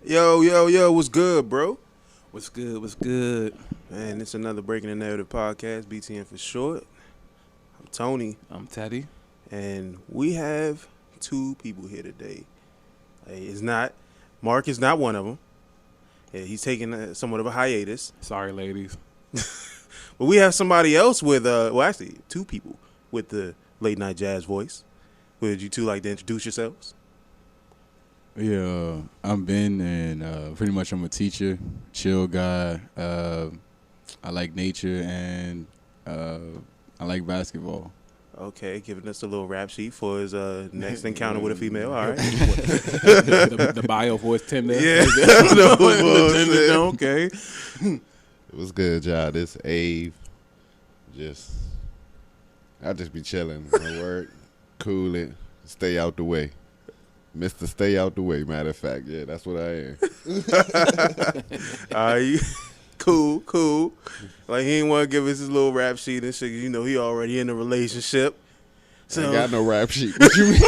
Yo, what's good, bro? What's good? What's good? Man, it's another Breaking the Narrative podcast, BTN for short. I'm Tony, I'm Teddy. and we have two people here today. Mark is not one of them. He's taking somewhat of a hiatus. Sorry, ladies. But we have somebody else with, actually, two people with the late night jazz voice. Would you two like to introduce yourselves? Yeah, I'm Ben, and pretty much I'm a teacher, chill guy. I like nature, and I like basketball. Okay, giving us a little rap sheet for his next encounter with a female. All right. the bio for his Tinder. Yeah. Okay. What's good, y'all? This Ave. I just be chilling at work, cool it, stay out the way. Mr. Stay out the way, matter of fact. Yeah, that's what I am. Cool. Like, he didn't want to give us his little rap sheet and shit. You know, he already in a relationship. I ain't got no rap sheet. What you mean?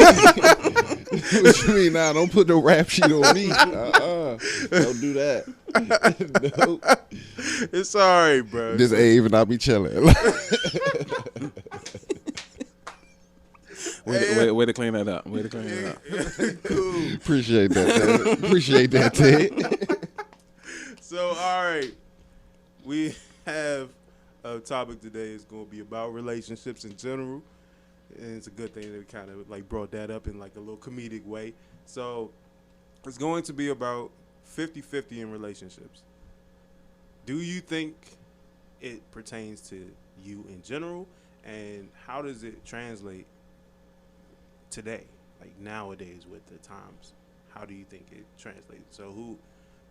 What you mean now? Don't put no rap sheet on me. Don't do that. No. It's all right, bro. This Ave and I be chilling. Way to clean that up. Cool. Appreciate that, Ted. So, all right. We have a topic today. It's going to be about relationships in general. And it's a good thing that we kind of like brought that up in like a little comedic way. So it's going to be about 50-50 in relationships. Do you think it pertains to you in general? And how does it translate today, like nowadays with the times? How do you think it translates? So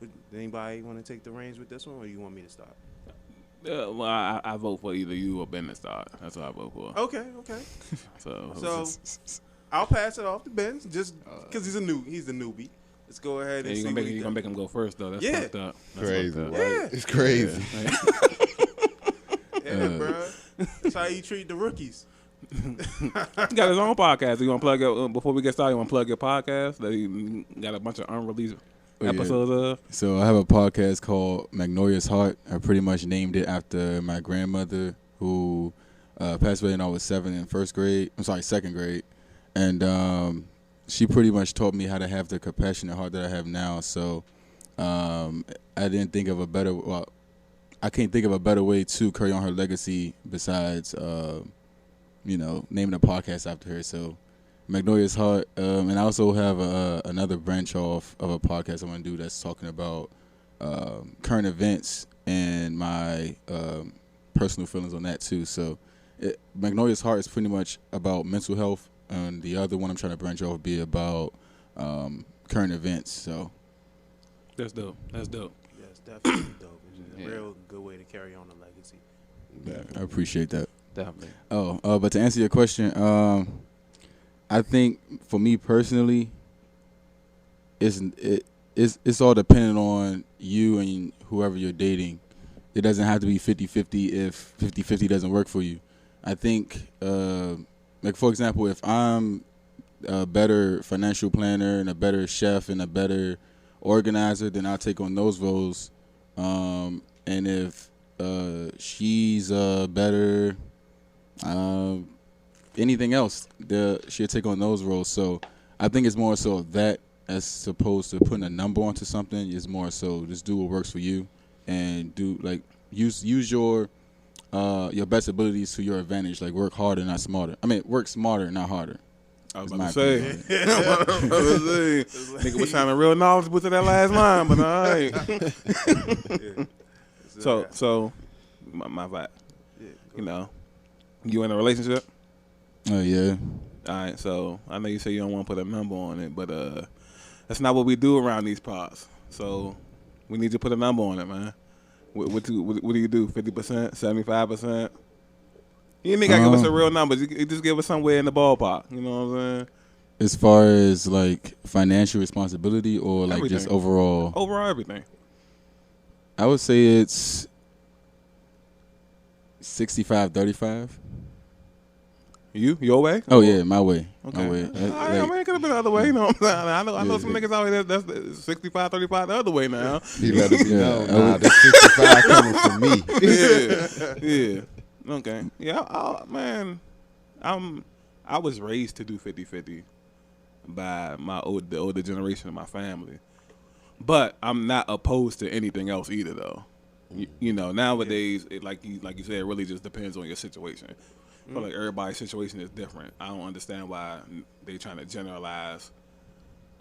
would anybody want to take the reins with this one, or you want me to start? Well, I vote for either you or Ben to start. That's what I vote for. Okay. So I'll pass it off to Ben just because he's the newbie. Let's go ahead and you're see gonna make him go first though. That's fucked up. That's Crazy, fucked up. right? Yeah. It's crazy. Yeah, bro. That's how you treat the rookies. He got his own podcast. You want to plug it before we get started? You want to plug your podcast that he got a bunch of unreleased episodes of? So I have a podcast called Magnolia's Heart. I pretty much named it after my grandmother who passed away when I was second grade. And she pretty much taught me how to have the compassionate heart that I have now. So I can't think of a better way to carry on her legacy besides, naming a podcast after her. So Magnolia's Heart. And I also have another branch off of a podcast I want to do that's talking about current events and my personal feelings on that too. So Magnolia's Heart is pretty much about mental health, and the other one I'm trying to branch off be about current events. So That's dope. Yes, definitely dope. It's a real good way to carry on a legacy. I appreciate that. Definitely. But to answer your question, I think for me personally, it's all dependent on you and whoever you're dating. It doesn't have to be 50-50 if 50-50 doesn't work for you. I think, like for example, if I'm a better financial planner and a better chef and a better organizer, then I'll take on those roles. And if she's better, anything else, she'll take on those roles. So I think it's more so that as opposed to putting a number onto something. It's more so just do what works for you and do like use your best abilities to your advantage. Like work harder, not smarter. I mean, work smarter, not harder. I was about to say. Nigga was sounding real knowledgeable to that last line, but all right. So, my vibe. Yeah, you in a relationship? Oh yeah. All right. So I know you say you don't want to put a number on it, but that's not what we do around these parts. So we need you to put a number on it, man. What do you do? 50%, 75%? You ain't gotta give us a real number. You just give us somewhere in the ballpark. You know what I'm saying? As far as like financial responsibility or like Everything. just overall? Overall, everything. I would say it's 65-35. Your way? Oh yeah, my way. Okay. My way. I mean, it could have been the other way. You know what I'm saying? I know some niggas out here that's 65-35 the other way now. He let it be known. Yeah. Nah, this 65 coming from me. Yeah. Okay. Yeah, man. I was raised to do 50-50 by the older generation of my family. But I'm not opposed to anything else either, though. You know, nowadays, like you said, it really just depends on your situation. I feel like everybody's situation is different. I don't understand why they trying to generalize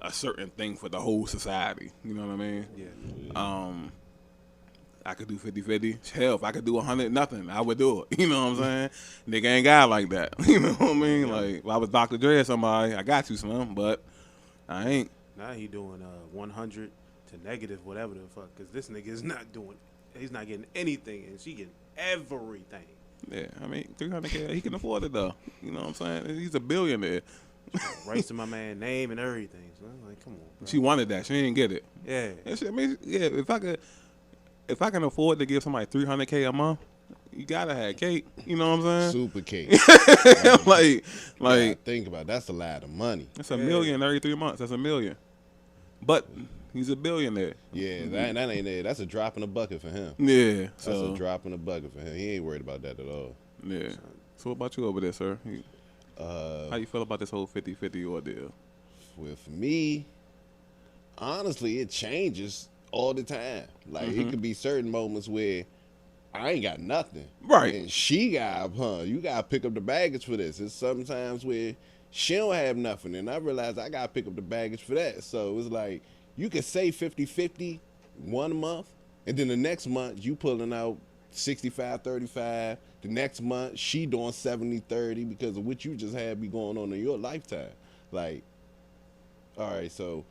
a certain thing for the whole society. You know what I mean? Yeah. I could do 50-50. Hell, if I could do 100 nothing, I would do it. You know what I'm saying? Nigga ain't got like that. You know what I mean? Yeah. Like, if I was Dr. Dre or somebody, I got you, Slim, but I ain't. Now he doing 100 to negative whatever the fuck, because this nigga is not doing, he's not getting anything, and she getting everything. Yeah, I mean, $300K, he can afford it, though. You know what I'm saying? He's a billionaire. Rights to my man name and everything. So I'm like, come on, bro. She wanted that. She didn't get it. Yeah. I mean, yeah, if I can afford to give somebody $300K a month, you gotta have cake. You know what I'm saying? Super cake. like, Yeah, think about it. That's a lot of money. That's $1 million every 3 months. That's $1 million. But he's a billionaire. Yeah, that ain't it. That's a drop in the bucket for him. Yeah. That's a drop in the bucket for him. He ain't worried about that at all. Yeah. So what about you over there, sir? How you feel about this whole 50-50 ordeal? With me, honestly, it changes all the time. Like, it could be certain moments where I ain't got nothing. Right. And she got, you got to pick up the baggage for this. It's sometimes where she don't have nothing, and I realize I got to pick up the baggage for that. So it's like, you could say 50-50 one month, and then the next month you pulling out 65-35. The next month she doing 70-30 because of what you just had be going on in your lifetime. Like, all right, so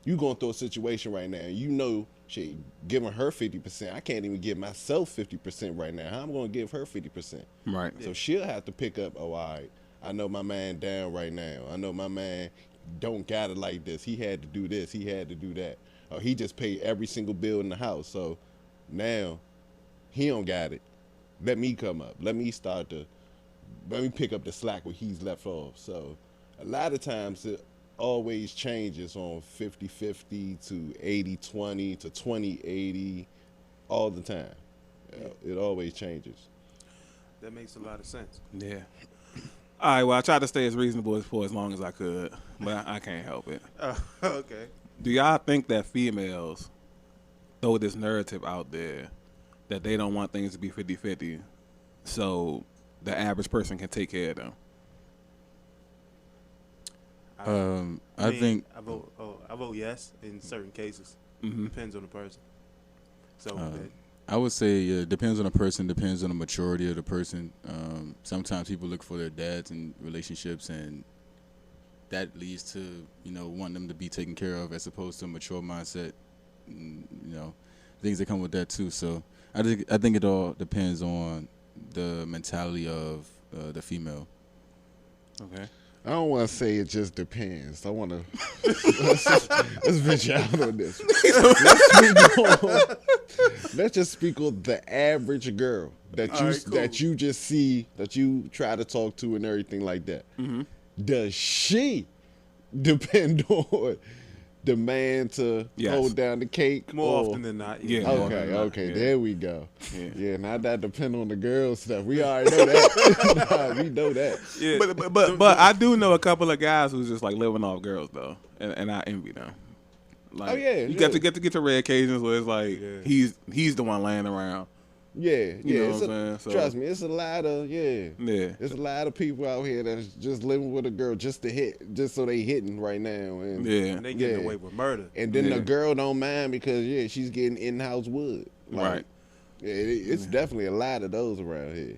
you going through a situation right now, you know, she giving her 50%. I can't even give myself 50% right now. How am I going to give her 50%? Right. So she'll have to pick up, oh, all right, I know my man down right now. I know my man don't got it like this. He had to do this. He had to do that. Or he just paid every single bill in the house. So now he don't got it. Let me come up. Let me pick up the slack where he's left off. So a lot of times it always changes on 50-50 to 80-20 to 20-80 all the time. It always changes. That makes a lot of sense. Yeah. All right, well, I tried to stay as reasonable for as long as I could, but I can't help it. Okay. Do y'all think that females throw this narrative out there that they don't want things to be 50-50 so the average person can take care of them? I think I vote yes in certain cases. Depends on the person. So I would say it depends on the person, depends on the maturity of the person. Sometimes people look for their dads in relationships, and that leads to, you know, wanting them to be taken care of as opposed to a mature mindset. You know, things that come with that too. So I think it all depends on the mentality of the female. Okay. I don't want to say it just depends. I want to let's venture out on this. Let's just speak on the average girl that you just see, that you try to talk to and everything like that. Does she depend on the man to hold down the cake? More often than not. Yeah. Okay. Yeah. There we go. Yeah. Not that depend on the girl stuff. We already know that. We know that. Yeah. But I do know a couple of guys who's just like living off girls though, and I envy them. Like, you got to get to rare occasions where it's like he's the one laying around. You know what I'm saying? So, trust me, it's a lot of There's a lot of people out here that's just living with a girl just to hit, just so they hitting right now, and and they getting away with murder. And then the girl don't mind because she's getting in-house wood. Like, right. It's definitely a lot of those around here,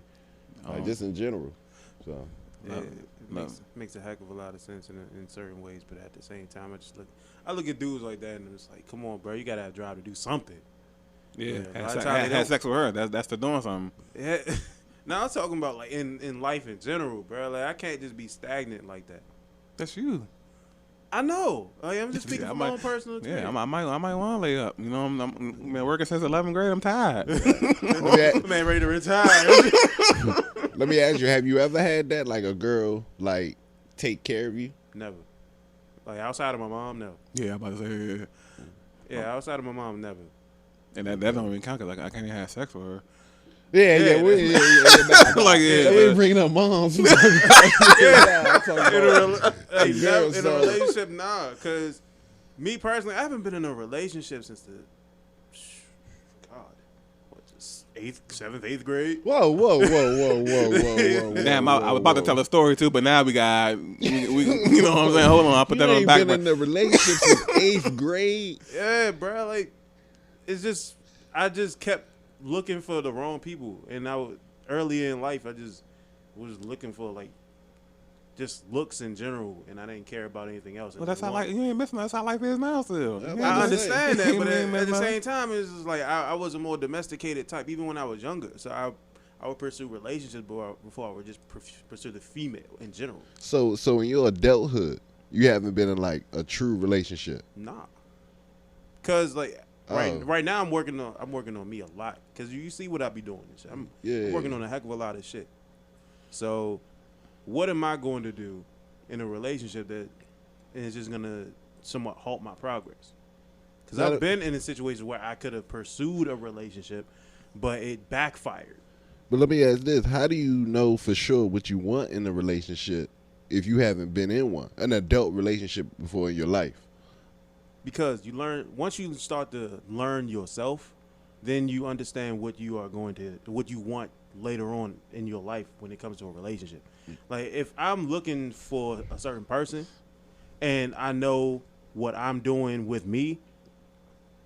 like just in general. So it makes a heck of a lot of sense in certain ways, but at the same time, I look at dudes like that and it's like, come on, bro, you gotta have drive to do something. Yeah, had sex with her. That's the doing something. Yeah. Now I'm talking about like in life in general, bro. Like I can't just be stagnant like that. That's you. I know. I'm just speaking from my own personal experience. Yeah, I might want to lay up. You know, I'm working since 11th grade. I'm tired. Man, ready to retire. Let me ask you: have you ever had that, like a girl, like take care of you? Never. Like outside of my mom, no. Yeah, I'm about to say. Yeah, outside of my mom, never. And that don't even count 'cause like I can't even have sex with her. Yeah. Like yeah, We ain't bringing up moms. In a girl, so- relationship, nah. Cause me personally, I haven't been in a relationship since the seventh, eighth grade. Whoa. Damn, I was about to tell a story too, but now we got we you know what I'm saying? Hold on, I'll put that on the back. Been in a relationship since 8th grade. Yeah, bro. Like, it's just I just kept looking for the wrong people, and early in life, I just was looking for like just looks in general, and I didn't care about anything else. Well, that's how like you ain't missing. That's how life is now. Still, I understand that, but You ain't at the missing same time, it's just like I was a more domesticated type, even when I was younger. So I would pursue relationships before I would just pursue the female in general. So in your adulthood, you haven't been in like a true relationship. Nah, cause like Oh. right now I'm working on me a lot. Cause you see what I be doing and shit. I'm working on a heck of a lot of shit. So what am I going to do in a relationship that is just gonna somewhat halt my progress? Because I've been in a situation where I could have pursued a relationship, but it backfired. But let me ask this: how do you know for sure what you want in a relationship if you haven't been in an adult relationship before in your life? Because once you start to learn yourself, then you understand what you want later on in your life when it comes to a relationship. Like if I'm looking for a certain person and I know what I'm doing with me,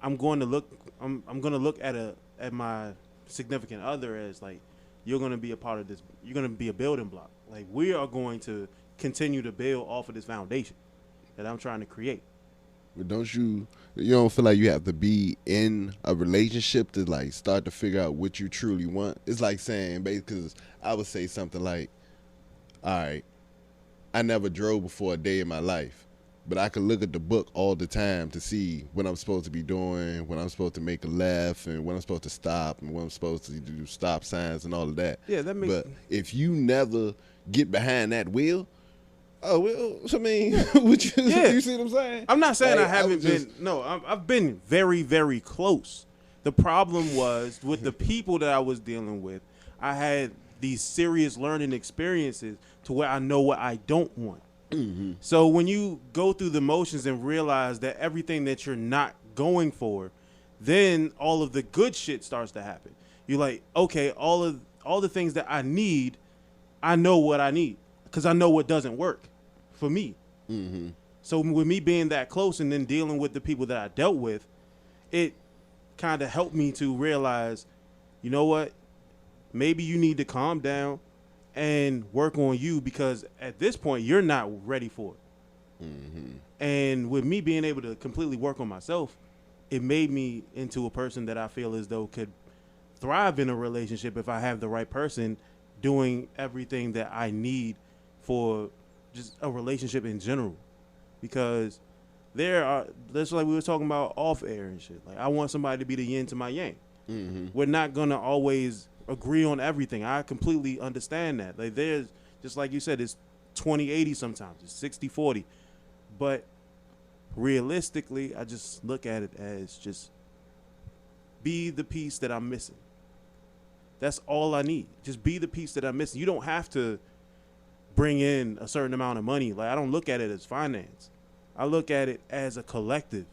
I'm going to look at my significant other as like, you're going to be a part of this. You're going to be a building block. Like we are going to continue to build off of this foundation that I'm trying to create. But you don't feel like you have to be in a relationship to like start to figure out what you truly want? It's like saying, basically, 'cause I would say something like, all right, I never drove before a day in my life, but I could look at the book all the time to see what I'm supposed to be doing, when I'm supposed to make a left, and when I'm supposed to stop, and when I'm supposed to do stop signs and all of that. Yeah, that makes. But if you never get behind that wheel, oh well, I mean, you see what I'm saying? I'm not saying Like, I haven't been. No, I've been very, very close. The problem was with the people that I was dealing with. I had these serious learning experiences to where I know what I don't want. Mm-hmm. So when you go through the motions and realize that everything that you're not going for, then all of the good shit starts to happen. You're like, okay, all the things that I need, I know what I need because I know what doesn't work for me. Mm-hmm. So with me being that close and then dealing with the people that I dealt with, it kind of helped me to realize, you know what? Maybe you need to calm down and work on you because at this point you're not ready for it. Mm-hmm. And with me being able to completely work on myself, it made me into a person that I feel as though could thrive in a relationship if I have the right person doing everything that I need for just a relationship in general. Because that's like we were talking about off air and shit. Like I want somebody to be the yin to my yang. Mm-hmm. We're not gonna always agree on everything. I completely understand that. Like there's, just like you said, it's 20-80 sometimes. It's 60-40. But realistically, I just look at it as just be the piece that I'm missing. That's all I need. Just be the piece that I'm missing. You don't have to bring in a certain amount of money. Like I don't look at it as finance. I look at it as a collective.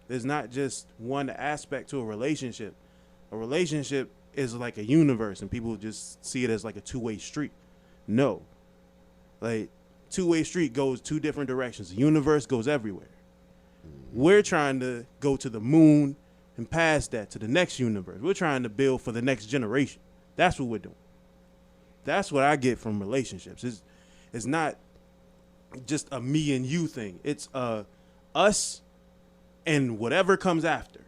There's not just one aspect to a relationship. A relationship is like a universe, and people just see it as like a two-way street. No. Like, two-way street goes two different directions. The universe goes everywhere. We're trying to go to the moon and past that to the next universe. We're trying to build for the next generation. That's what we're doing. That's what I get from relationships. It's not just a me and you thing. It's us and whatever comes after.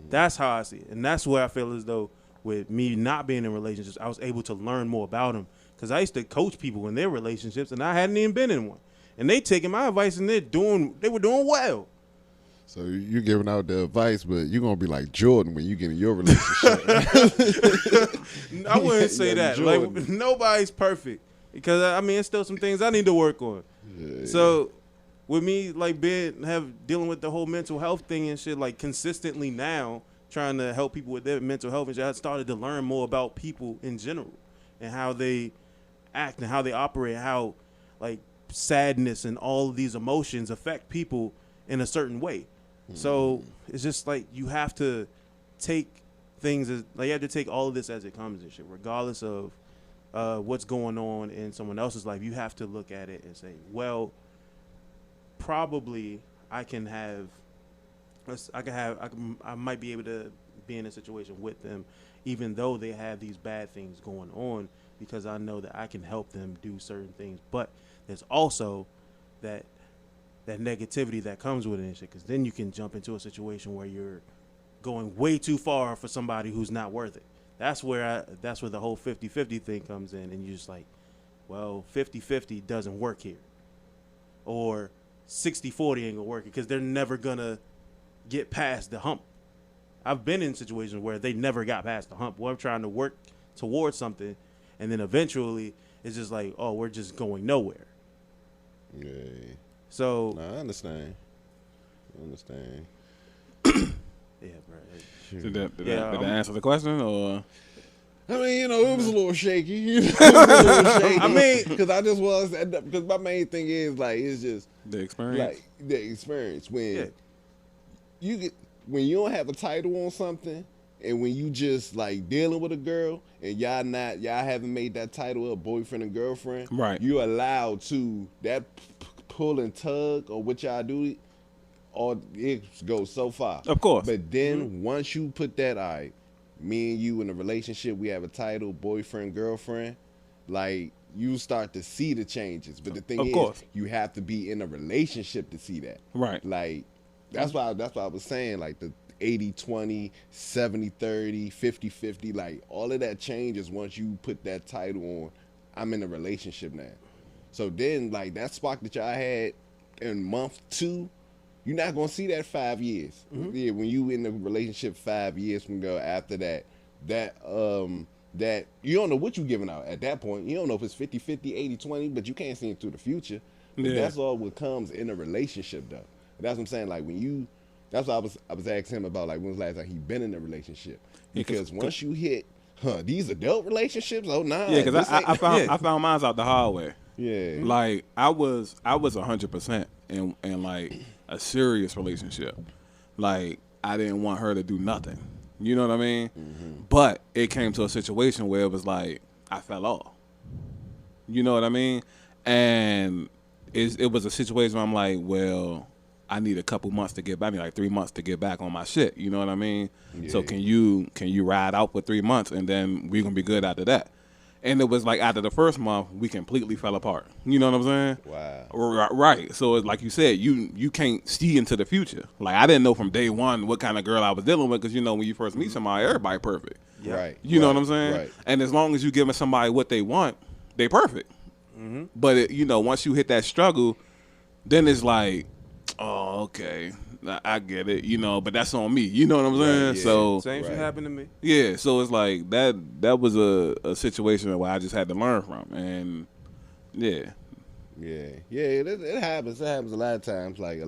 That's how I see it. And that's where I feel as though with me not being in relationships, I was able to learn more about them. Because I used to coach people in their relationships, and I hadn't even been in one. And they taking my advice, and they were doing well. So you giving out the advice, but you're gonna be like Jordan when you get in your relationship. I wouldn't say Young that. Jordan. Like nobody's perfect because I mean, it's still some things I need to work on. Yeah. So with me, like dealing with the whole mental health thing and shit, like consistently now, trying to help people with their mental health and shit, I started to learn more about people in general and how they act and how they operate, how like sadness and all of these emotions affect people in a certain way. So it's just like you have to take things as like you have to take all of this as it comes and shit, regardless of what's going on in someone else's life. You have to look at it and say, well, probably I might be able to be in a situation with them, even though they have these bad things going on, because I know that I can help them do certain things. But there's also that negativity that comes with it and shit, because then you can jump into a situation where you're going way too far for somebody who's not worth it. That's where the whole 50-50 thing comes in, and you're just like, well, 50-50 doesn't work here, or 60-40 ain't gonna work because they're never gonna get past the hump. I've been in situations where they never got past the hump. Where I'm trying to work towards something, and then eventually it's just like, oh, we're just going nowhere. Yeah. So I understand. yeah, bro. Did that answer the question, or? I mean, it was a little shaky. I mean, because I just was, because my main thing is like, it's just The experience. like the experience when when you don't have a title on something, and when you just like dealing with a girl and y'all haven't made that title a boyfriend and girlfriend, Right. You allowed to that pull and tug or what y'all do, or it goes so far. Of course. But then once you put that, all right, me and you in a relationship, we have a title, boyfriend, girlfriend, like you start to see the changes. But the thing is, you have to be in a relationship to see that. Right. Like that's why I was saying like the 80-20, 70-30, 50-50, like all of that changes once you put that title on, I'm in a relationship now. So then like that spark that y'all had in month 2, you're not gonna see that 5 years. Yeah, when you in the relationship 5 years from go after that you don't know what you're giving out at that point. You don't know if it's 50-50, 80-20, but you can't see into the future. But that's all what comes in a relationship though. That's what I'm saying. Like that's what I was asking him about, like when's the last time he been in a relationship? Because once you hit these adult relationships, oh nah. Yeah, because I found mine out the hard way. Yeah. Like I was 100% in like a serious relationship. Like I didn't want her to do nothing. You know what I mean? But it came to a situation where it was like I fell off. You know what I mean? And it was a situation where I'm like, well, I need a couple months to get back. I need like 3 months to get back on my shit. You know what I mean? Yeah. So can you ride out for 3 months and then we're gonna be good after that? And it was like after the first month, we completely fell apart. You know what I'm saying? Wow. Right. So it's like you said, you can't see into the future. Like I didn't know from day one what kind of girl I was dealing with, because when you first meet somebody, everybody perfect. Yeah. Right. You know what I'm saying? Right. And as long as you giving somebody what they want, they perfect. But once you hit that struggle, then it's like, oh, okay, I get it, but that's on me. You know what I'm saying? Yeah. So Same shit happened to me. Yeah, so it's like that was a situation where I just had to learn from, and yeah. It happens. It happens a lot of times. Like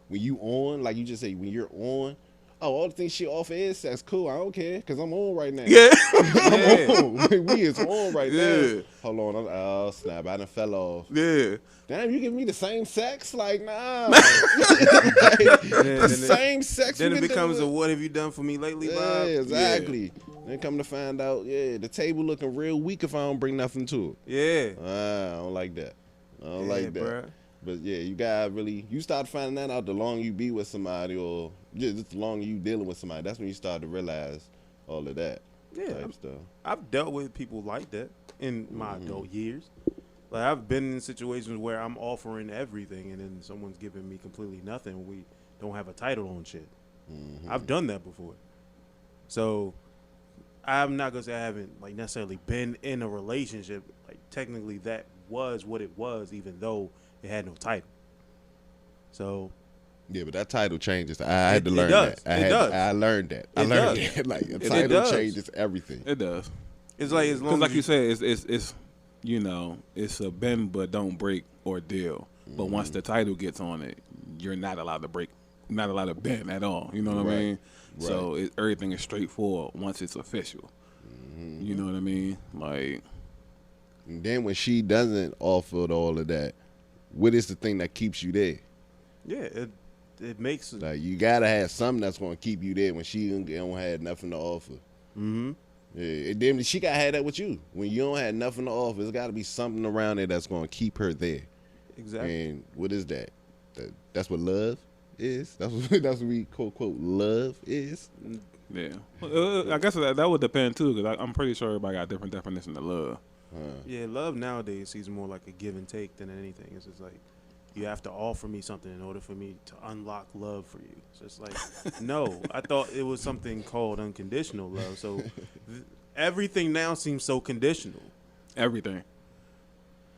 when you on, like you just say, when you're on. Oh, all the things she offer is sex. Cool, I don't care, because I'm on right now. Yeah. I'm on. We is on right now. Hold on. Oh, snap. I done fell off. Yeah. Damn, you give me the same sex? Like, nah. Same sex. Then it becomes a what have you done for me lately vibe? Yeah, exactly. Then come to find out, the table looking real weak if I don't bring nothing to it. Yeah. I don't like that. I don't like that. Bruh. But yeah, you start finding that out the longer you be with somebody, or just the longer you dealing with somebody. That's when you start to realize all of that type stuff. I've dealt with people like that in my adult years. Like I've been in situations where I'm offering everything and then someone's giving me completely nothing. We don't have a title on shit. I've done that before. So I'm not gonna say I haven't like necessarily been in a relationship. Like technically that was what it was, even though it had no title. So Yeah, but that title changes. I had to learn does. that. I learned that. I It learned does. that. Like a It title does. changes everything. It does. It's like as Because long like as you said, it's you know, it's a bend but don't break ordeal. But once the title gets on it, you're not allowed to break, not allowed to bend at all. You know what I mean? Right. So everything is straightforward once it's official. You know what I mean? Like, And then when she doesn't offer all of that, what is the thing that keeps you there? yeah, it makes Like you gotta have something that's gonna keep you there when she don't have nothing to offer. mm-hmm. Yeah, and then she gotta have that with you. When you don't have nothing to offer, there's gotta be something around there that's gonna keep her there. Exactly. And what is that? That's what love is. That's what we quote love is. yeah. I guess that would depend too, because I'm pretty sure everybody got different definition of love. Yeah, love nowadays seems more like a give and take than anything. It's just like you have to offer me something in order for me to unlock love for you. So it's like, no, I thought it was something called unconditional love. So everything now seems so conditional. Everything.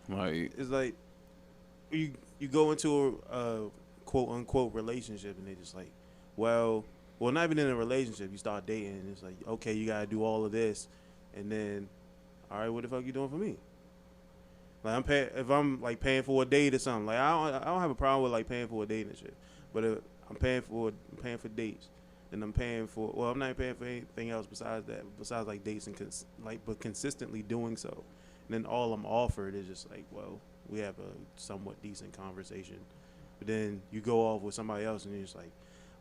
Like, It's like you go into a quote unquote relationship and they're just like, well, not even in a relationship. You start dating and it's like, okay, you gotta do all of this, and then, all right, what the fuck you doing for me? Like if I'm like paying for a date or something, like I don't have a problem with like paying for a date and shit, but if I'm paying for dates, and I'm paying for I'm not paying for anything else besides like dates and but consistently doing so, and then all I'm offered is just like, well, we have a somewhat decent conversation, but then you go off with somebody else and you're just like,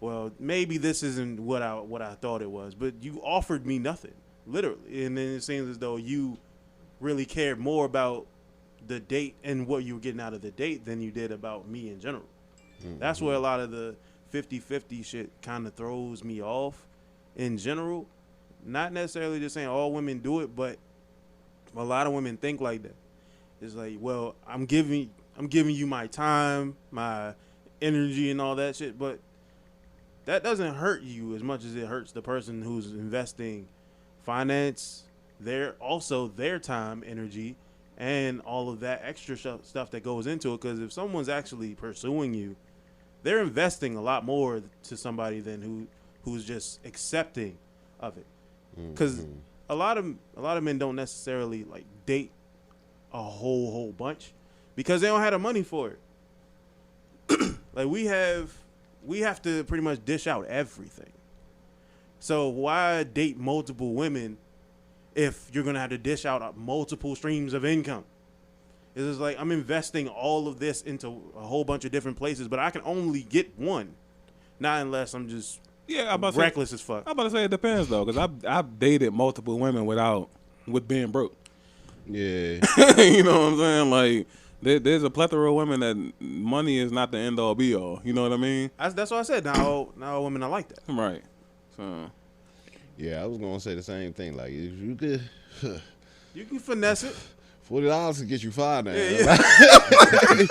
well, maybe this isn't what I thought it was, but you offered me nothing, literally, and then it seems as though you really cared more about the date and what you were getting out of the date than you did about me in general. Mm-hmm. That's where a lot of the 50-50 shit kind of throws me off in general. Not necessarily just saying all women do it, but a lot of women think like that. It's like, well, I'm giving you my time, my energy and all that shit, but that doesn't hurt you as much as it hurts the person who's investing finance, their time, energy, and all of that extra stuff that goes into it. Because if someone's actually pursuing you, they're investing a lot more to somebody than who's just accepting of it. Because a lot of men don't necessarily like date a whole bunch because they don't have the money for it. Like we have to pretty much dish out everything. So why date multiple women if you're going to have to dish out multiple streams of income? It's just like, I'm investing all of this into a whole bunch of different places, but I can only get one. Not unless I'm just reckless as fuck. I'm about to say it depends, though, because I've dated multiple women with being broke. Yeah. You know what I'm saying? Like, there's a plethora of women that money is not the end all be all. You know what I mean? That's what I said. Now all women are like that. Right. So. Yeah, I was gonna say the same thing. Like, if you could, you can finesse it. $40 to get you five now. Yeah. $40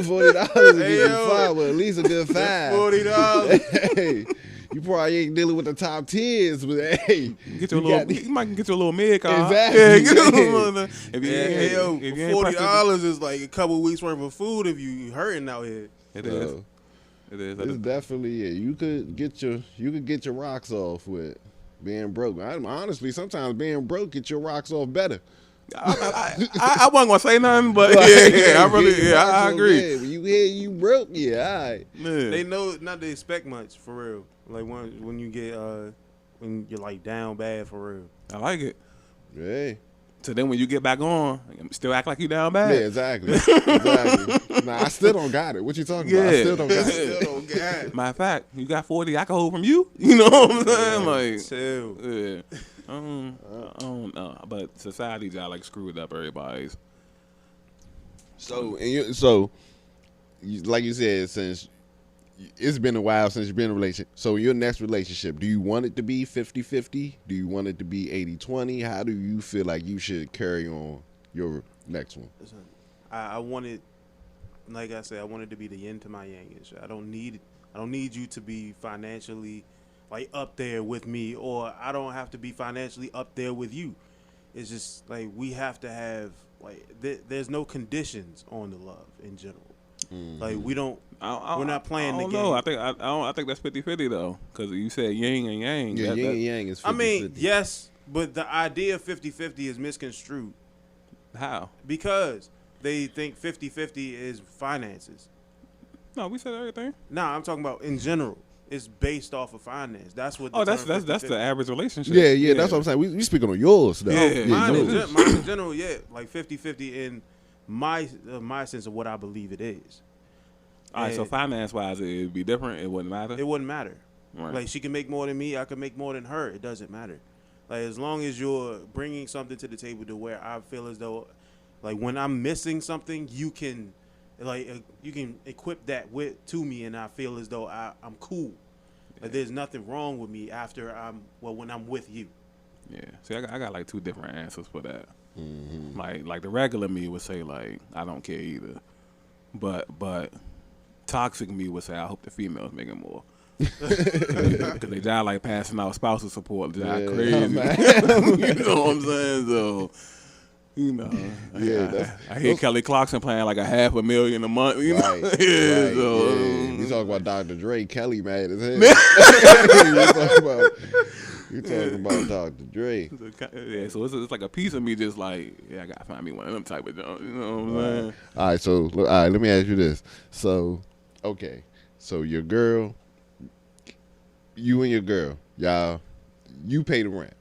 to get you five, well, at least a good five. $40. Hey, you probably ain't dealing with the top tens, but hey, you might get you a little mid card. Exactly. Yeah, get you a little, $40 is like a couple weeks worth of food if you hurting out here. It is. It is. It's definitely You could get your rocks off with being broke. Honestly, sometimes being broke get your rocks off better. I wasn't gonna say nothing, but I agree. When you hear you broke, all right. They know not to expect much for real. Like when you get when you're like down bad for real. I like it. Yeah. So then when you get back on, still act like you down bad. Yeah, exactly. Nah, I still don't got it. What you talking about? I still don't got it. Matter of fact, you got 40 I can hold from you. You know what I'm saying? Like, chill. Yeah. I don't know. But society got like screwed up everybody's. So like you said, since it's been a while since you've been in a relationship. So your next relationship, do you want it to be 50-50? Do you want it to be 80-20? How do you feel like you should carry on your next one? Listen, I wanted, like I said, I wanted to be the yin to my yang. I don't need you to be financially like up there with me, or I don't have to be financially up there with you. It's just like we have to have like there's no conditions on the love in general. Like we don't. We're not playing the game. No, I think that's 50-50 though, because you said yin and yang. Yeah, yin and yang is 50-50. I mean, yes, but the idea of 50-50 is misconstrued. How? Because they think 50-50 is finances. No, we said everything. Nah, I'm talking about in general. It's based off of finance. That's what. That's the average relationship. Yeah, that's what I'm saying. We speaking on yours though. Yeah, mine in general, yeah, like 50-50 in my sense of what I believe it is. All right, so finance-wise, it'd be different. It wouldn't matter. It wouldn't matter. Right. Like she can make more than me, I can make more than her. It doesn't matter. Like as long as you're bringing something to the table to where I feel as though, like when I'm missing something, you can equip that to me, and I feel as though I'm cool. Like there's nothing wrong with me when I'm with you. Yeah. See, I got like two different answers for that. Mm-hmm. Like the regular me would say like I don't care either, but toxic me would say I hope the female's making more. Because they die like passing out spousal support. They die crazy. You know what I'm saying? So, you know, I hear Kelly Clarkson playing like $500,000 a month. You know, Right. So, You talk about Dr. Dre, Kelly mad as hell. you talking about Dr. Dre. Yeah, so it's like a piece of me just like, I gotta find me one of them type of jobs. You know what I'm saying? All right, so let me ask you this. So, okay, so your girl, you and your girl, y'all, you pay the rent.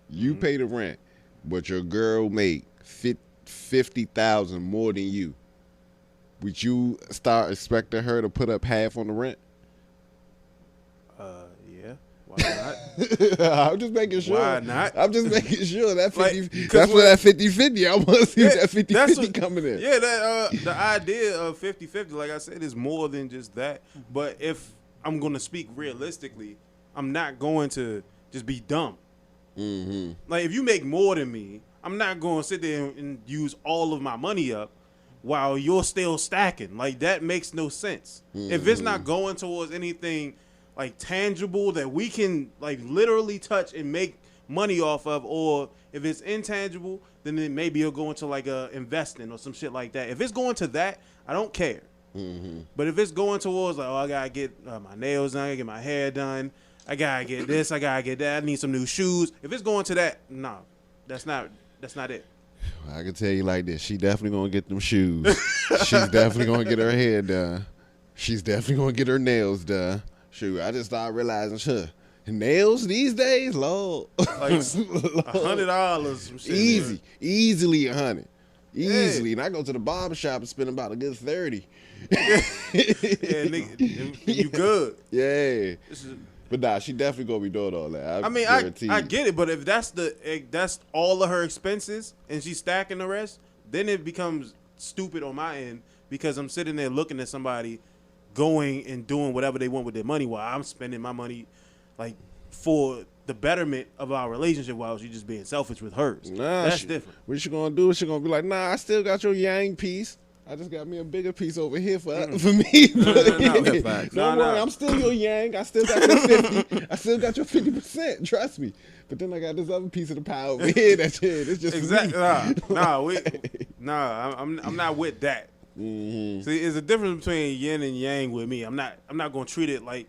You pay the rent, but your girl make $50,000 more than you. Would you start expecting her to put up half on the rent? Yeah. Why not? I'm just making sure. Why not? I'm just making sure that 50. Like, that's where that 50-50. I want to see that 50-50 coming in. Yeah, the idea of 50-50, like I said, is more than just that. But if I'm going to speak realistically, I'm not going to just be dumb. Mm-hmm. Like if you make more than me, I'm not going to sit there and use all of my money up while you're still stacking. Like that makes no sense. Mm-hmm. If it's not going towards anything like tangible that we can like literally touch and make money off of, or if it's intangible, then it maybe it'll go into like investing or some shit like that. If it's going to that, I don't care. Mm-hmm. But if it's going towards like, oh, I gotta get my nails done, I gotta get my hair done, I gotta get this, I gotta get that, I need some new shoes. If it's going to that, no, that's not it. I can tell you like this. She definitely going to get them shoes. She's definitely going to get her hair done. She's definitely going to get her nails done. Shoot, I just started realizing, nails these days, Lord. Like $100 some shit. Easily $100. Easily. Yeah. And I go to the barber shop and spend about a good $30. Yeah, nigga, you good. Yeah. But nah, she definitely gonna be doing all that. I get it, but if that's all of her expenses and she's stacking the rest, then it becomes stupid on my end because I'm sitting there looking at somebody going and doing whatever they want with their money while I'm spending my money like for the betterment of our relationship while she's just being selfish with hers. Nah, that's different. What she gonna do? She gonna be like, nah, I still got your yang piece. I just got me a bigger piece over here for me. Don't worry, I'm still your yang. I still got your 50. I still got your 50%. Trust me. But then I got this other piece of the pie over here. That's it. It's just exactly. Me. I'm not with that. Mm-hmm. See, it's a difference between yin and yang with me. I'm not gonna treat it like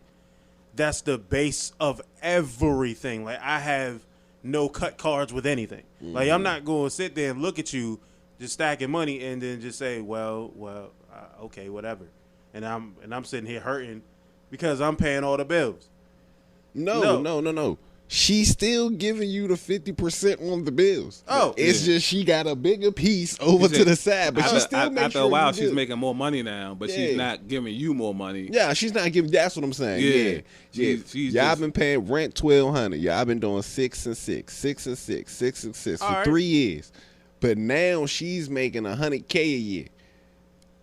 that's the base of everything. Like I have no cut cards with anything. Mm-hmm. Like I'm not gonna sit there and look at you just stacking money and then just say, okay, whatever. And I'm sitting here hurting because I'm paying all the bills. No. She's still giving you the 50% on the bills. Oh, it's just she got a bigger piece over to the side, but she still makes after a while she's making more money now, but she's not giving you more money. Yeah, she's not giving. That's what I'm saying. Yeah. Y'all been paying rent $1,200. Y'all been doing 6 and 6, 6 and 6, 6 and 6 for 3 years. But now she's making $100K a year,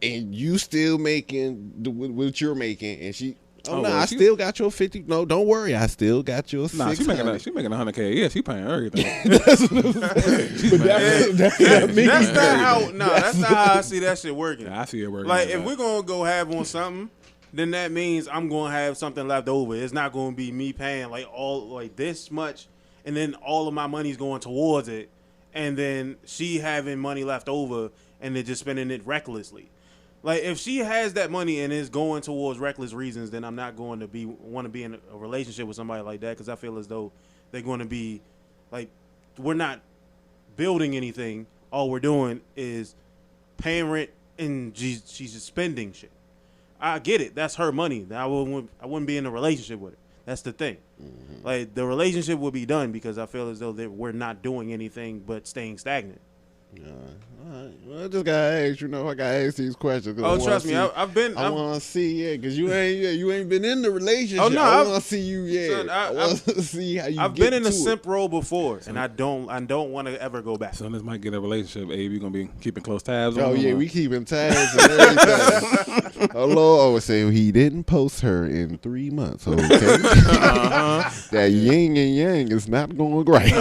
and you still making what you're making, and she. I still got your 50. No, don't worry, I still got your 600. She making $100K a year. She paying everything. That's what I'm saying. That's not how I see that shit working. Yeah, I see it working. Like if we're gonna go have on something, then that means I'm gonna have something left over. It's not gonna be me paying like all like this much, and then all of my money's going towards it. And then she having money left over and then just spending it recklessly. Like if she has that money and is going towards reckless reasons, then I'm not going to want to be in a relationship with somebody like that because I feel as though they're going to be like we're not building anything. All we're doing is paying rent and she's just spending shit. I get it. That's her money. I wouldn't be in a relationship with her. That's the thing. Mm-hmm. Like the relationship will be done because I feel as though we're not doing anything but staying stagnant. All right. Well, I just gotta ask. I gotta ask these questions. Oh, trust me, I've been. I want to see, because you ain't been in the relationship. Oh no, I want to see you. Son, I want to see how you. I've been in a simp role before, and I don't want to ever go back. So this might get a relationship. Abe, you gonna be keeping close tabs on. Oh yeah, we keeping tabs and everything. Oh Lord, I would say he didn't post her in 3 months. Okay, that yin and yang is not going great.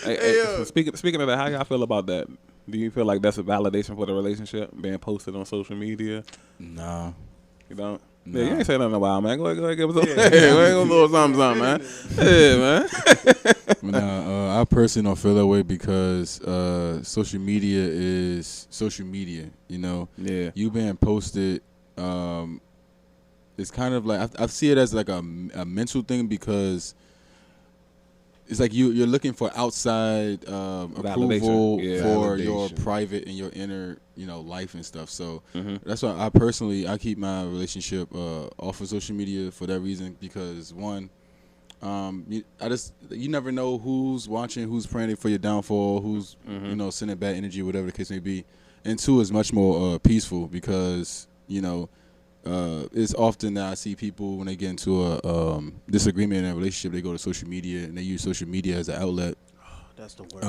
Hey, speaking of that, how y'all feel about that? Do you feel like that's a validation for the relationship being posted on social media? Nah. You don't? Nah. Yeah, you ain't say nothing about man. Go ahead, give us a little something, man. Yeah, man. Nah, I personally don't feel that way because social media is social media. Yeah. You being posted, it's kind of like I see it as like a mental thing because. It's like you're looking for outside approval for your private and your inner, life and stuff. So that's why I keep my relationship off of social media for that reason because one, you never know who's watching, who's praying for your downfall, who's sending bad energy, whatever the case may be. And two is much more peaceful because it's often that I see people when they get into a disagreement in a relationship, they go to social media and they use social media as an outlet. Oh, that's the worst.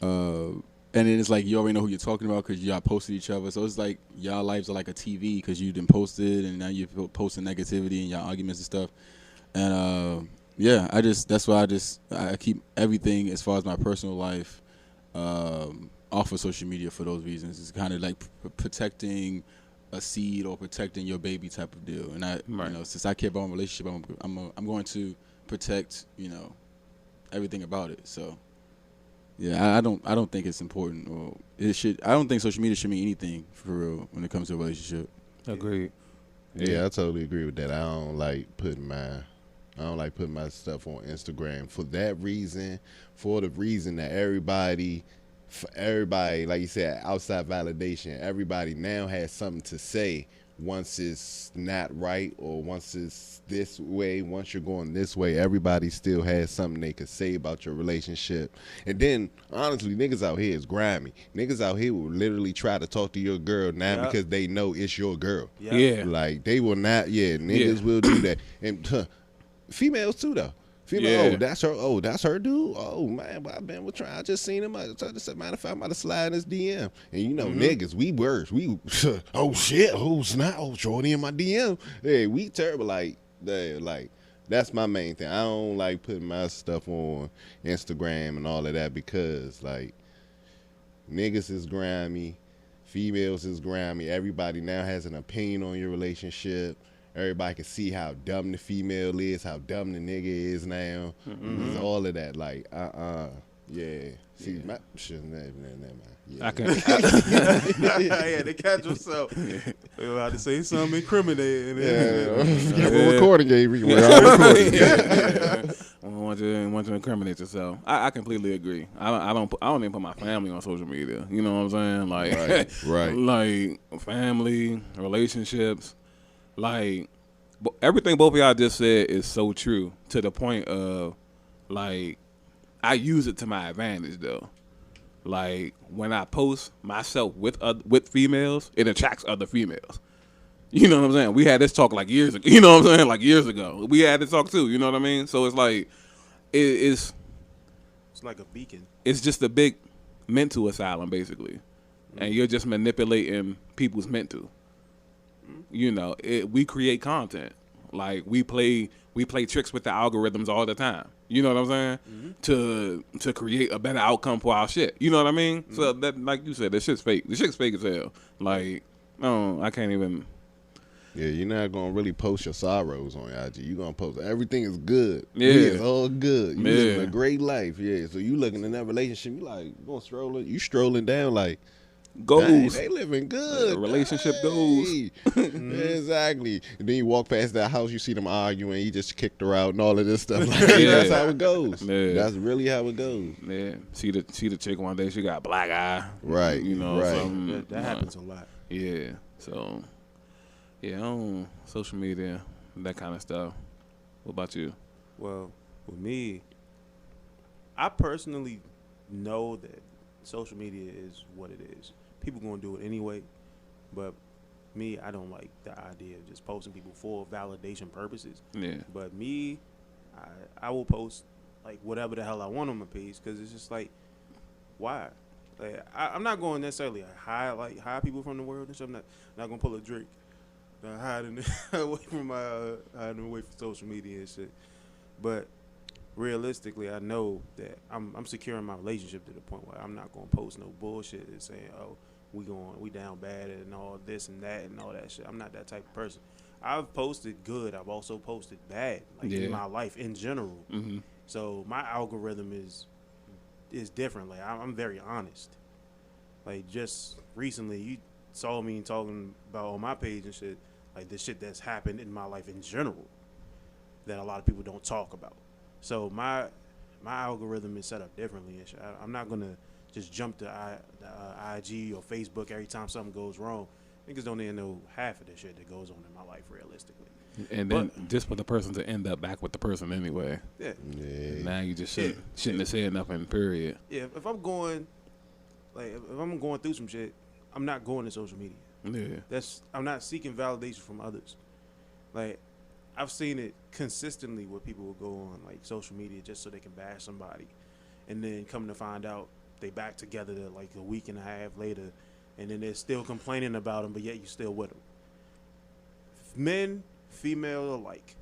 And then it's like you already know who you're talking about because y'all posted each other. So it's like y'all lives are like a TV because you done posted and now you're posting negativity and y'all arguments and stuff. And that's why I keep everything as far as my personal life off of social media for those reasons. It's kind of like protecting a seed or protecting your baby type of deal, and since I care about my relationship, I'm going to protect everything about it. So yeah, I don't think it's important or it should. I don't think social media should mean anything for real when it comes to a relationship. Agreed. Yeah, I totally agree with that. I don't like putting my stuff on Instagram for that reason. For the reason that everybody, like you said, outside validation, everybody now has something to say once it's not right or once it's this way, once you're going this way, everybody still has something they could say about your relationship. And then, honestly, niggas out here is grimy. Niggas out here will literally try to talk to your girl now because they know it's your girl. Yeah. Like, they will not, niggas will do that. And females too, though. Female, that's her dude. Oh man, I just seen him. I just matter of fact, I'm about to slide in his DM. And niggas, we oh shit, oh snap, oh shorty in my DM. Hey, we terrible. Like that's my main thing. I don't like putting my stuff on Instagram and all of that because like niggas is grimy, females is grimy. Everybody now has an opinion on your relationship. Everybody can see how dumb the female is, how dumb the nigga is now. It's all of that. Like, yeah. See, my shit, never mind. Yeah. I can. Yeah, they catch yourself. They about to say something incriminating. We're recording, Avery. We're all recording. I want to incriminate yourself. I completely agree. I don't even put my family on social media. You know what I'm saying? Like, right. Like family, relationships. Like, everything both of y'all just said is so true to the point of, like, I use it to my advantage, though. Like, when I post myself with females, it attracts other females. You know what I'm saying? We had this talk, like, years ago. You know what I'm saying? Like, years ago. We had this talk, too. You know what I mean? So, it's like, it's like a beacon. It's just a big mental asylum, basically. And you're just manipulating people's mental. We create content. Like we play tricks with the algorithms all the time. You know what I'm saying? To create a better outcome for our shit. You know what I mean? So that, like you said, that shit's fake. The shit's fake as hell. Like, I can't even. Yeah, you're not gonna really post your sorrows on IG. You're gonna post everything is good. Yeah, it's all good. You living a great life. Yeah, so you looking in that relationship, you like strolling down like. goals. They living good. Relationship goals. Exactly. And then you walk past that house, you see them arguing. You just kicked her out and all of this stuff. Like, Yeah. That's how it goes. Yeah. That's really how it goes. Yeah, see the chick one day, she got a black eye. Right, You know, right. something, That happens a lot. Yeah. So, yeah, on social media, that kind of stuff. What about you? Well, with me, I personally know that social media is what it is. People gonna do it anyway, but me, I don't like the idea of just posting people for validation purposes. Yeah. But me, I will post like whatever the hell I want on my page because it's just like, why? Like I'm not going necessarily hide people from the world and stuff. I'm not gonna pull a Drake, hiding away from hiding away from social media and shit. But realistically, I know that I'm securing my relationship to the point where I'm not gonna post no bullshit and saying, oh, we down bad and all this and that and all that shit. I'm not that type of person. I've posted good. I've also posted bad, like in my life in general. Mm-hmm. So my algorithm is different. Like I'm very honest. Like just recently, you saw me talking about on my page and shit, like the shit that's happened in my life in general that a lot of people don't talk about. So my algorithm is set up differently and shit. I'm not gonna just jump to IG or Facebook every time something goes wrong. Niggas don't even know half of the shit that goes on in my life realistically. And then just for the person to end up back with the person anyway. Yeah. And now you just shouldn't have said nothing, period. Yeah, if I'm going through some shit, I'm not going to social media. Yeah. I'm not seeking validation from others. Like I've seen it consistently where people will go on like social media just so they can bash somebody, and then come to find out they back together like a week and a half later, and then they're still complaining about them, but yet you still with them. Men, female alike.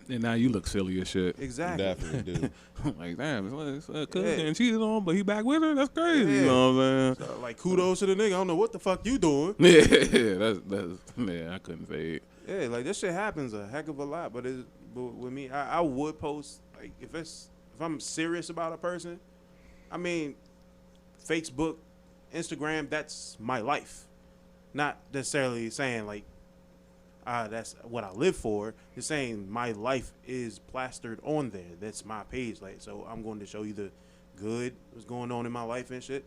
And now you look silly as shit. Exactly. Definitely do. Like, damn, it's getting cheated on, but he back with her? That's crazy. Yeah. You know what I'm saying? So, like kudos to the nigga. I don't know what the fuck you doing. Yeah, that's man, I couldn't say it. Yeah, like this shit happens a heck of a lot, but with me, I would post like if I'm serious about a person, I mean, Facebook, Instagram, that's my life. Not necessarily saying like that's what I live for. Just saying my life is plastered on there. That's my page. Like, so I'm going to show you the good, what's going on in my life and shit.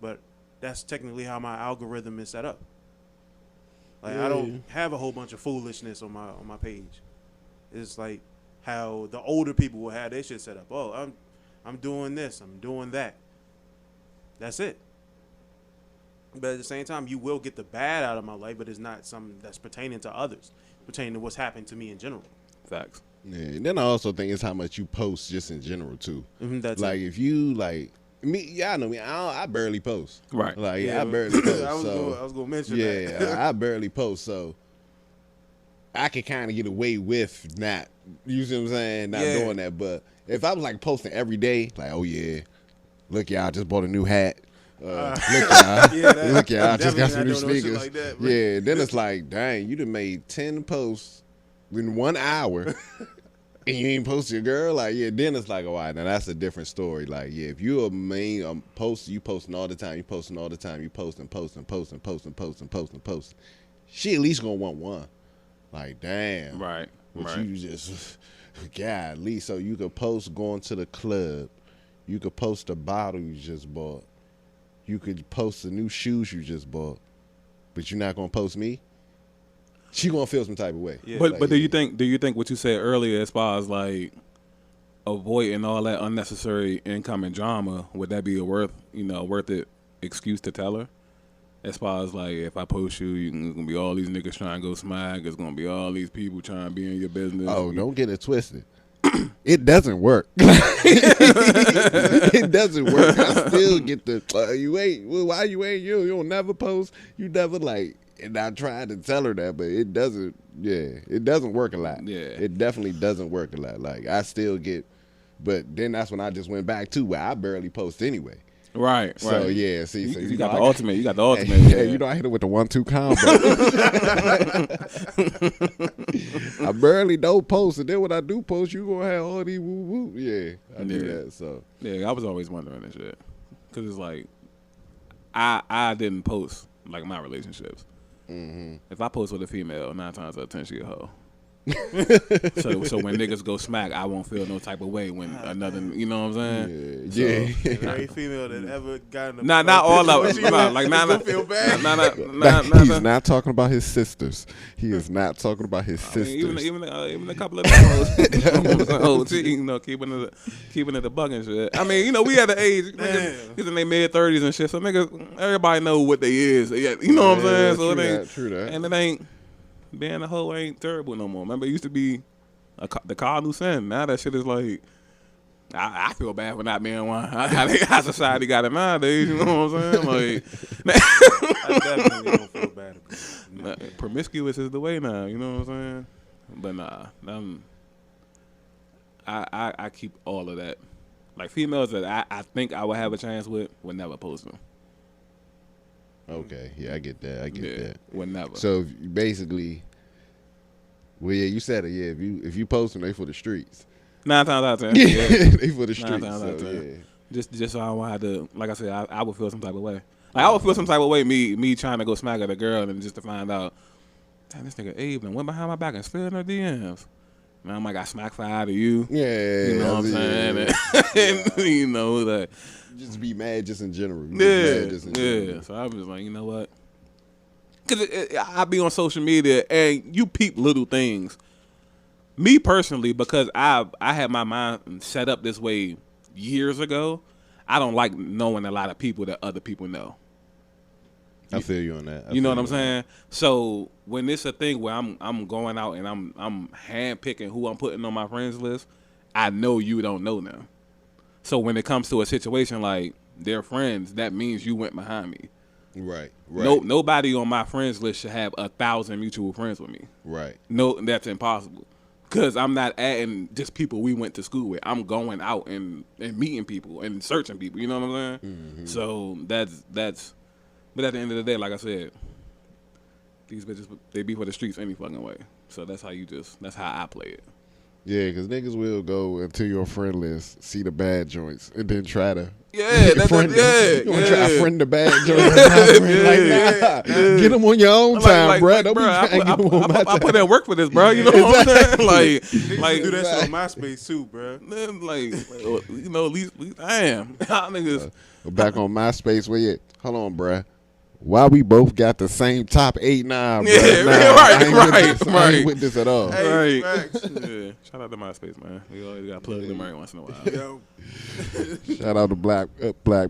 But that's technically how my algorithm is set up. Like I don't have a whole bunch of foolishness on my page. It's like how the older people will have their shit set up. Oh, I'm doing this, I'm doing that. That's it. But at the same time, you will get the bad out of my life, but it's not something that's pertaining to others, pertaining to what's happened to me in general. Facts. Yeah, and then I also think it's how much you post just in general too. That's like if you like me, y'all know me. I barely post. Right. Like I barely post. I was gonna mention that. Yeah, I barely post, so I can kind of get away with not. You see what I'm saying? Not doing that. But if I was like posting every day, like, oh yeah, look y'all, I just bought a new hat. Look y'all, look y'all, I just got some new sneakers. Like that, yeah, then it's like, dang, you done made 10 posts in 1 hour. And you ain't post your girl, like then it's like, all right, now that's a different story. Like, if you're a main poster, you posting all the time, you posting, she at least gonna want one. Like, damn, Right. But you just, golly, so you could post going to the club, you could post a bottle you just bought, you could post the new shoes you just bought, but you're not gonna post me. She gonna feel some type of way. Yeah. But do you think what you said earlier as far as like avoiding all that unnecessary income and drama, would that be a worth it excuse to tell her? As far as like, if I post you, there's gonna be all these niggas trying to go smack. There's gonna be all these people trying to be in your business. Oh, don't get it twisted. It doesn't work. It doesn't work. I still get the why you ain't you don't never post. You never like. And I tried to tell her that, but it doesn't. Yeah, it doesn't work a lot. Yeah, it definitely doesn't work a lot. Like I still get, but then that's when I just went back to where I barely post anyway. Right. So yeah, see, so you got the ultimate. You got the ultimate. Yeah, you know I hit it with the 1-2 combo. I barely don't post, and then when I do post, you gonna have all these woo woo. Yeah, I do that. So yeah, I was always wondering this shit because it's like I didn't post like my relationships. Mm-hmm. If I post with a female, 9 times out of 10 she a hoe. So when niggas go smack, I won't feel no type of way when another, you know what I'm saying? Yeah. Every female that ever got in a Not all of them. Don't feel bad. He's not talking about his sisters. He is not talking about his sisters. Even a couple of those, you know, keeping it a buck and shit. I mean, you know, we at the age, he's in their mid-30s and shit, so niggas, everybody know what they is. You know what I'm saying? So it ain't, true that. And it ain't, being a hoe ain't terrible no more. Remember, it used to be the cardinal sin. Now that shit is like, I feel bad for not being one. How society got it nowadays, you know what I'm saying? Like, I definitely don't feel bad about it. Promiscuous is the way now, you know what I'm saying? But nah, I keep all of that. Like, females that I think I would have a chance with would never post them. Okay, yeah, I get that. I get that. Would never. So basically, well, yeah, you said it. Yeah, if you post them, they for the streets. 9 times out of 10. Yeah, Yeah. they for the 9 streets. times out of So, 10. Yeah. Just so I won't have to, like I said, I would feel some type of way. Like, I would feel some type of way me trying to go smack at a girl and just to find out, damn, this nigga Abe went behind my back and slid in her DMs. Man, I might got smacked for out of you. Yeah, you know what I'm saying? And, you know, like, just be mad just in general. Yeah. So I was like, you know what? Because I be on social media and you peep little things. Me personally, because I had my mind set up this way years ago, I don't like knowing a lot of people that other people know. I feel you on that. You know what I'm saying? So when it's a thing where I'm going out and I'm handpicking who I'm putting on my friends list, I know you don't know them. So when it comes to a situation like they're friends, that means you went behind me. Right. Nobody on my friends list should have 1,000 mutual friends with me. Right. No, that's impossible. Because I'm not adding just people we went to school with. I'm going out and meeting people and searching people. You know what I'm saying? Mm-hmm. So that's. But at the end of the day, like I said, these bitches, they be for the streets any fucking way. So that's how I play it. Yeah, because niggas will go into your friend list, see the bad joints, and then try to you want to try to friend the bad joints. Get them on your own time, bro. Don't be trying to get them on my time. I put in work for this, bro. You know what I'm saying? Like do that shit on MySpace too, bro. Like, you know, at least damn, y'all niggas. Back on MySpace, where you? Hold on, bro. Why we both got the same top 8 now, bro? Yeah, right. I ain't with this at all. Hey, right. Yeah. Shout out to MySpace, man. We always got plugged in every once in a while. Yo. Shout out to Black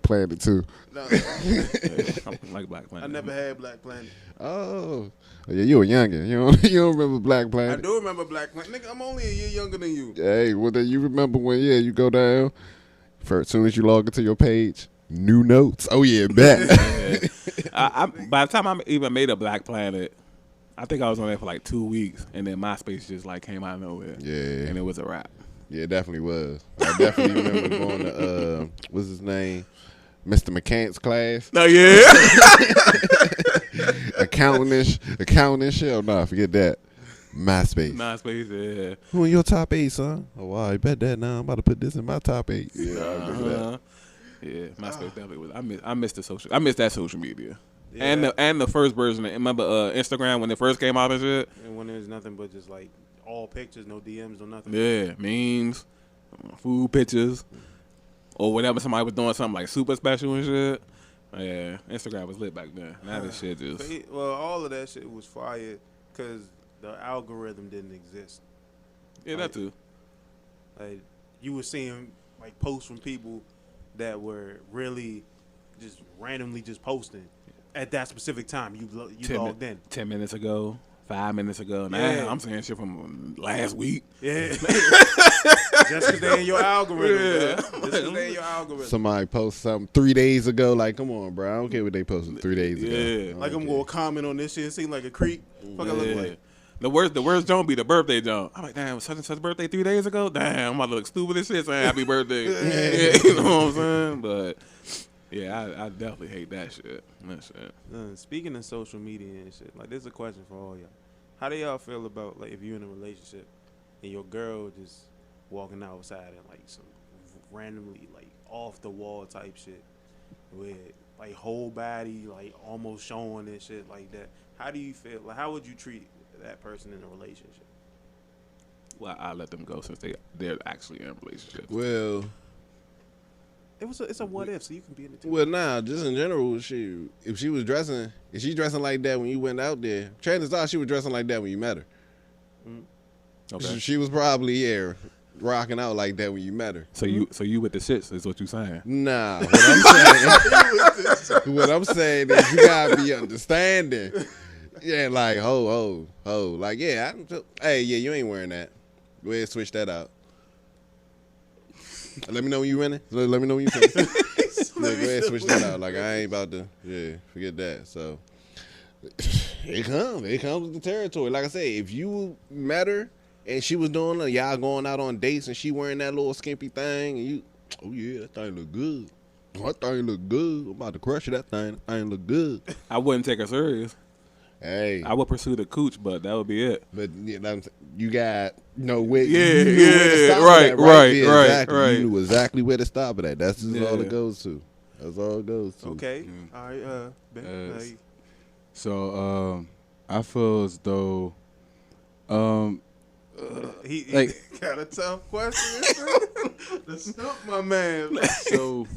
Planet too. No, I like Black Planet. I never had Black Planet. Oh, yeah, you were younger. You don't remember Black Planet? I do remember Black Planet. Nigga, I'm only a year younger than you. Hey, well then you remember when? Yeah, you go down. As soon as you log into your page, new notes. Oh yeah, bet. By the time I even made a Black Planet, I think I was on there for like 2 weeks, and then MySpace just like came out of nowhere. Yeah, and it was a wrap. Yeah, it definitely was. I definitely remember going to what's his name, Mr. McCant's class. No, yeah. accounting shit. No, forget that. MySpace, yeah. Who in your top 8, son? Oh wow, I bet that now. I'm about to put this in my top 8. Yeah, Yeah, MySpace definitely was. I missed that social media. Yeah. And the first version. Remember Instagram when it first came out and shit? And when there's nothing but just like all pictures, no DMs, no nothing. Yeah, memes, food pictures, or whenever somebody was doing something like super special and shit. Yeah, Instagram was lit back then. Now this shit just. Well, all of that shit was fired because the algorithm didn't exist. Yeah, that too. Like you were seeing like posts from people that were really just randomly just posting at that specific time. You logged in 10 minutes ago, 5 minutes ago. Now I'm saying shit from last week. Yeah, just because they in your algorithm. Yeah. Just because they in your algorithm. Somebody post something 3 days ago. Like, come on, bro. I don't care what they posted 3 days ago. Yeah, like I'm gonna comment on this shit. It seemed like a creep. Fuck, I look like. The worst don't be the birthday don't. I'm like, damn, such and such birthday 3 days ago? Damn, I'm about to look stupid as shit saying happy birthday. Yeah, you know what I'm saying? But, yeah, I definitely hate that shit. Speaking of social media and shit, like, there's a question for all y'all. How do y'all feel about, like, if you're in a relationship and your girl just walking outside and, like, some randomly, like, off-the-wall type shit where like whole body, like almost showing and shit like that. How do you feel? Like, how would you treat that person in a relationship? Well, I let them go since they're actually in a relationship. Well, It's a what if, so you can be in it too. well, nah, just in general, if she's dressing like that when you went out there, chances are she was dressing like that when you met her. Okay. She was probably rocking out like that when you met her. So you with the shits is what you saying? Nah, what I'm saying is you gotta be understanding. Yeah, like ho, like hey, you ain't wearing that. Go ahead, switch that out. Let me know when you running. Let me know when you finish. Go ahead, switch that out. Like I ain't about to. Forget that. So it comes with the territory. Like I say, if you met her and she was doing y'all going out on dates and she wearing that little skimpy thing and you, oh yeah, that thing look good. That thing look good. I'm about to crush that thing. That thing look good. I wouldn't take her serious. Hey, I would pursue the cooch, but that would be it. but you got no way. Right. Exactly. You knew exactly where to stop it at. That's just all it goes to. That's all it goes to. Okay. All right. Ben. So I feel as though He like- got a tough question. Let's stump my man. so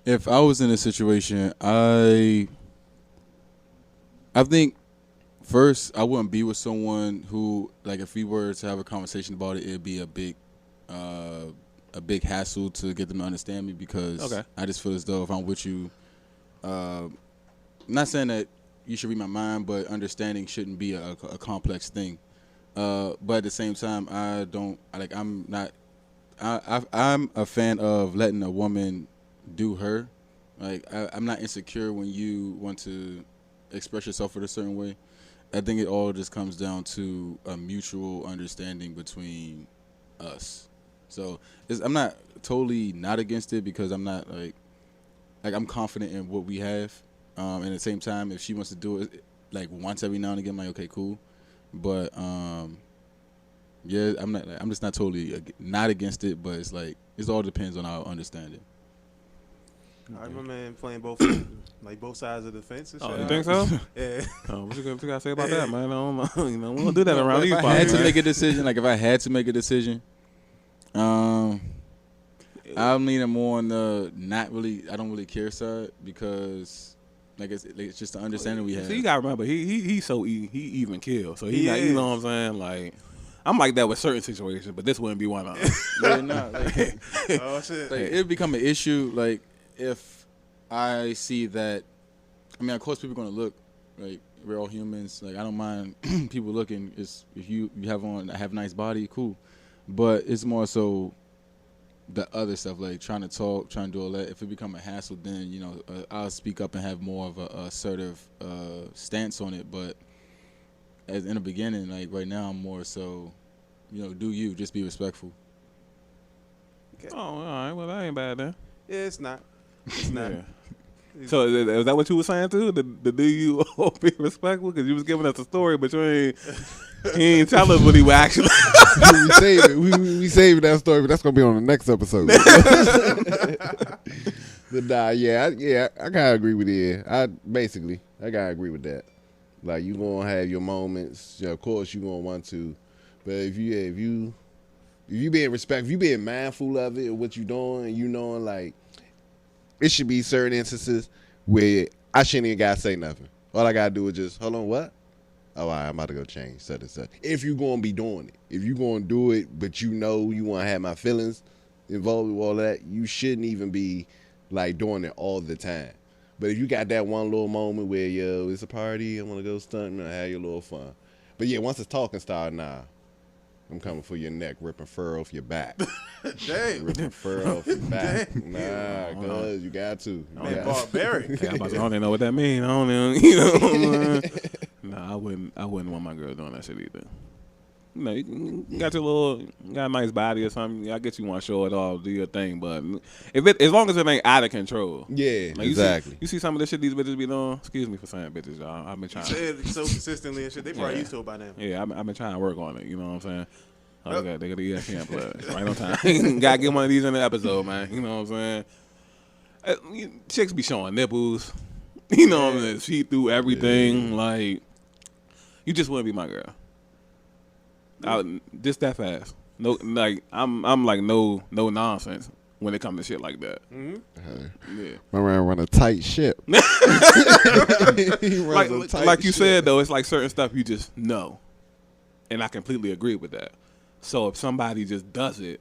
if I was in a situation, I think first I wouldn't be with someone who, like, if we were to have a conversation about it, it'd be a big hassle to get them to understand me because I just feel as though if I'm with you, I'm not saying that you should read my mind, but understanding shouldn't be a complex thing. But at the same time, I'm a fan of letting a woman do her. Like I'm not insecure when you want to express yourself in a certain way. I think it all just comes down to a mutual understanding between us. So I'm not totally not against it because I'm not like I'm confident in what we have. And at the same time, if she wants to do it like once every now and again, I'm like, okay, cool. But yeah, I'm just not totally not against it. But it's like it all depends on our understanding. All right, my man playing both sides of the fence and shit. Oh, you think so? Yeah. What you gotta say about that, man? I don't know. We don't do that around these parts. If I had to make a decision, I'm leaning more on the not really. I don't really care side because it's just the understanding we have. So you gotta remember, he even kill. So he not, you know what I'm saying? Like I'm like that with certain situations, but this wouldn't be one of them. Yeah, no, like, Oh shit. like it'd become an issue. Like if I see that, I mean, of course people are gonna look. Like we're all humans. Like I don't mind people looking. It's if you have a nice body, cool. But it's more so the other stuff, like trying to talk, trying to do all that. If it become a hassle, then I'll speak up and have more of a assertive stance on it. But as in the beginning, like right now, I'm more so, do you just be respectful. Okay. Oh, all right. Well, that ain't bad then. Yeah, it's not. It's not. Yeah. So is that what you were saying too? The do you all be respectful? Because you was giving us a story, but he ain't tell us what he was actually. we saved that story, but that's gonna be on the next episode. But nah, I gotta agree with you. I gotta agree with that. Like you gonna have your moments. Of course you gonna want to, but if you being respectful, if you being mindful of it, or what you doing, you knowing like. It should be certain instances where I shouldn't even gotta say nothing. All I gotta do is just, hold on, what? Oh, all right, I'm about to go change such and such. If you're gonna be doing it. If you're gonna do it, but you wanna have my feelings involved with all that, you shouldn't even be like doing it all the time. But if you got that one little moment where, it's a party, I wanna go stunting and have your little fun. But yeah, once it's talking start, nah. I'm coming for your neck, ripping fur off your back. Damn. Ripping fur off your back. Nah, cuz you got to. Man, barbaric. I don't even know what that means. I don't even, Nah, I wouldn't want my girl doing that shit either. You got a nice body or something. I guess you want to show it all, do your thing. But as long as it ain't out of control. Yeah, like exactly. You see some of the shit these bitches be doing. Excuse me for saying bitches, y'all. I've been trying. You say it so consistently and shit. They probably used to it by now. Yeah, I've been trying to work on it. You know what I'm saying? Oh, they got the ESPN plug right on time. Gotta get one of these in the episode, man. You know what I'm saying? Chicks be showing nipples. You know what I'm saying? See through everything. Like, you just wouldn't be my girl. Just that fast. No, like I'm like no nonsense when it comes to shit like that. Yeah. My man run a tight ship. Like you said though, it's like certain stuff you just know, and I completely agree with that. So if somebody just does it,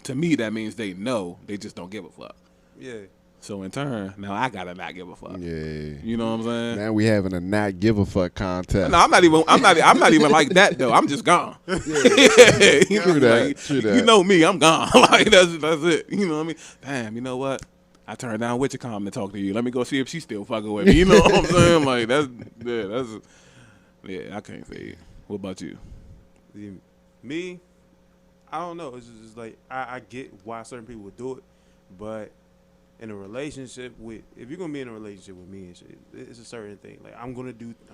to me that means they know, they just don't give a fuck. Yeah. So in turn, now I gotta not give a fuck. Yeah. You know what I'm saying? Now we having a not give a fuck contest. No, I'm not even like that though. I'm just gone. Yeah. You know, True that. like, True that. You know me, I'm gone. Like that's it. You know what I mean? Damn, you know what? I turned down Wichicom to talk to you. Let me go see if she's still fucking with me. You know what I'm saying? Like that's I can't say it. What about you? Me, I don't know. It's just like I get why certain people would do it, but in a relationship if you're gonna be in a relationship with me and shit, it's a certain thing. Like I'm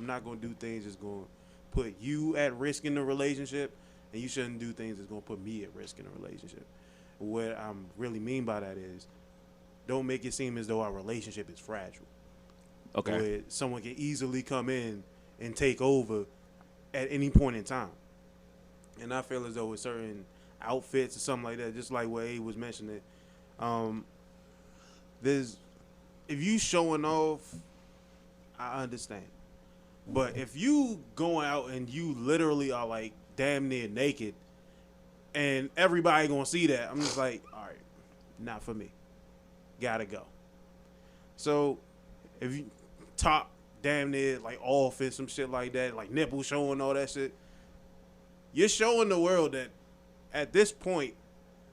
not gonna do things that's gonna put you at risk in the relationship, and you shouldn't do things that's gonna put me at risk in a relationship. What I really mean by that is, don't make it seem as though our relationship is fragile. Okay. Where someone can easily come in and take over at any point in time. And I feel as though with certain outfits or something like that, just like what Abe was mentioning, if you showing off, I understand. But if you going out and you literally are like damn near naked and everybody gonna see that, I'm just like, all right, not for me. Gotta go. So if you top damn near like off and some shit like that, like nipple showing, all that shit, you're showing the world that at this point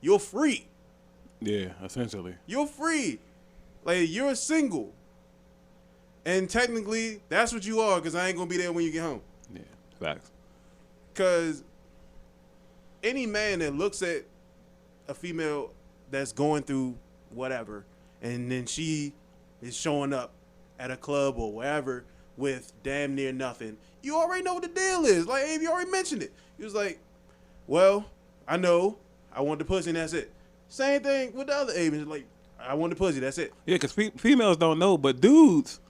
you're free. Yeah, essentially. You're free. Like, you're single. And technically, that's what you are, because I ain't going to be there when you get home. Yeah, facts. Because any man that looks at a female that's going through whatever, and then she is showing up at a club or wherever with damn near nothing, you already know what the deal is. Like, Abe, you already mentioned it. He was like, well, I know. I want the pussy, and that's it. Same thing with the other Abe. Like, I want the pussy, that's it. Yeah, because females don't know, but dudes,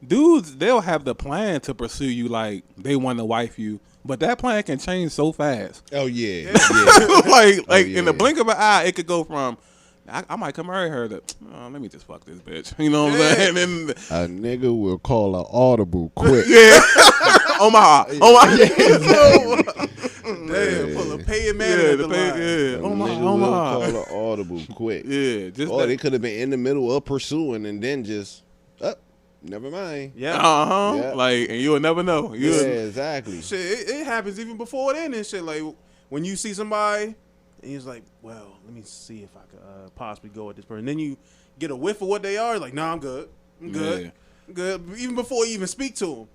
they'll have the plan to pursue you, like they want to wife you, but that plan can change so fast. Oh yeah. Like in the blink of an eye, it could go from I might come marry her to let me just fuck this bitch. You know what I'm saying? And then, a nigga will call an audible quick. yeah. Oh my. Damn, pull a paying man at the line. Yeah. A nigga will call an audible quick. Yeah. Just or they could have been in the middle of pursuing and then just never mind. Yeah. Yeah. Like, and you'll never know. Yeah, exactly. Shit, it happens even before then and shit. Like, when you see somebody and he's like, well, let me see if I could possibly go with this person. Then you get a whiff of what they are. Like, nah, I'm good. I'm good. Yeah. I'm good. Even before you even speak to them.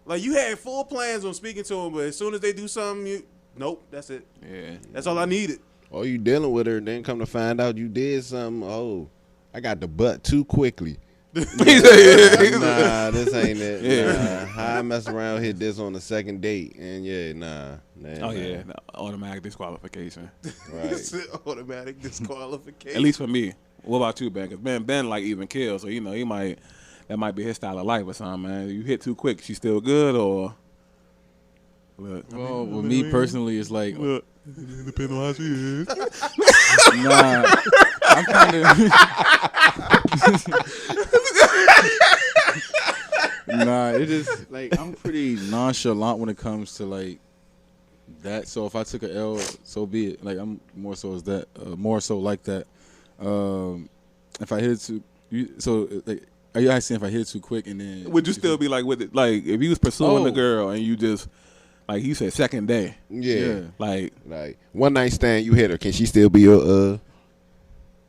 Like, you had full plans on speaking to them, but as soon as they do something, nope, that's it. Yeah. That's all I needed. Or you dealing with her, then come to find out you did something. Oh, I got the butt too quickly. Nah, this ain't it. Yeah. Nah, how I mess around, hit this on the second date, and nah. Yeah, automatic disqualification. Right. It's an automatic disqualification. At least for me. What about you, Ben? Because Ben like even kills, so that might be his style of life or something, man. You hit too quick, she's still good, or? Well, with me personally, it's like depending on how she is. Nah, I'm kind of. Nah, it is like I'm pretty nonchalant when it comes to like that. So if I took a L, so be it. Like I'm more so as that, more so like that. If I hit it too, like, are you asking if I hit it too quick and then? Would you still be like with it? Like if you was pursuing the girl and you just, like you said, second day. Yeah. Like one night stand, you hit her. Can she still be your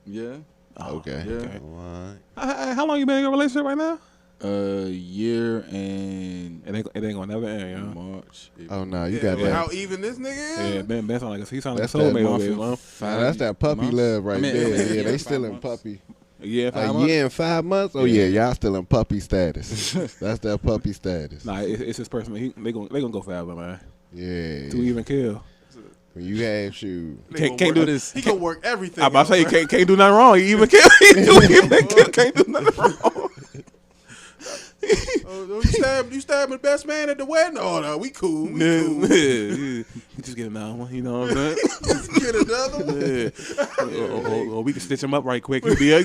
Yeah. Okay. Yeah. Okay. All right. How long you been in a relationship right now? Year and It ain't gonna never end, yo. March. Oh no, you Yeah, got but that. how even this nigga is? Yeah, Ben sound like he sound like a That's that soulmate month over here, of- man. Nah, that's that puppy months? love right I mean, there. yeah, Yeah, they 5 still in months. puppy. A year, 5 A months? year and 5 months? Oh yeah, y'all still in puppy status. That's that puppy status. Nah, it's his person. They gonna go forever, man. Yeah. To even kill. When you have shoes. Can't do this. He can work everything. I'm about to say out, he can't do nothing wrong. He even can't do nothing wrong. You stabbed the best man at the wedding? Oh, no, we cool. We cool. Yeah. Just get another one, you know what I'm saying? Get another one. Yeah. Or we can stitch him up right quick. He'll be all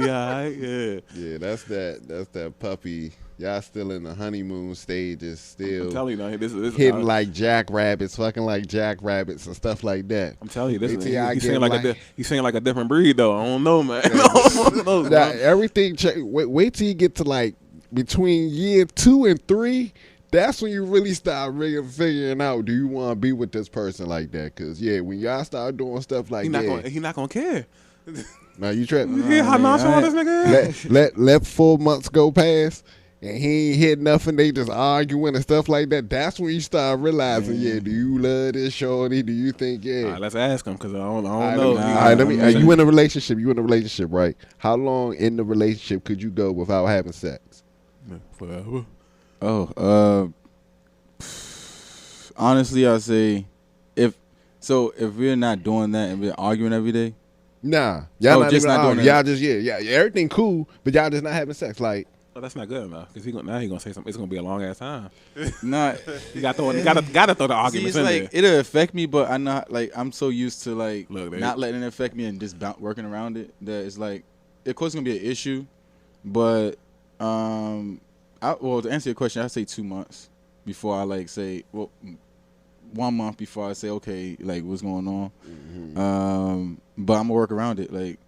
right. Yeah. Yeah, that's that puppy. Y'all still in the honeymoon stage. Is still I'm telling you, now, this hitting like jackrabbits, fucking like jackrabbits and stuff like that. I'm telling you, this Wait till y'all he's get saying like he's saying like a different breed though. I don't know, man. I don't know, Now, everything. Wait till you get to like between year 2 and 3. That's when you really start really figuring out, do you want to be with this person like that? Because, yeah, when y'all start doing stuff like that. He's not going to care. Now, you tripping. You hear how nonchalant this nigga is? Let 4 months go past, and he ain't hit nothing. They just arguing and stuff like that. That's when you start realizing, yeah, do you love this shorty? Do you think, yeah? All right, let's ask him because I don't know. All right, you in a relationship. You in a relationship, right? How long in the relationship could you go without having sex? Forever. Oh, honestly, I'll say if we're not doing that and we're arguing every day. Nah, y'all not just even not doing y'all that. just everything cool, but y'all just not having sex. Like, Oh, that's not good enough because now he's gonna say something. It's gonna be a long ass time. Not. You gotta throw the arguments in there. It'll affect me, but I'm so used to Look, not letting it affect me and just working around it that it's like, of course, it's gonna be an issue, but to answer your question, I'd say 2 months before I say 1 month before I say okay, like what's going on. Mm-hmm. But I'm gonna work around it. Like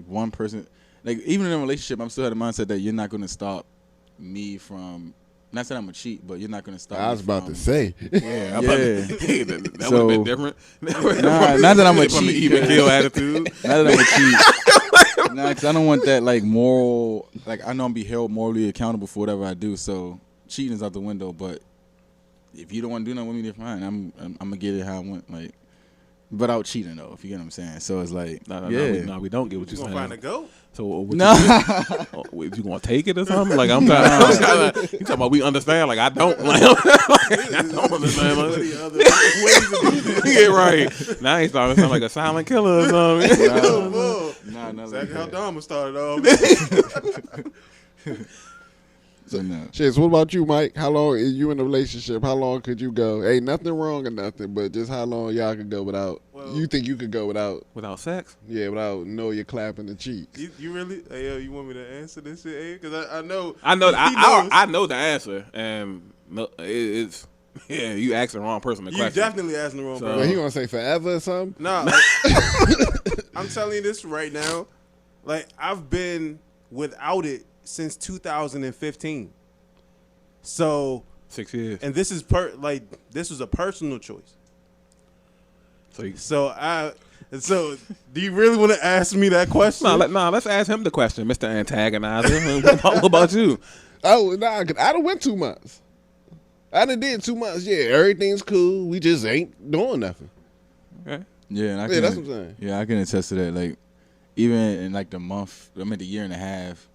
one person, like even in a relationship, I'm still had the mindset that you're not gonna stop me from. Not saying I'm a cheat, but you're not gonna stop. I was about to say, yeah. That So, would have been different. Not that I'm a From the cheat. even kill attitude. Not that I'm a cheat. Nah, because I don't want that moral. I know I'm gonna be held morally accountable for whatever I do. So cheating is out the window. But if you don't want to do nothing with me, then fine. I'm gonna get it how I want. Without cheating though, if you get what I'm saying. So it's like, No, we don't get what you're saying. You gonna find a goat? So what No. you gonna take it or something? Like I'm trying. You talking about we understand? Like I don't. Like I don't understand. Yeah, right. Now he's starting to sound like a silent killer or something. Nah, Exactly how Dama started off. shit. So what about you, Mike? How long is you in a relationship? How long could you go? Ain't nothing wrong or nothing, but just how long y'all could go without? You think you could go without sex? Yeah, without you're clapping the cheeks. You really? Hey, yo, you want me to answer this shit? Because I know. I know. He I know the answer, and it's you asked the wrong person the You question. definitely asking the wrong So- person. But he gonna say forever or something? Nah, I'm telling you this right now. Like I've been without it since 2015. So 6 years. and this is this was a personal choice. So do you really want to ask me that question? Let's ask him the question, Mr. Antagonizer. What about you? Oh, nah, I done went 2 months. I done did 2 months. Yeah, everything's cool. We just ain't doing nothing. Okay. Yeah, Yeah, that's what I'm saying. Yeah, I can attest to that. Even in the month, the year and a half,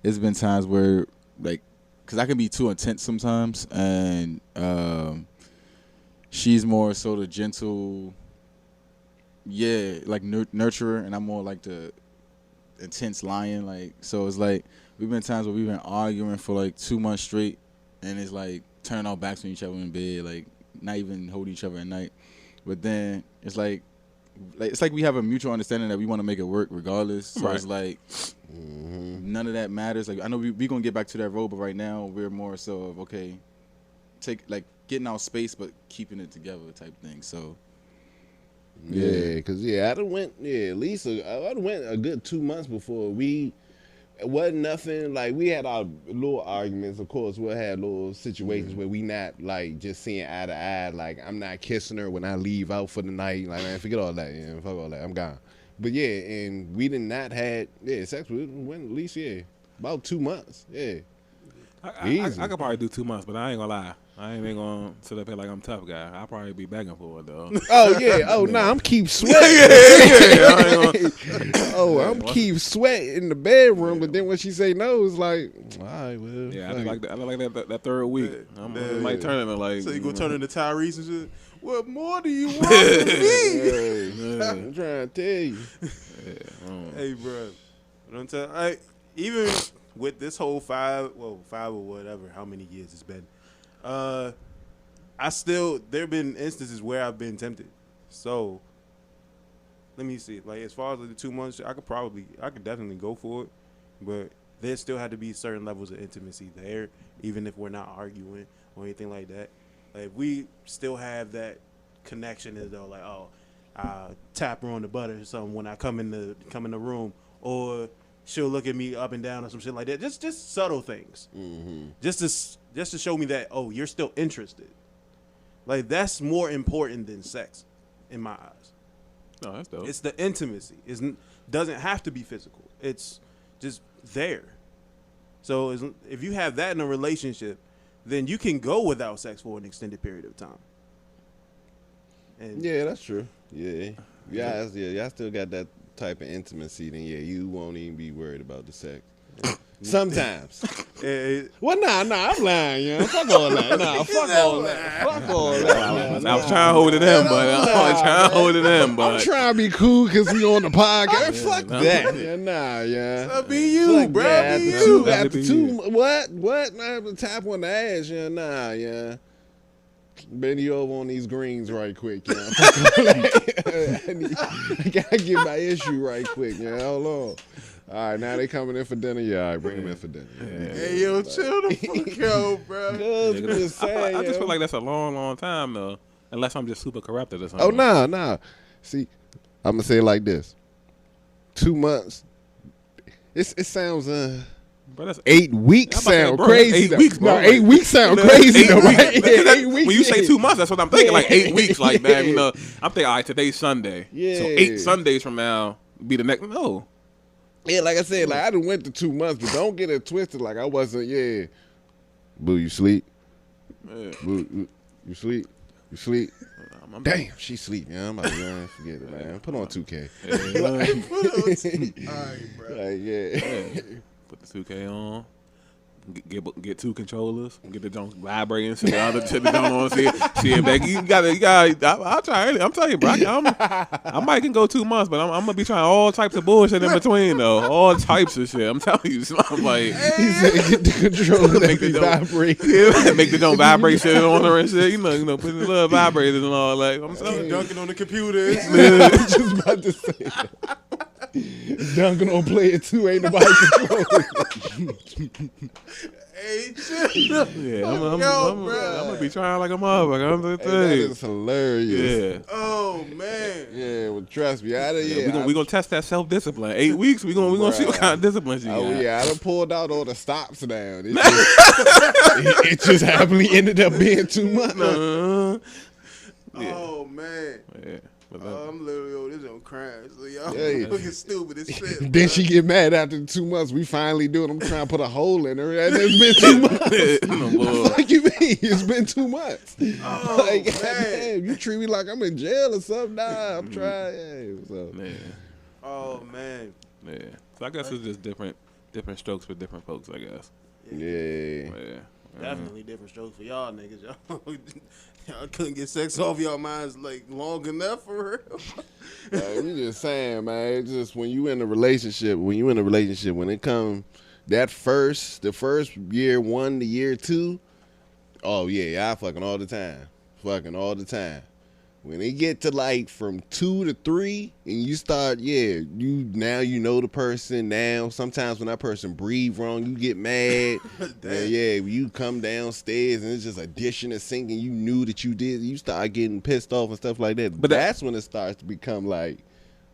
it's been times where because I can be too intense sometimes, and she's more so the gentle, nurturer, and I'm more like the intense lion. So it's we've been times where we've been arguing for 2 months straight, and it's turning our backs on each other in bed, not even holding each other at night. But then it's we have a mutual understanding that we want to make it work regardless. So Right. It's none of that matters. I know we gonna get back to that road, but right now we're more so of getting our space but keeping it together type thing. So Yeah, because I done went at least I done went a good 2 months before it wasn't nothing. We had our little arguments. Of course, we'll have little situations where we not just seeing eye to eye. I'm not kissing her when I leave out for the night. Man, forget all that. Yeah, fuck all that. I'm gone. But yeah, and we did not had sex. We went at least about 2 months. Yeah, I could probably do 2 months, but I ain't gonna lie. I ain't even gonna sit up here like I'm a tough guy. I'll probably be begging for it though. Oh yeah. Oh nah, I'm keep sweating. I'm keep sweating in the bedroom, but then when she say no, it's all right, well. Yeah, I like that third week. I might turn into So you gonna turn into Tyrese and shit? What more do you want from me? I'm trying to tell you. Hey, bro. Don't tell. Even with this whole 5 or whatever, how many years it's been, there have been instances where I've been tempted. So, let me see. Like, as far as the 2 months, I could definitely go for it. But there still had to be certain levels of intimacy there, even if we're not arguing or anything like that. Like, if we still have that connection, as though, like, I tap her on the butt or something when I come in the room, or she'll look at me up and down or some shit like that. Just subtle things. Mm-hmm. Just to show me that, oh, you're still interested. Like, that's more important than sex, in my eyes. No, that's dope. It's the intimacy. It doesn't have to be physical. It's just there. So if you have that in a relationship, then you can go without sex for an extended period of time. And yeah, that's true. Yeah. Y'all still got that type of intimacy, then you won't even be worried about the sex. Sometimes. Well, nah, I'm lying, yo. Fuck all that. Nah, fuck all that. Fuck all that. I was trying to hold it in, but I'm trying to be cool because we on the podcast. Fuck that. Yeah. So be you, fuck bro. That. Be you. After two, what? I have to tap on the ass, yeah. Bend you over on these greens right quick, yeah. I gotta get my issue right quick, yeah. Hold on. All right, now they coming in for dinner. Yeah, all right, bring them in for dinner. Yeah. Hey, yo, chill the fuck out, bro. I just feel like that's a long, long time, though. Unless I'm just super corrupted or something. Oh, nah. See, I'm going to say it like this. 2 months. It sounds, Bro, 8 weeks sound crazy. 8 weeks, bro. No, 8 weeks sound crazy, though, right? 8 weeks. When you say 2 months, that's what I'm thinking. Like 8 weeks, like that. You know, I'm thinking, all right, today's Sunday. Yeah. So 8 Sundays from now be the next. No. Yeah, like I said, like I done went to 2 months, but don't get it twisted. Like I wasn't. Boo, you sleep? Yeah. Boo, you sleep? You sleep? Damn, she sleep. Yeah, I'm about to forget it, man. Put on 2K. All right, bro. Like, yeah. Put the 2K on. Get 2 controllers. Get the joint vibrating. See the other to the joint on. See it back. You got. I'll try. I'm telling you, bro. I might can go 2 months, but I'm gonna be trying all types of bullshit in between though. All types of shit. I'm telling you. So I'm like, he said, get the controller that be vibrating. Yeah, make the joint vibrate shit on her and shit. You know, put the little vibrators and all that. I'm telling you. Dunking on the computers. I was just about to say that. Dunking on player 2 ain't nobody controlling. Hey, chill. Yeah, I'm gonna be trying like a motherfucker. I'm gonna tell That you. is hilarious. Yeah. Oh man. Yeah, well, trust me. We gonna test that self discipline. 8 weeks. We gonna see what kind of discipline she got. Oh yeah, I done pulled out all the stops down. It just happily ended up being 2 months. Yeah. Oh man. Yeah. I'm literally this on crying. So y'all Yeah. looking stupid as shit. Then she get mad after 2 months. We finally do it. I'm trying to put a hole in her, and it's been 2 months. What you mean? It's been 2 months. Oh Like, man. damn, you treat me like I'm in jail or something. Nah, I'm trying. Yeah, so. Man. Oh man. Yeah. So I guess it's just different strokes for different folks, I guess. Yeah. Yeah. Definitely different strokes for y'all niggas. Y'all couldn't get sex off y'all minds like long enough for real. You just saying, man. It's just when you in a relationship, when it comes the first year 1 to year 2, oh yeah, I fucking all the time. When it get to like from 2 to 3 and you start, you know the person now. Sometimes when that person breathe wrong, you get mad. When you come downstairs and it's just a dish in the sink and you knew that you did, you start getting pissed off and stuff like that. But that's when it starts to become like,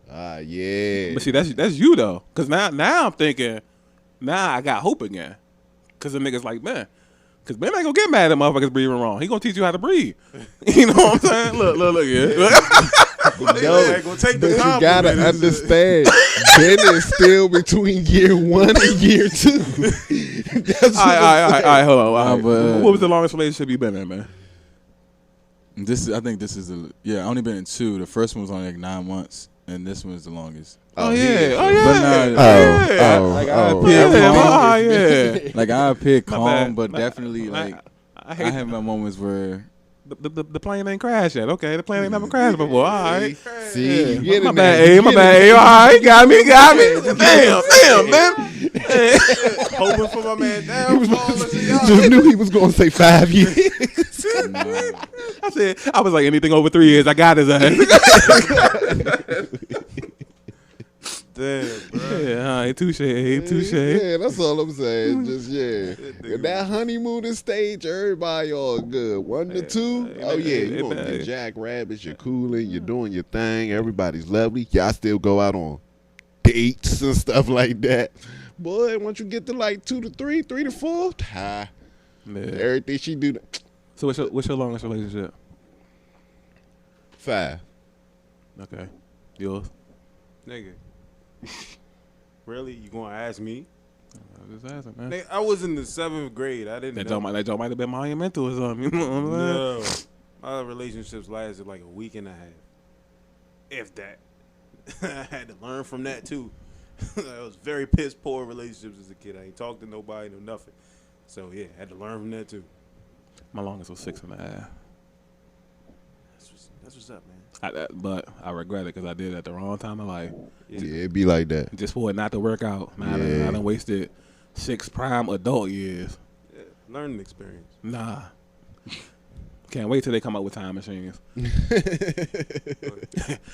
yeah. But see, that's you though, because now I'm thinking, I got hope again, because the niggas like, man. Because man ain't gonna get mad at motherfuckers breathing wrong. He gonna teach you how to breathe. You know what I'm saying? Look, yeah. But you gotta understand, Ben is still between year 1 and year 2. All right, hold on. What was the longest relationship you been in, man? I think this is I only been in 2. The first one was only like 9 months, and this one is the longest. Like I appear calm, but definitely like I have my moments where The plane ain't crashed yet. Okay, the plane ain't never crashed before. All right. See, you get My it bad, now. A. My bad, A. All right, got me. Damn, man. Hoping for my man downfall. Just knew he was gonna say 5 years. I was like, anything over 3 years, I got his ass. Damn, bro. Yeah, all right, touche. Yeah, that's all I'm saying. Just that honeymooning stage, everybody all good. 1 to 2, oh yeah, you gonna get jackrabbits, you're cooling, you're doing your thing, everybody's lovely. Y'all still go out on dates and stuff like that. Boy, once you get to like 2 to 3, 3 to 4, everything she do. So what's your longest relationship? 5. Okay, yours? Nigga. Really? You gonna ask me? I was just asking, man. Nigga, I was in the 7th grade. I didn't know. That joke might have been monumental or something. You know what I'm saying? No. My relationships lasted like a week and a half. If that. I had to learn from that too. I was very piss poor relationships as a kid. I ain't talked to nobody, no nothing. So yeah, I had to learn from that too. My longest was 6.5. That's what's up, man. But I regret it because I did it at the wrong time of life. Yeah, it be like that. Just for it not to work out. Man, I done wasted 6 prime adult years. Yeah, learning experience. Nah. Can't wait till they come up with time machines.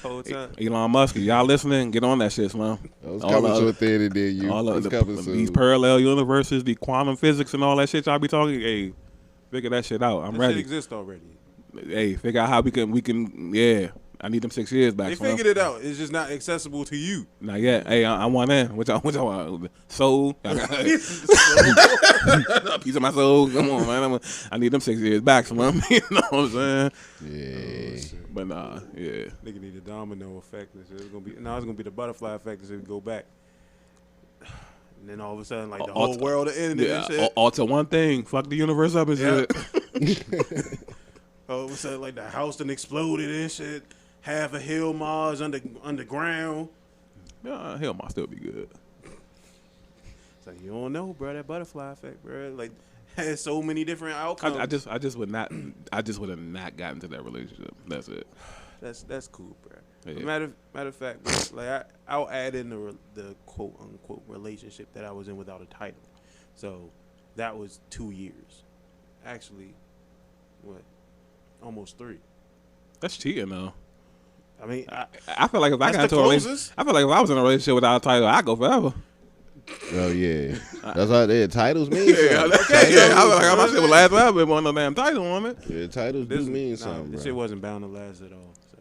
Whole time. Elon Musk, y'all listening? Get on that shit, man. Those coming to a theater there, you. All of coming soon. These parallel universes, the quantum physics and all that shit y'all be talking. Hey, figure that shit out. I'm that ready. Shit exists already. Hey, figure out how we can. Yeah, I need them 6 years back. They figured it out. It's just not accessible to you. Not yet. Hey, I want in. What y'all want? Soul. A piece of my soul. Come on, man. I need them 6 years back. Man. You know what I'm saying? Yeah. But nah, yeah. Nigga need a domino effect. It's gonna be the butterfly effect. It's gonna go back. And then all of a sudden, like the whole world ended and shit. Alter one thing. Fuck the universe up and shit. All of a sudden, like the house done exploded and shit. Half a hill Mars underground. Yeah, hell might still be good. So you don't know, bro. That butterfly effect, bro. Like has so many different outcomes. I just would not. I just would have not gotten to that relationship. That's it. That's cool, bro. Yeah. Matter of fact, bro, like I'll add in the quote unquote relationship that I was in without a title. So that was 2 years. Actually, what? Almost 3. That's cheating, though. I mean, I feel like if I got into a relationship, I feel like if I was in a relationship without a title, I'd go forever. Oh yeah, that's how their titles mean. Yeah, okay, yeah. I feel like my shit would last forever if no damn title on it. Yeah, titles do mean something. This shit wasn't bound to last at all. So,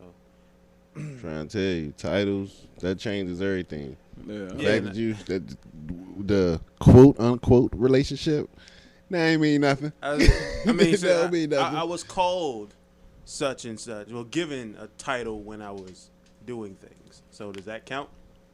trying to tell you, titles that changes everything. Yeah, The fact that the quote unquote relationship, that ain't mean nothing. I mean, That mean nothing. I was called such and such. Well, given a title when I was doing things. So does that count?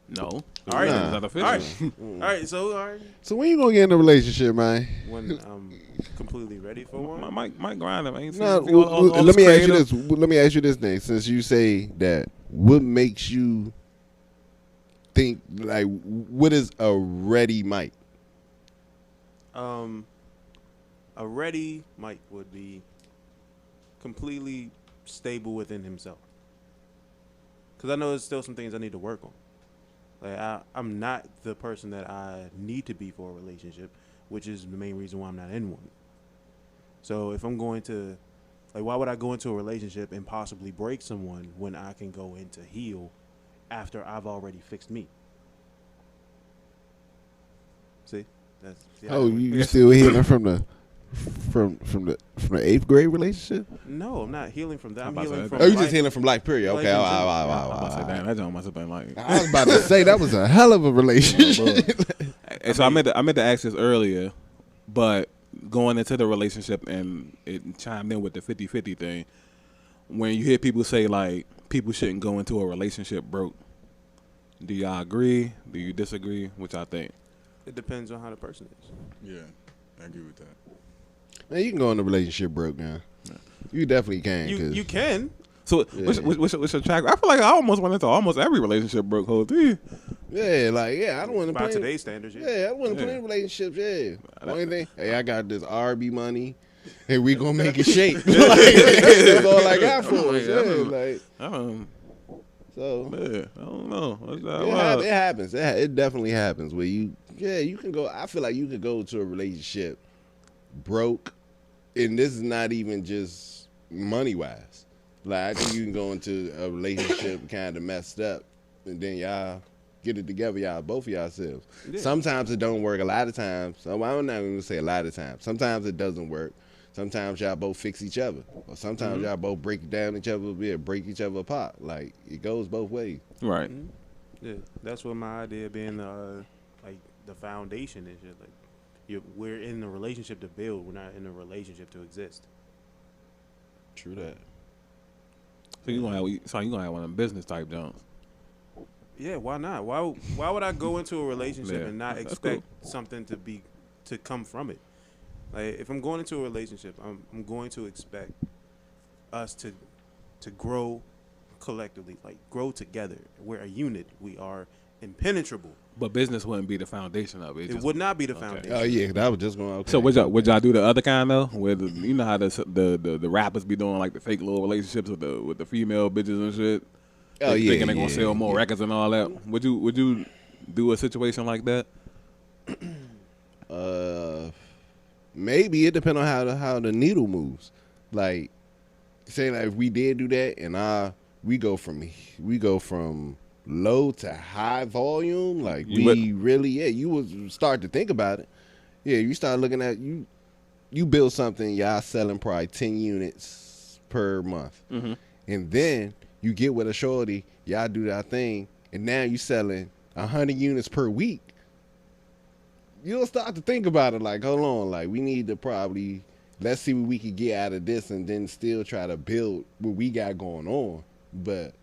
No. All right. Nah. All right. All right. So So when you gonna get in a relationship, man? when I'm completely ready for one. Might grind him. No, let me ask you this. Let me ask you this thing. Since you say that, what makes you think like what is a ready Mike? A ready Mike would be completely stable within himself. Because I know there's still some things I need to work on. Like I'm not the person that I need to be for a relationship, which is the main reason why I'm not in one. So if I'm going to, like, why would I go into a relationship and possibly break someone when I can go in to heal after I've already fixed me? See? You still healing from the 8th grade relationship? No, I'm not healing from that. I'm healing from. Oh, you life. just healing from life, period. Okay, I'm about to say, damn, that joint must have been like. I was about to say that was a hell of a relationship. And so I meant to ask this earlier, but going into the relationship and it chimed in with the 50-50 thing. When you hear people say like people shouldn't go into a relationship broke, do y'all agree? Do you disagree? Which I think. It depends on how the person is. Yeah, I agree with that. Man, you can go in a relationship broke now. You definitely can. You can. So what's your track? I feel like I almost went into almost every relationship broke whole thing. Yeah, like I don't want to By play today's standards. Yeah, I don't want to play in relationships. Yeah, only thing, hey, I got this RB money. and we gonna make it shake. Like, that's all I got for us. So man, I don't know. it happens. It definitely happens where you can go. I feel like you could go to a relationship broke, and this is not even just money wise. Like I think you can go into a relationship kind of messed up, and then y'all get it together, both of yourselves. Yeah. Sometimes it don't work. A lot of times, I'm not going to say a lot of times. Sometimes it doesn't work. Sometimes y'all both fix each other, or sometimes y'all both break down each other a bit, break each other apart. Like it goes both ways. Right. Yeah, that's what my idea being like the foundation is. Like we're in a relationship to build. We're not in a relationship to exist. True that. So you gonna have one of them business type jumps. Yeah, why not? Why would I go into a relationship and not expect something to come from it? Like if I'm going into a relationship, I'm going to expect us to grow collectively, like grow together. We're a unit. We are impenetrable. But business wouldn't be the foundation of it. It would not be the foundation. Oh yeah, that was just going. Okay. So would y'all do the other kind though, where you know how the rappers be doing like the fake little relationships with the female bitches and shit? Oh yeah, thinking they're gonna sell more records and all that. Would you do a situation like that? Maybe it depends on how the needle moves. Like, say like if we did do that and we go from low to high volume, like you would start to think about it. Yeah, you start looking at you build something, y'all selling probably 10 units per month, and then you get with a shorty, y'all do that thing, and now you selling 100 units per week. You'll start to think about it like, hold on, like we need to probably let's see what we could get out of this, and then still try to build what we got going on. But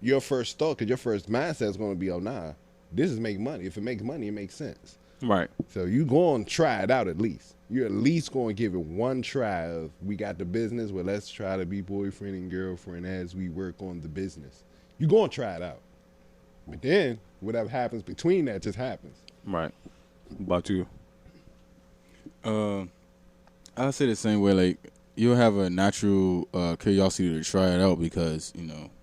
your first thought, because your first mindset is going to be, oh nah, this is make money. If it makes money, it makes sense. Right. So you going to try it out at least. You're at least going to give it one try of, we got the business, well, let's try to be boyfriend and girlfriend as we work on the business. You're going to try it out. But then whatever happens between that just happens. Right. What about you? I'll say the same way. Like you'll have a natural curiosity to try it out because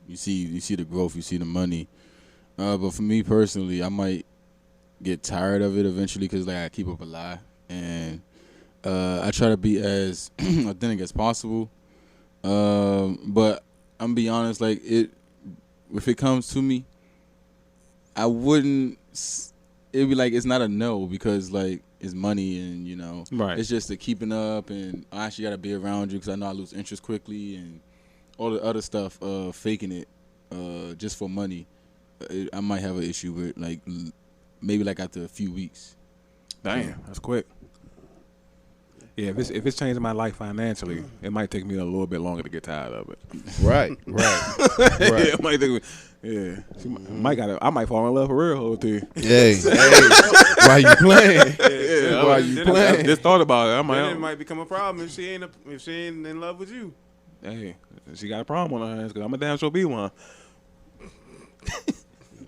you see the growth, you see the money. But for me personally, I might get tired of it eventually because like I keep up a lie and I try to be as authentic as possible. But I'm gonna be honest, like if it comes to me, I wouldn't. It'd be like it's not a no because like it's money and right. It's just the keeping up and I actually gotta be around you because I know I lose interest quickly and all the other stuff. Faking it just for money, I might have an issue with like maybe like after a few weeks. Damn, that's quick. Yeah, if it's changing my life financially, it might take me a little bit longer to get tired of it. Right. Yeah, it might take me. Yeah, I might fall in love for real, whole thing. Hey, why you playing? Yeah, why you playing? I just thought about it. It might become a problem if she ain't in love with you. Hey, she got a problem on her hands because I'm a damn sure be one.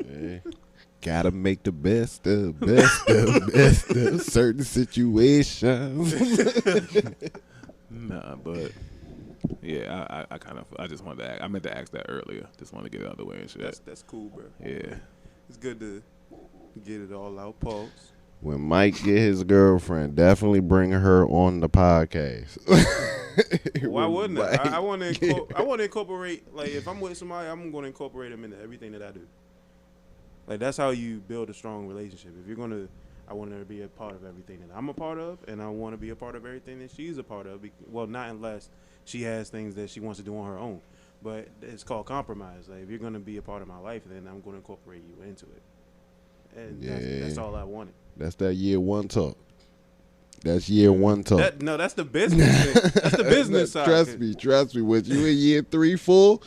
Hey. Gotta make the best of certain situations. Nah, but yeah, I just wanted to I meant to ask that earlier. Just wanted to get it out of the way and shit. That's cool, bro. Yeah. It's good to get it all out. Pause. When Mike get his girlfriend, definitely bring her on the podcast. Why wouldn't I? I want to incorporate, like, if I'm with somebody, I'm going to incorporate them into everything that I do. Like, that's how you build a strong relationship. If you're going to, I want her to be a part of everything that I'm a part of, and I want to be a part of everything that she's a part of. Well, not unless she has things that she wants to do on her own. But it's called compromise. Like, if you're going to be a part of my life, then I'm going to incorporate you into it. And that's all I wanted. That's that year one talk. That's year one talk. That's the business thing. That's the business side. Trust me. With you in year 3, 4,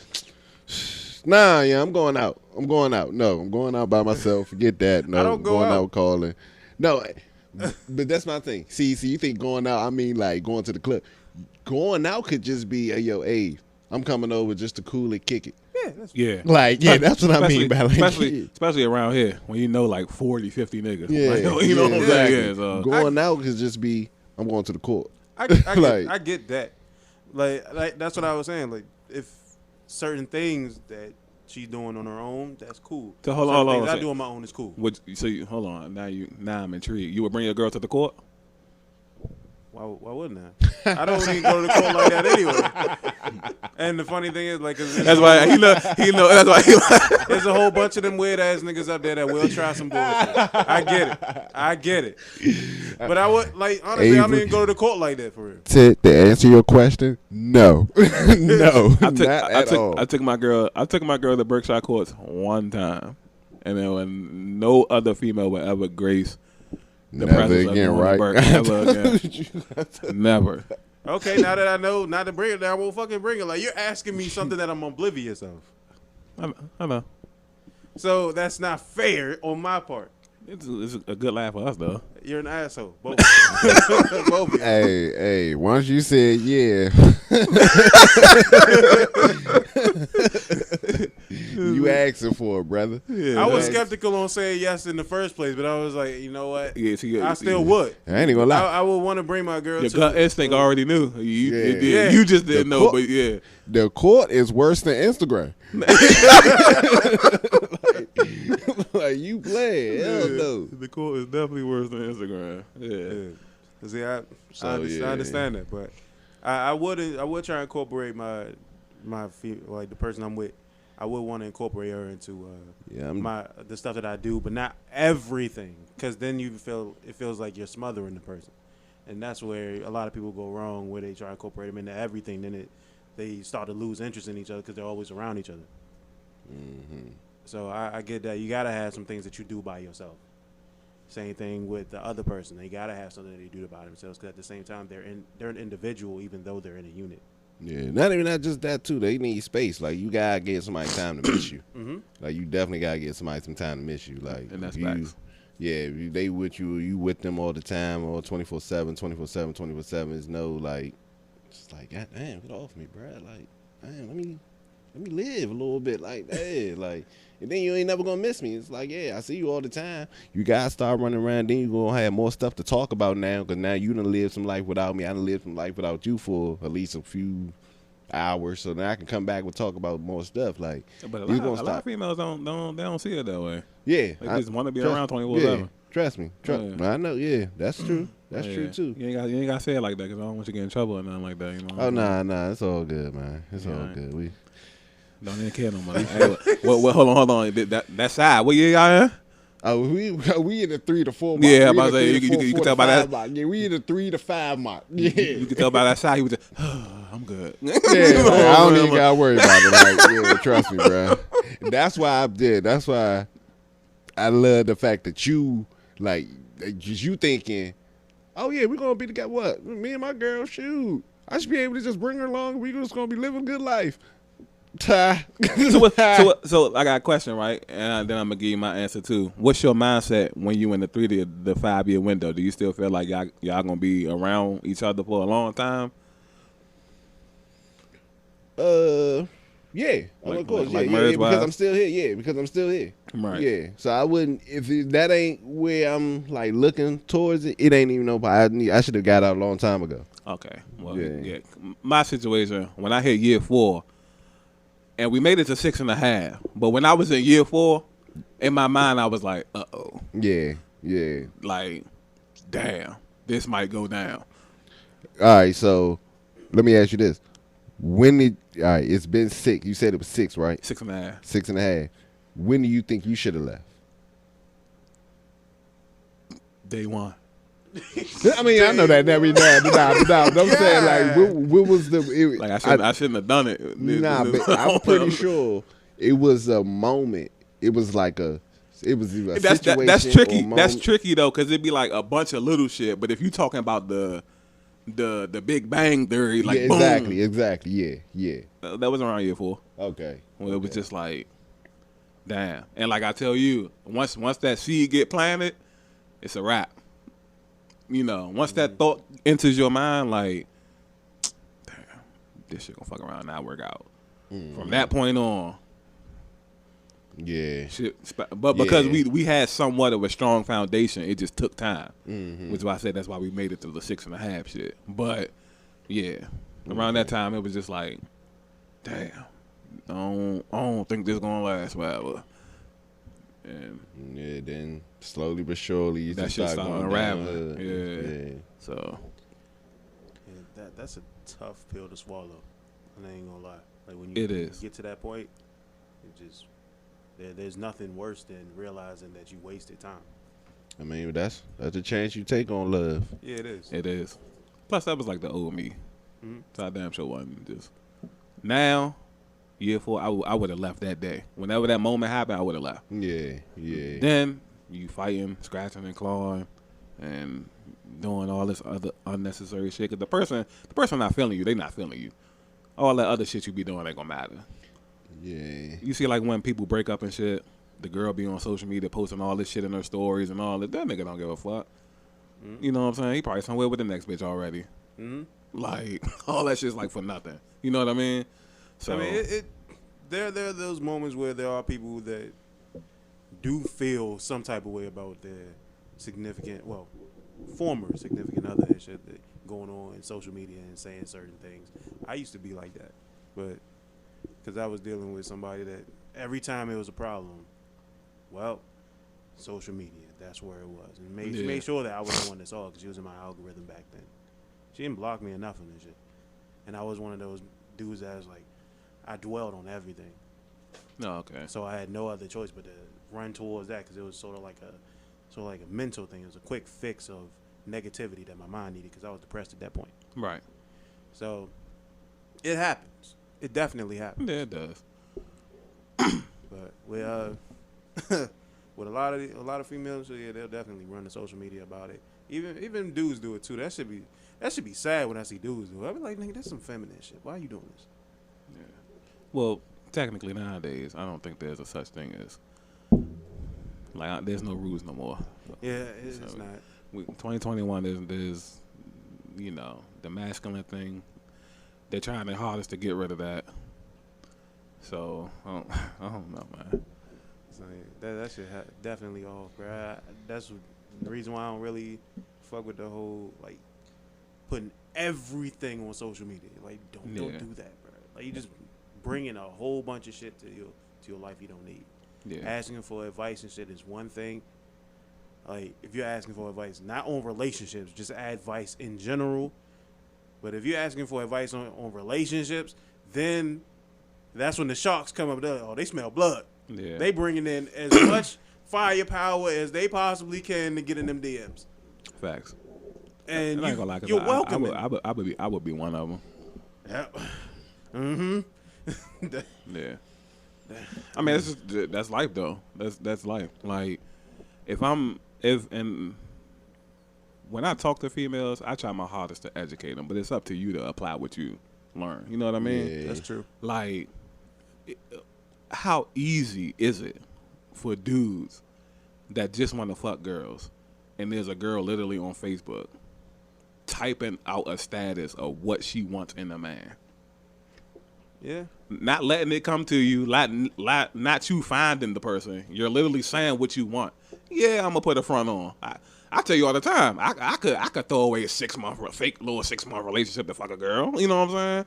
nah, yeah, I'm going out. No, I'm going out by myself. Forget that. No, I don't I'm go going out. out calling. No, but that's my thing. See, you think going out, I mean like going to the club. Going out could just be, hey, I'm coming over just to cool it, kick it. Yeah. Like, yeah, that's what I mean by like, especially around here when you know like 40, 50 niggas. Yeah, like, you know what I'm saying? Yeah, so. Going out could just be, I'm going to the court. I get that. Like that's what I was saying. Like if certain things that she's doing on her own, that's cool. So hold on. I do on my own is cool. Hold on. Now I'm intrigued. You would bring your girl to the court? Why wouldn't I? I don't even go to the court like that anyway. And the funny thing is, like, that's why he know. That's why there's a whole bunch of them weird ass niggas up there that will try some bullshit. I get it. But I would honestly, Avery. I don't even go to the court like that for real. To answer your question, no, no, not at all. I took my girl to Berkshire Courts one time, and then when no other female would ever grace the Never presence again, of right? Never again. Never. Okay, now that I know not to bring it, I won't fucking bring it. Like, you're asking me something that I'm oblivious of. I know. So that's not fair on my part. It's a good laugh for us, though. You're an asshole. Both. Both of you. Hey, once you said yeah, you asking for it, brother. Yeah, I was skeptical on saying yes in the first place, but I was like, you know what? Yeah, I still would. I ain't even gonna lie. I would want to bring my girl Your to gut instinct already knew. Yeah. You just didn't know, court- but yeah. The court is worse than Instagram. like you play, hell no. The court is definitely worse than Instagram. Yeah. See, I yeah. understand that, but I would try to incorporate my like the person I'm with. I would want to incorporate her into the stuff that I do, but not everything, because then it feels like you're smothering the person, and that's where a lot of people go wrong, where they try to incorporate them into everything. Then they start to lose interest in each other because they're always around each other. Mm-hmm. So I get that. You gotta have some things that you do by yourself. Same thing with the other person. They gotta have something that they do by themselves, because at the same time they're an individual, even though they're in a unit. Yeah, not just that too. They need space. Like you gotta get somebody time to miss you. Mm-hmm. Like you definitely gotta get somebody some time to miss you. Like And that's you, facts. yeah, if they with you with them all the time, or 24/7. Is no like, it's like, God damn, get off me, bro. Like, damn, let me live a little bit. Like, hey, like, and then you ain't never gonna miss me. It's like, yeah, I see you all the time. You gotta start running around. Then you gonna have more stuff to talk about now, because now you done lived some life without me. I done lived some life without you for at least a few hours, so then I can come back and talk about more stuff. Like, But a lot of females don't see it that way. yeah, They just want to be trust- around 24/7. Yeah, trust me. Yeah. I know. Yeah, that's true. That's Yeah. true too. You ain't got to say it like that, because I don't want you to get in trouble or nothing like that. You know. Oh nah, it's all good, man. It's all Yeah. good. We Don't even care no more. Hey, well, hold on. That side. What year y'all in? we in the 3 to 4 mark. Yeah, We I'm in about to the say, 3 to you 4, can 4 tell to by 5 that. mark. Yeah, we in the 3 to 5 mark. Yeah, You can tell by that side. He was just, I'm good. yeah. Like, I don't even gotta worry about it. Like, yeah, trust me, bro. That's why I did. That's why I love the fact that you like, just you thinking, oh yeah, we're gonna be together. What? Me and my girl, shoot. I should be able to just bring her along. We just gonna be living a good life. Ty. So I got a question, right? And then I'm gonna give you my answer too. What's your mindset when you in the 3 to the 5 year window? Do you still feel like y'all gonna be around each other for a long time? Yeah, Like- of course, like yeah, marriage because wise? I'm still here. Yeah, because I'm still here. Right. Yeah, so I wouldn't that ain't where I'm like looking towards it. It ain't even nobody. I should have got out a long time ago. Okay. Well, Yeah. yeah. My situation, when I hit year 4, and we made it to 6.5, but when I was in year 4, in my mind I was like, uh-oh. Yeah. Like, damn, this might go down. All right, so let me ask you this: all right, it's been 6. You said it was 6, right? 6.5. 6.5. When do you think you should have left? Day 1. I mean, I know that every now. I'm saying like, what was the? Like I shouldn't have done it. Nah, but I'm pretty sure it was a moment. It was like a situation. That's or tricky. moment. That's tricky though, because it'd be like a bunch of little shit. But if you talking about the Big Bang Theory, like yeah, boom, exactly. Yeah. that was around year 4. Okay. Well, it was just like, damn. And like I tell you, once that seed get planted, it's a wrap. You know, once that thought enters your mind, like, damn, this shit gonna fuck around and not work out. From that point on, Yeah. Shit, but because Yeah. we had somewhat of a strong foundation, it just took time. Mm-hmm. Which is why I said that's why we made it to the 6.5 shit. But yeah, around that time it was just like, damn, I don't think this gonna last forever. And Yeah, then slowly but surely you that just shit start started going unraveling. down. Yeah. So Yeah, that's a tough pill to swallow. I ain't gonna lie. Like when It you is. get to that point, it just there's nothing worse than realizing that you wasted time. I mean, that's a chance you take on love. Yeah, it is. it is. Plus that was like the old me. Mhm. So I damn sure wasn't just now. Year 4, I would have left that day. Whenever that moment happened, I would have left. Yeah. Then you fighting, scratching and clawing, and doing all this other unnecessary shit. Cause the person not feeling you, they not feeling you. All that other shit you be doing ain't gonna matter. Yeah. You see, like when people break up and shit, the girl be on social media posting all this shit in her stories and all that. That nigga don't give a fuck. You know what I'm saying? He probably somewhere with the next bitch already. Mm-hmm. Like all that shit's like for nothing. You know what I mean? So I mean, there are those moments where there are people that do feel some type of way about their former significant other and shit that going on in social media and saying certain things. I used to be like that, but because I was dealing with somebody that every time it was a problem, well, social media, that's where it was. And she made sure that I was the one that saw it because she was in my algorithm back then. She didn't block me or nothing and shit. And I was one of those dudes that was like, I dwelled on everything. no, okay. So I had no other choice but to run towards that because it was sort of like a mental thing. It was a quick fix of negativity that my mind needed because I was depressed at that point. Right. So it happens. It definitely happens. Yeah, it does. But with with a lot of females, yeah, they'll definitely run to social media about it. Even dudes do it too. That should be sad when I see dudes do it. I be like, nigga, that's some feminine shit. Why are you doing this? Yeah. Well, technically nowadays, I don't think there's a such thing as like there's no rules no more. Yeah, it's So, not. 2021 there's you know the masculine thing. They're trying their hardest to get rid of that. So I don't know, man. So that shit definitely off, bro. That's the reason why I don't really fuck with the whole like putting everything on social media. Like don't do that, bro. Like you just bringing a whole bunch of shit to your life you don't need. Yeah. Asking for advice and shit is one thing. Like if you're asking for advice, not on relationships, just advice in general. But if you're asking for advice on relationships, then that's when the sharks come up. They smell blood. Yeah. They bringing in as much firepower as they possibly can to get in them DMs. Facts. And I ain't gonna lie, 'cause you're welcome. I would be one of them. Yeah. Mm-hmm. Yeah. I mean, that's life though. That's life. Like, when I talk to females, I try my hardest to educate them, but it's up to you to apply what you learn. You know what I mean? Yeah. That's true. Like, how easy is it for dudes that just want to fuck girls, and there's a girl literally on Facebook typing out a status of what she wants in a man? Yeah. Not letting it come to you, not you finding the person. You're literally saying what you want. Yeah, I'm gonna put a front on. I tell you all the time. I could throw away a fake little 6-month relationship to fuck a girl. You know what I'm saying?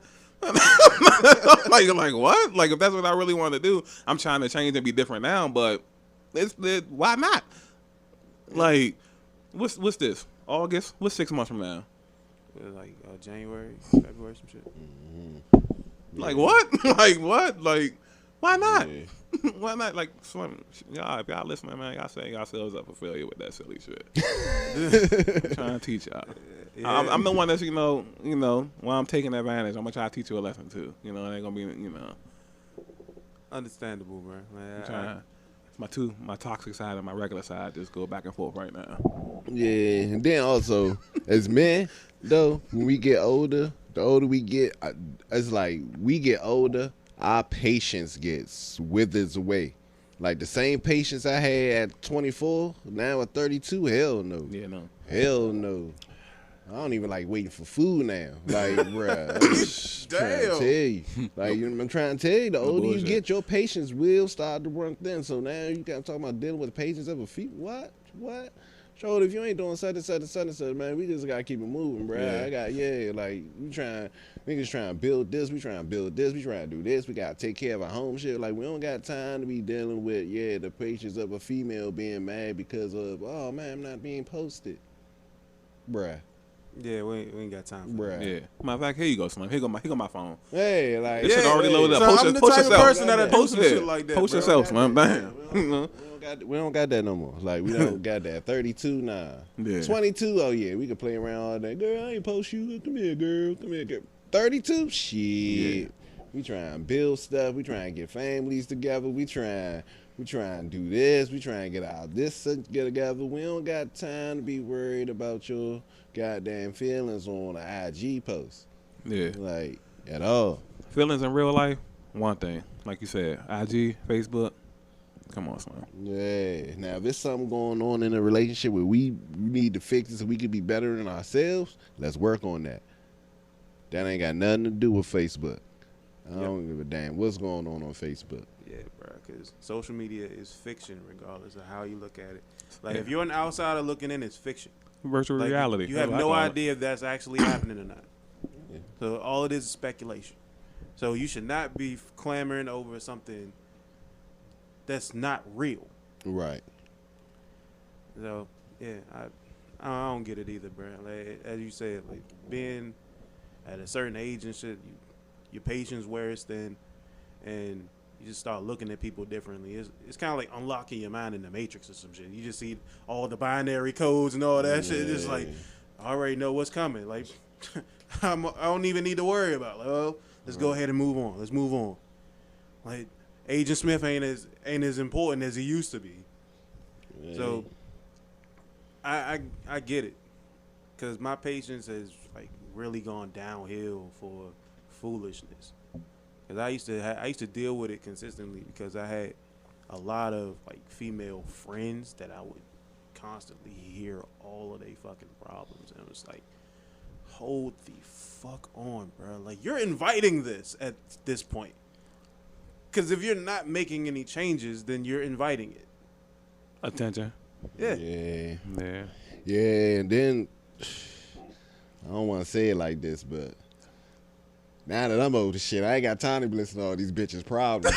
like what? Like if that's what I really want to do, I'm trying to change and be different now. But why not? Like what's this? August? What's 6 months from now? Like January, February, some shit. Mm-hmm. Like what? Like what? Like why not? Yeah. Why not? Like y'all, if y'all listening, man, y'all setting yourselves up for failure with that silly shit. I'm trying to teach y'all. Yeah. I'm the one that's while I'm taking advantage, I'm gonna try to teach you a lesson too. It ain't gonna be Understandable, bro. I'm trying. My toxic side and my regular side just go back and forth right now. Yeah, and then also as men, though, when we get older, the older we get, it's like we get older, our patience gets withers away. Like the same patience I had at 24, now at 32, hell no. Yeah, no. Hell no. I don't even like waiting for food now. Like, bruh, I'm just trying to tell you. Like, I'm trying to tell you, the older you get, your patience will start to run thin. So now you got talking about dealing with the patience of a feet. What? Showed if you ain't doing such and such and such and such, man, we just gotta keep it moving, bro. Like niggas trying to build this, we trying to build this, we trying to do this, we gotta take care of our home shit. Like, we don't got time to be dealing with the patience of a female being mad because of, oh man, I'm not being posted, bruh. Yeah, we ain't got time for that. Yeah. Matter of fact, here you go, Slim. Here go my phone. Hey, like, this shit already loaded up. So Post I'm the post type of yourself. person that post some shit like that. Post bro. yourself, Slim. Damn. We don't got that no more. Like, we don't got that. 32, nah. Yeah. 22, oh yeah, we can play around all day. Girl, I ain't post you. Come here, girl. 32, shit. Yeah. We trying to build stuff. We trying to get families together. We trying to do this. We trying to get out this together. We don't got time to be worried about your goddamn feelings on an IG post. Yeah. Like, at all. Feelings in real life, one thing. Like you said, IG, Facebook. Come on, Slim. Yeah. Now, if there's something going on in a relationship where we need to fix it so we can be better than ourselves, let's work on that. That ain't got nothing to do with Facebook. I don't give a damn what's going on Facebook. Yeah, bro, because social media is fiction regardless of how you look at it. Like, if you're an outsider looking in, it's fiction. Virtual like, reality. You have no idea if that's actually happening or not. Yeah. So all it is speculation. So you should not be clamoring over something that's not real. Right. So, yeah, I don't get it either, bro. Like, as you said, like, being at a certain age and shit, your patience wears thin, and you just start looking at people differently. It's kind of like unlocking your mind in the Matrix or some shit. You just see all the binary codes and all that shit. It's like, I already know what's coming. Like, I don't even need to worry about it. Like, oh, let's go ahead and move on. Let's move on. Like, Agent Smith ain't as important as he used to be. Yeah. So I get it, because my patience has like really gone downhill for foolishness. Because I used to deal with it consistently because I had a lot of like female friends that I would constantly hear all of their fucking problems, and it was like, hold the fuck on, bro. Like, you're inviting this at this point. Because if you're not making any changes, then you're inviting it. Attention. Yeah. Yeah, and then, I don't want to say it like this, but now that I'm old as shit, I ain't got time to be listening to all these bitches' problems.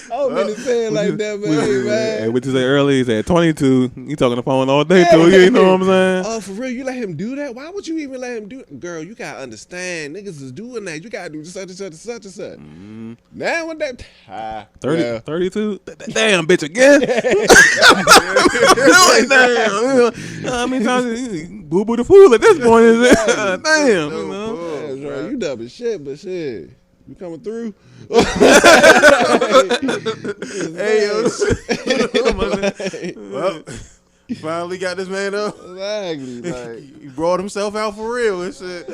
I don't mean to say it like that, man. Hey, what you say earlier? He said 22. You talking on the phone all day, too. You know what I'm saying? Oh, for real? You let him do that? Why would you even let him do that? Girl, you got to understand. Niggas is doing that. You got to do such and such and such and such. Mm-hmm. Now with that... 32? Damn, bitch, again? Damn. How many times boo-boo the fool at this point, is it? Damn. You know? Yeah, right. You dumb as shit, but shit. You coming through? Hey, yo, well, finally got this man up. Exactly. Like, he brought himself out for real and shit.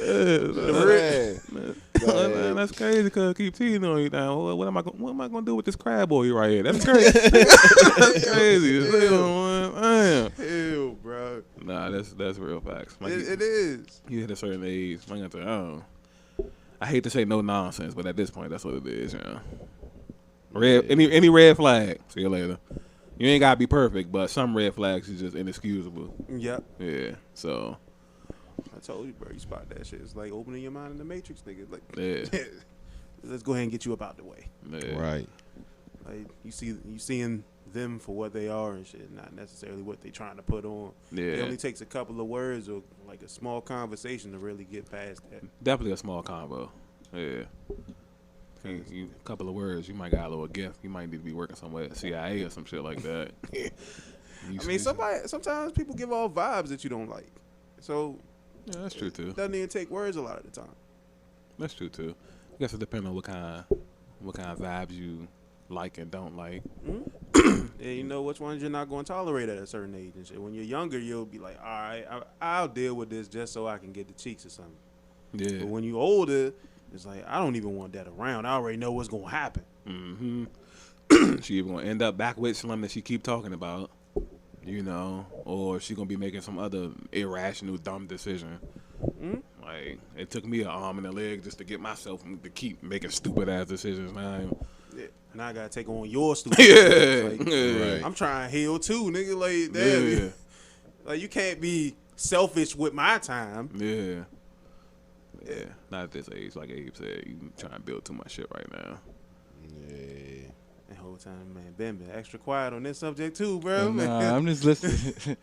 Man, that's crazy because I keep teasing on you now. What am I going to do with this crab boy right here? That's crazy. That's crazy. Damn. Ew, bro. Nah, that's real facts. Like, it is. You hit a certain age. I hate to say no nonsense, but at this point, that's what it is, you know. Any red flag, see you later. You ain't gotta be perfect, but some red flags is just inexcusable. Yep. Yeah. So I told you, bro. You spot that shit. It's like opening your mind in the Matrix, nigga. Like, yeah. Let's go ahead and get you up out the way. Yeah. Right. Like, you seeing them for what they are and shit, not necessarily what they trying to put on. Yeah. It only takes a couple of words or like a small conversation to really get past that. Definitely a small combo. Yeah. A couple of words, you might got a little gift. You might need to be working somewhere at CIA or some shit like that. I mean, sometimes people give off vibes that you don't like. So yeah, that's true too. It doesn't even take words a lot of the time. That's true too. I guess it depends on what kind of vibes you like and don't like. Mm-hmm. Yeah, you know which ones you're not going to tolerate at a certain age and shit. When you're younger, you'll be like, all right, I'll deal with this just so I can get the cheeks or something. Yeah. But when you're older, it's like, I don't even want that around. I already know what's going to happen. Mm-hmm. She even going to end up back with Slim that she keep talking about. you know, or she gonna be making some other irrational, dumb decision. Like, it took me an arm and a leg just to get myself to keep making stupid ass decisions, man. Now I gotta take on your stupid. Yeah, Right. I'm trying to heal too, nigga. Like, damn, yeah, like you can't be selfish with my time. yeah. Not at this age, like Abe said. You trying to build too much shit right now. Yeah. That whole time, man, Ben been extra quiet on this subject too, bro. Nah, I'm just listening.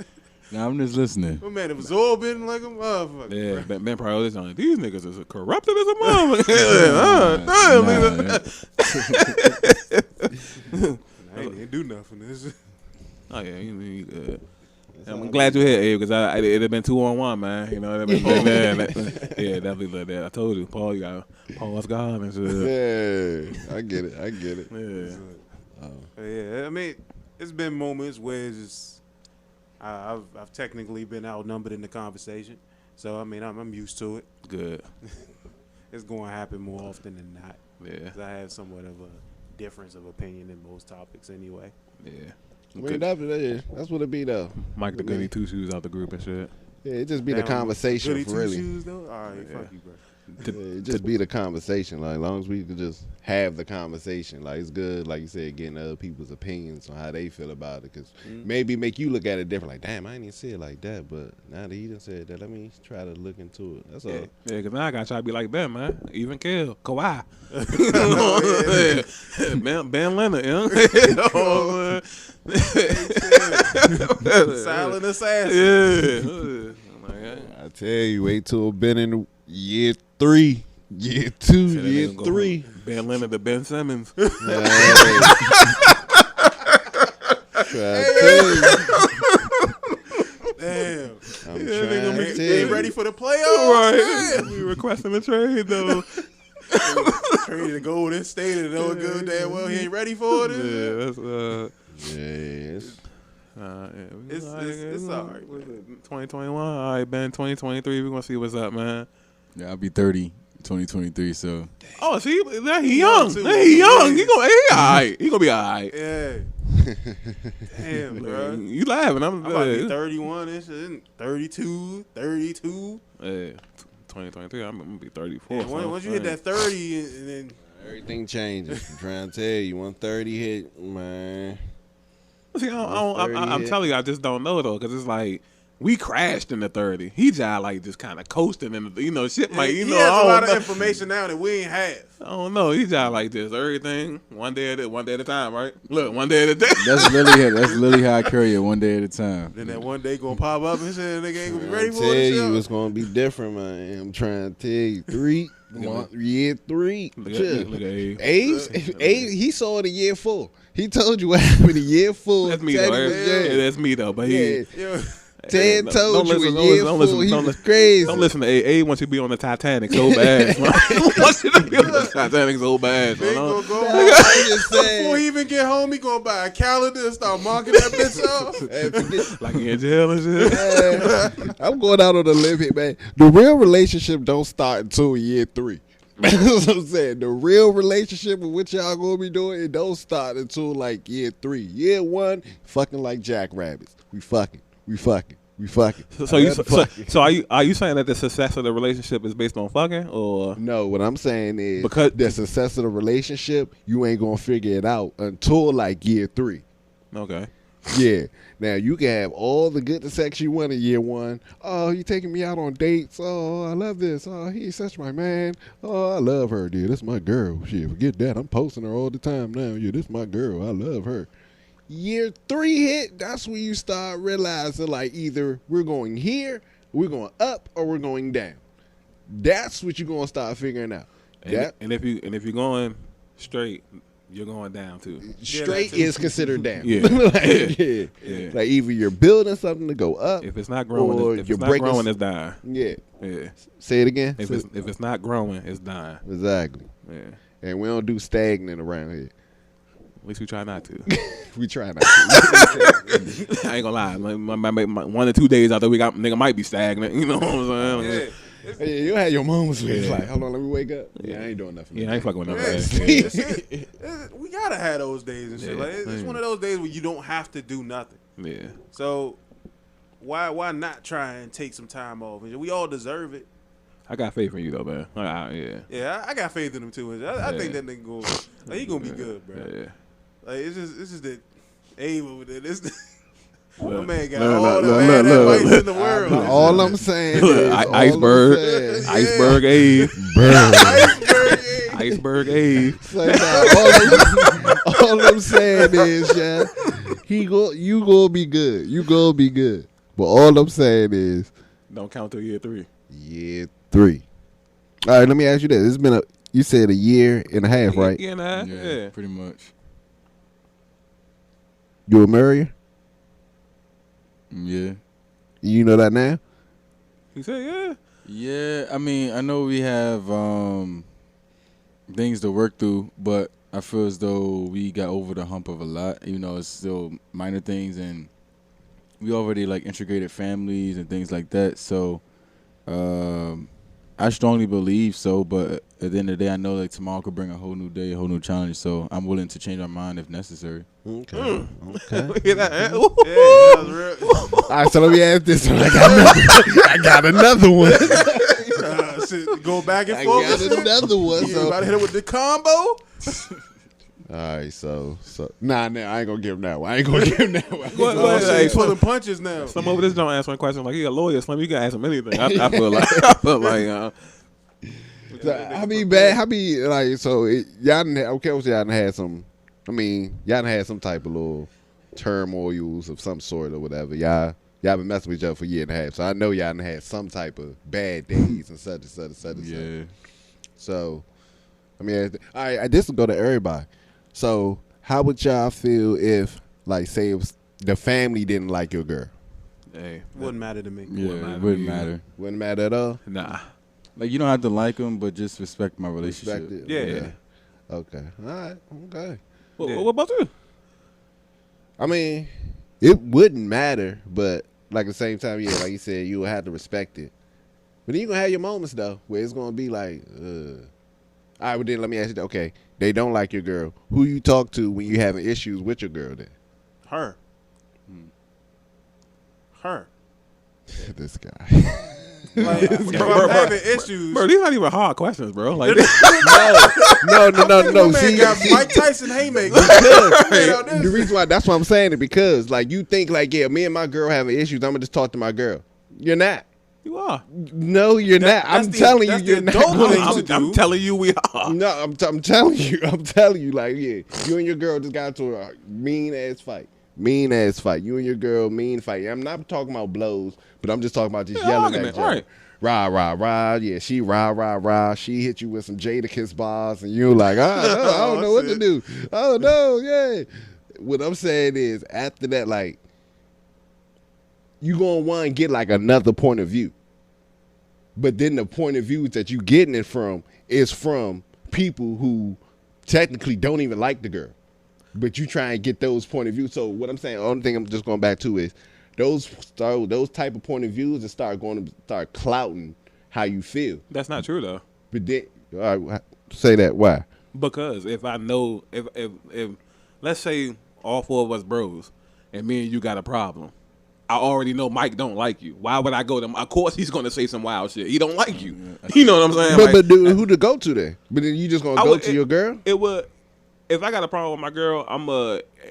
I'm just listening. My man absorbing like a motherfucker. Yeah, Ben probably was on these niggas is corrupted as a motherfucker. I ain't even do nothing. This. Oh yeah, you good. I'm glad you're here, Abe, because it'd have been 2-on-1, man. You know, it'd have been, yeah, definitely like that. I told you, Paul, you got Paul's God and shit. Yeah, I get it. Yeah. Yeah, I mean, it's been moments where it's just I've technically been outnumbered in the conversation, so I mean I'm used to it. Good. It's going to happen more often than not. Yeah. 'Cause I have somewhat of a difference of opinion in most topics anyway. Yeah. I mean, that's what it be though. Mike the Goody Two Shoes out the group and shit. Yeah, it just be the Damn, conversation, goody two really. shoes, though? All right, fuck you, bro. Yeah, it just be the conversation. Like, as long as we could just have the conversation, like it's good. Like you said, getting other people's opinions on how they feel about it, because maybe make you look at it different. Like, damn, I didn't even see it like that. But now that he done said that, let me try to look into it. That's all. Yeah, because now I got to try to be like Ben, man. Even kill. Kawhi. Ben Leonard, you know? Silent assassin. Yeah. I tell you, wait till Ben in year 3, year 2, year 3. Ben Leonard to Ben Simmons. Try to tell you. Damn. I'm Yeah, they trying gonna to be- tell They you. ready for the playoffs? Right. Man. We requesting a trade, though. Traded to Golden State and know good damn well he ain't ready for it. Yeah, that's, Yes. yeah, It's all right, man. 2021. All right, Ben. 2023. We're gonna see what's up, man. Yeah, I'll be 30, 2023. So Oh, see, that he young, young. too. He young. He all right. He gonna be all right. Yeah. Damn, bro. You laughing? I'm I'm about to be 31 and shit. 32, 32. Yeah, 2023. I'm gonna be 34. Yeah, once you hit that 30 and then Everything changes. I'm trying to tell you, 130 hit, man. See, I'm telling you, I just don't know though, because it's like we crashed in the 30. He just kind of coasting in the, shit like he I has a lot don't of know. information now that we ain't have. I don't know. He just like this everything one day at a time, right? Look, one day at a time. that's literally how I carry it, one day at a time. Then that one day gonna pop up and shit, nigga ain't gonna be I'm ready trying for to tell it. you, it's gonna be different, man. I'm trying to tell you, year 3. Look at Abe. Abe, he saw it in year 4. He told you what happened in year 4. That's me though. Yeah, that's me though. But he. Yeah. Yeah. Ted told you in don't year listen, 4 don't he listen, was crazy. Don't listen to A wants you to be on the Titanic so bad. Wants you to be on the Titanic so bad. He gonna go I'm just before saying. he even get home, he gonna buy a calendar and start marking that bitch off. Like he in jail and shit. Man, I'm going out on a limb here, man. The real relationship don't start until year 3. That's what I'm saying. The real relationship with what y'all gonna be doing, it don't start until like year 3. Year 1, fucking like jackrabbits. We fucking. So are you saying that the success of the relationship is based on fucking or No, what I'm saying is Because- the success of the relationship, you ain't gonna figure it out until like year 3. okay? Yeah. Now you can have all the good sex you want in year 1. Oh, you taking me out on dates. Oh, I love this. Oh, he's such my man. Oh, I love her, dude. This my girl. Shit, forget that. I'm posting her all the time now. Yeah, this my girl. I love her. Year 3 hit, that's when you start realizing like either we're going here, we're going up, or we're going down. That's what you're gonna start figuring out. And if you're going straight, you're going down too. Straight that too. is considered down. Yeah. Like, yeah. Yeah. Like either you're building something to go up. If it's not Or growing, if you're it's not breaking growing, it's dying. Yeah. Yeah. Say it again. If it's not growing, it's dying. Exactly. Yeah. And we don't do stagnant around here. At least we try not to. We try not to. I ain't gonna lie. My 1 or 2 days out there, nigga might be stagnant. You know what I'm saying? Yeah. Yeah, you had your moments where it's Yeah. like, hold on, let me wake up. Yeah, I ain't doing nothing. Yeah, I ain't fucking with no Yeah, ass. shit, we gotta have those days and shit. Yeah. Like it's one of those days where you don't have to do nothing. Yeah. So why not try and take some time off? We all deserve it. I got faith in you though, man. Yeah. Yeah, I got faith in him too. I think that nigga he gonna be good, bro. Yeah. Like it's just that Abe over there. My Look, man got look, all the look, bad look, advice in the world. All I'm saying Look, is iceberg, iceberg Abe, iceberg Abe. All I'm saying is, yeah, you gonna be good. You gonna be good. But all I'm saying is, Don't count till year 3. year 3. All right, let me ask you this. It's been you said a year and a half, right? Year and a half. Yeah, Yeah. pretty much. You a marrier? Yeah. You know that now? He said, yeah. Yeah, I mean, I know we have things to work through, but I feel as though we got over the hump of a lot. Even though it's still minor things, and we already like integrated families and things like that. So I strongly believe so, but at the end of the day, I know like tomorrow could bring a whole new day, a whole new challenge. So I'm willing to change my mind if necessary. Okay. Okay. Hear that? Yeah, that was real. All right, so let me ask this one. I got another one. Shit, go back and I forth. got another one. You So. about to hit him with the combo? All right, so I ain't gonna give him that one. I ain't gonna give him that one. What, Oh, shit, hey, he's pulling punches now. Some over this don't answer one question like he a lawyer. Slim, you can ask him anything. I feel like I mean, bad. I mean, like, so y'all done had some. I mean, y'all done had some type of little turmoils of some sort or whatever. Y'all been messing with each other for a year and a half. So I know y'all done had some type of bad days and such and such and such. Yeah. So, I mean, all right, this will go to everybody. So, how would y'all feel if, like, say, if the family didn't like your girl? hey, Wouldn't matter to me. Yeah, it wouldn't matter. Wouldn't matter at all? nah. Like, you don't have to like them, but just respect my relationship. Respect it? Yeah. Okay. All right. Okay. What about you? I mean, it wouldn't matter, but like at the same time, yeah, like you said, you would have to respect it. But then you're going to have your moments, though, where it's going to be like, All right, well, then let me ask you, okay, they don't like your girl. Who you talk to when you having issues with your girl then? Her. Her. This guy. Like, bro, I'm having issues. Bro, these not even hard questions, bro. Like, No. My man See, got Mike Tyson haymaker. the reason why, that's why I'm saying it, because, like, you think, like, yeah, me and my girl having issues, I'm going to just talk to my girl. You're not. you are. No, you're not. I'm telling you, you're not. I'm telling you we are. No, I'm telling you. I'm telling you, like, yeah, you and your girl just got into a mean-ass fight. Mean-ass fight. You and your girl, mean fight. I'm not talking about blows, but I'm just talking about just yelling at each other. Right. Rah, rah, rah. Yeah, she rah, rah, rah. She hit you with some Jadakiss bars, and you're like, I don't know what to do. Oh, no, yeah. What I'm saying is, after that, like, you going to want to get, like, another point of view. But then the point of view that you getting it from is from people who technically don't even like the girl. But you try and get those point of views. So what I'm saying, the only thing I'm just going back to is those type of point of views that start clouting how you feel. That's not true though. But then, all right, say that. Why? Because if I know, if let's say all 4 of us bros, and me and you got a problem, I already know Mike don't like you. Why would I go to him? Of course he's going to say some wild shit. He don't like you. You know what I'm saying? But dude, who to go to then? But then you just going to go to your girl? It would. If I got a problem with my girl,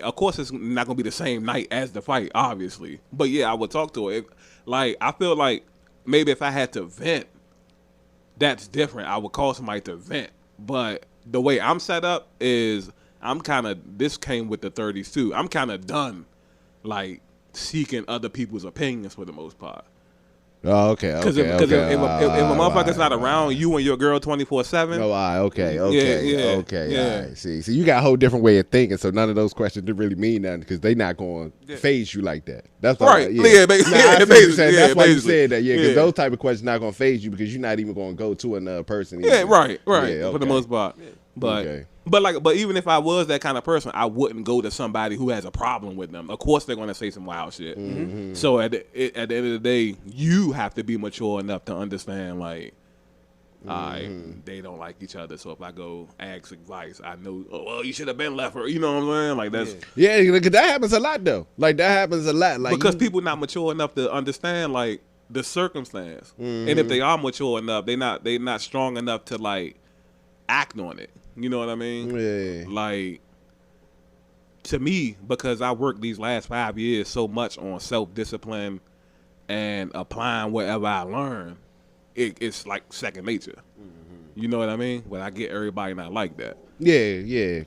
of course it's not going to be the same night as the fight, obviously. But yeah, I would talk to her. I feel like maybe if I had to vent, that's different. I would call somebody to vent. But the way I'm set up is this came with the 30s too. I'm kind of done, like, seeking other people's opinions for the most part. Oh, okay. Because if a motherfucker's not around you and your girl 24/7. Oh, okay. Yeah. All right. See, you got a whole different way of thinking, so none of those questions didn't really mean nothing because they not going to phase you like that. That's right. Basically. That's why you said that. Yeah, because Yeah. those type of questions not going to phase you because you're not even going to go to another person. Yeah, either. right. Yeah, For the most part. But Okay. but even if I was that kind of person, I wouldn't go to somebody who has a problem with them. Of course, they're going to say some wild shit. Mm-hmm. So at the end of the day, you have to be mature enough to understand, like, They don't like each other. So if I go ask advice, I know, oh, well, you should have been left her. You know what I'm saying? Like that's because that happens a lot though. Like that happens a lot. Like because people not mature enough to understand like the circumstance, and if they are mature enough, they not strong enough to like act on it. You know what I mean? Yeah. Like to me, because I worked these last 5 years so much on self-discipline and applying whatever I learn, it's like second nature. You know what I mean? But I get everybody not like that. Yeah,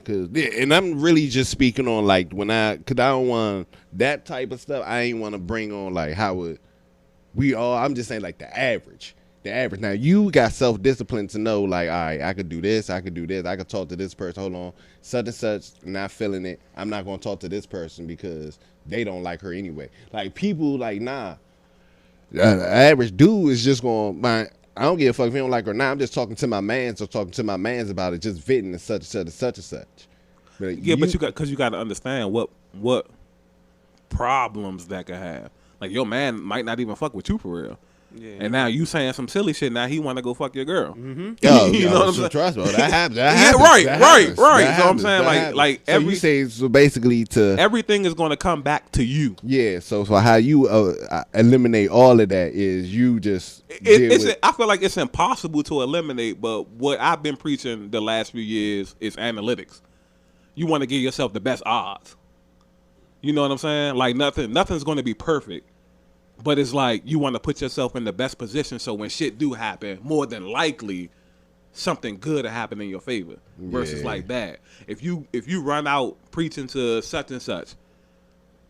and I'm really just speaking on like cause I don't want that type of stuff. I ain't want to bring on like how I'm just saying like the average. Now you got self-discipline to know like, all right, I could do this, I could talk to this person. Hold on, such and such, not feeling it. I'm not gonna talk to this person because they don't like her anyway. Like people like the average dude is just gonna I don't give a fuck if he don't like her or not. I'm just talking to my mans or talking to my mans about it, just venting and such and such and such and such. But you got to understand what problems that could have. Like your man might not even fuck with you for real. Yeah. And now you saying some silly shit. Now he want to go fuck your girl. Mm-hmm. You know what I'm saying? Trust me, that happens. Yeah, right. So I'm saying like so you say so basically everything is going to come back to you. Yeah. So how you eliminate all of that is you just. I feel like it's impossible to eliminate, but what I've been preaching the last few years is analytics. You want to give yourself the best odds. You know what I'm saying? Like nothing's going to be perfect. But it's like you want to put yourself in the best position so when shit do happen, more than likely something good will happen in your favor versus like bad. If you run out preaching to such and such,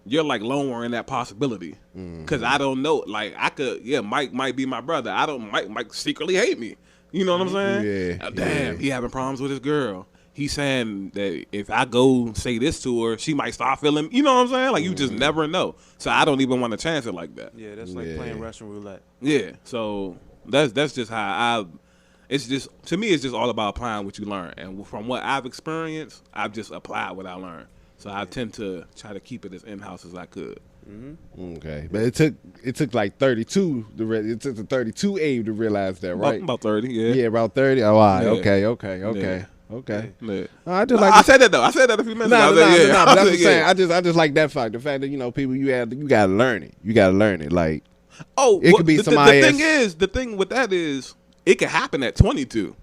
you're like lowering that possibility. Because I don't know. Like I could, Mike might be my brother. Mike secretly hate me. You know what I'm saying? Yeah. Damn, he having problems with his girl. He's saying that if I go say this to her, she might start feeling, you know what I'm saying? Like, you just never know. So I don't even want to chance it like that. Yeah, that's like playing Russian roulette. Yeah, so that's just how to me, it's just all about applying what you learn. And from what I've experienced, I've just applied what I learned. So I tend to try to keep it as in-house as I could. Mm-hmm. Okay, but it took like 32. It took the 32 Abe to realize that, right? About 30, yeah. Yeah, about 30. Oh, all right. Yeah. Okay. Yeah. Okay. Yeah. I said that though. I said that a few minutes ago. But I'm just saying. I just like that fact. The fact that people you gotta learn it. You gotta learn it. Like it could be somebody. The thing with that is it can happen at 22.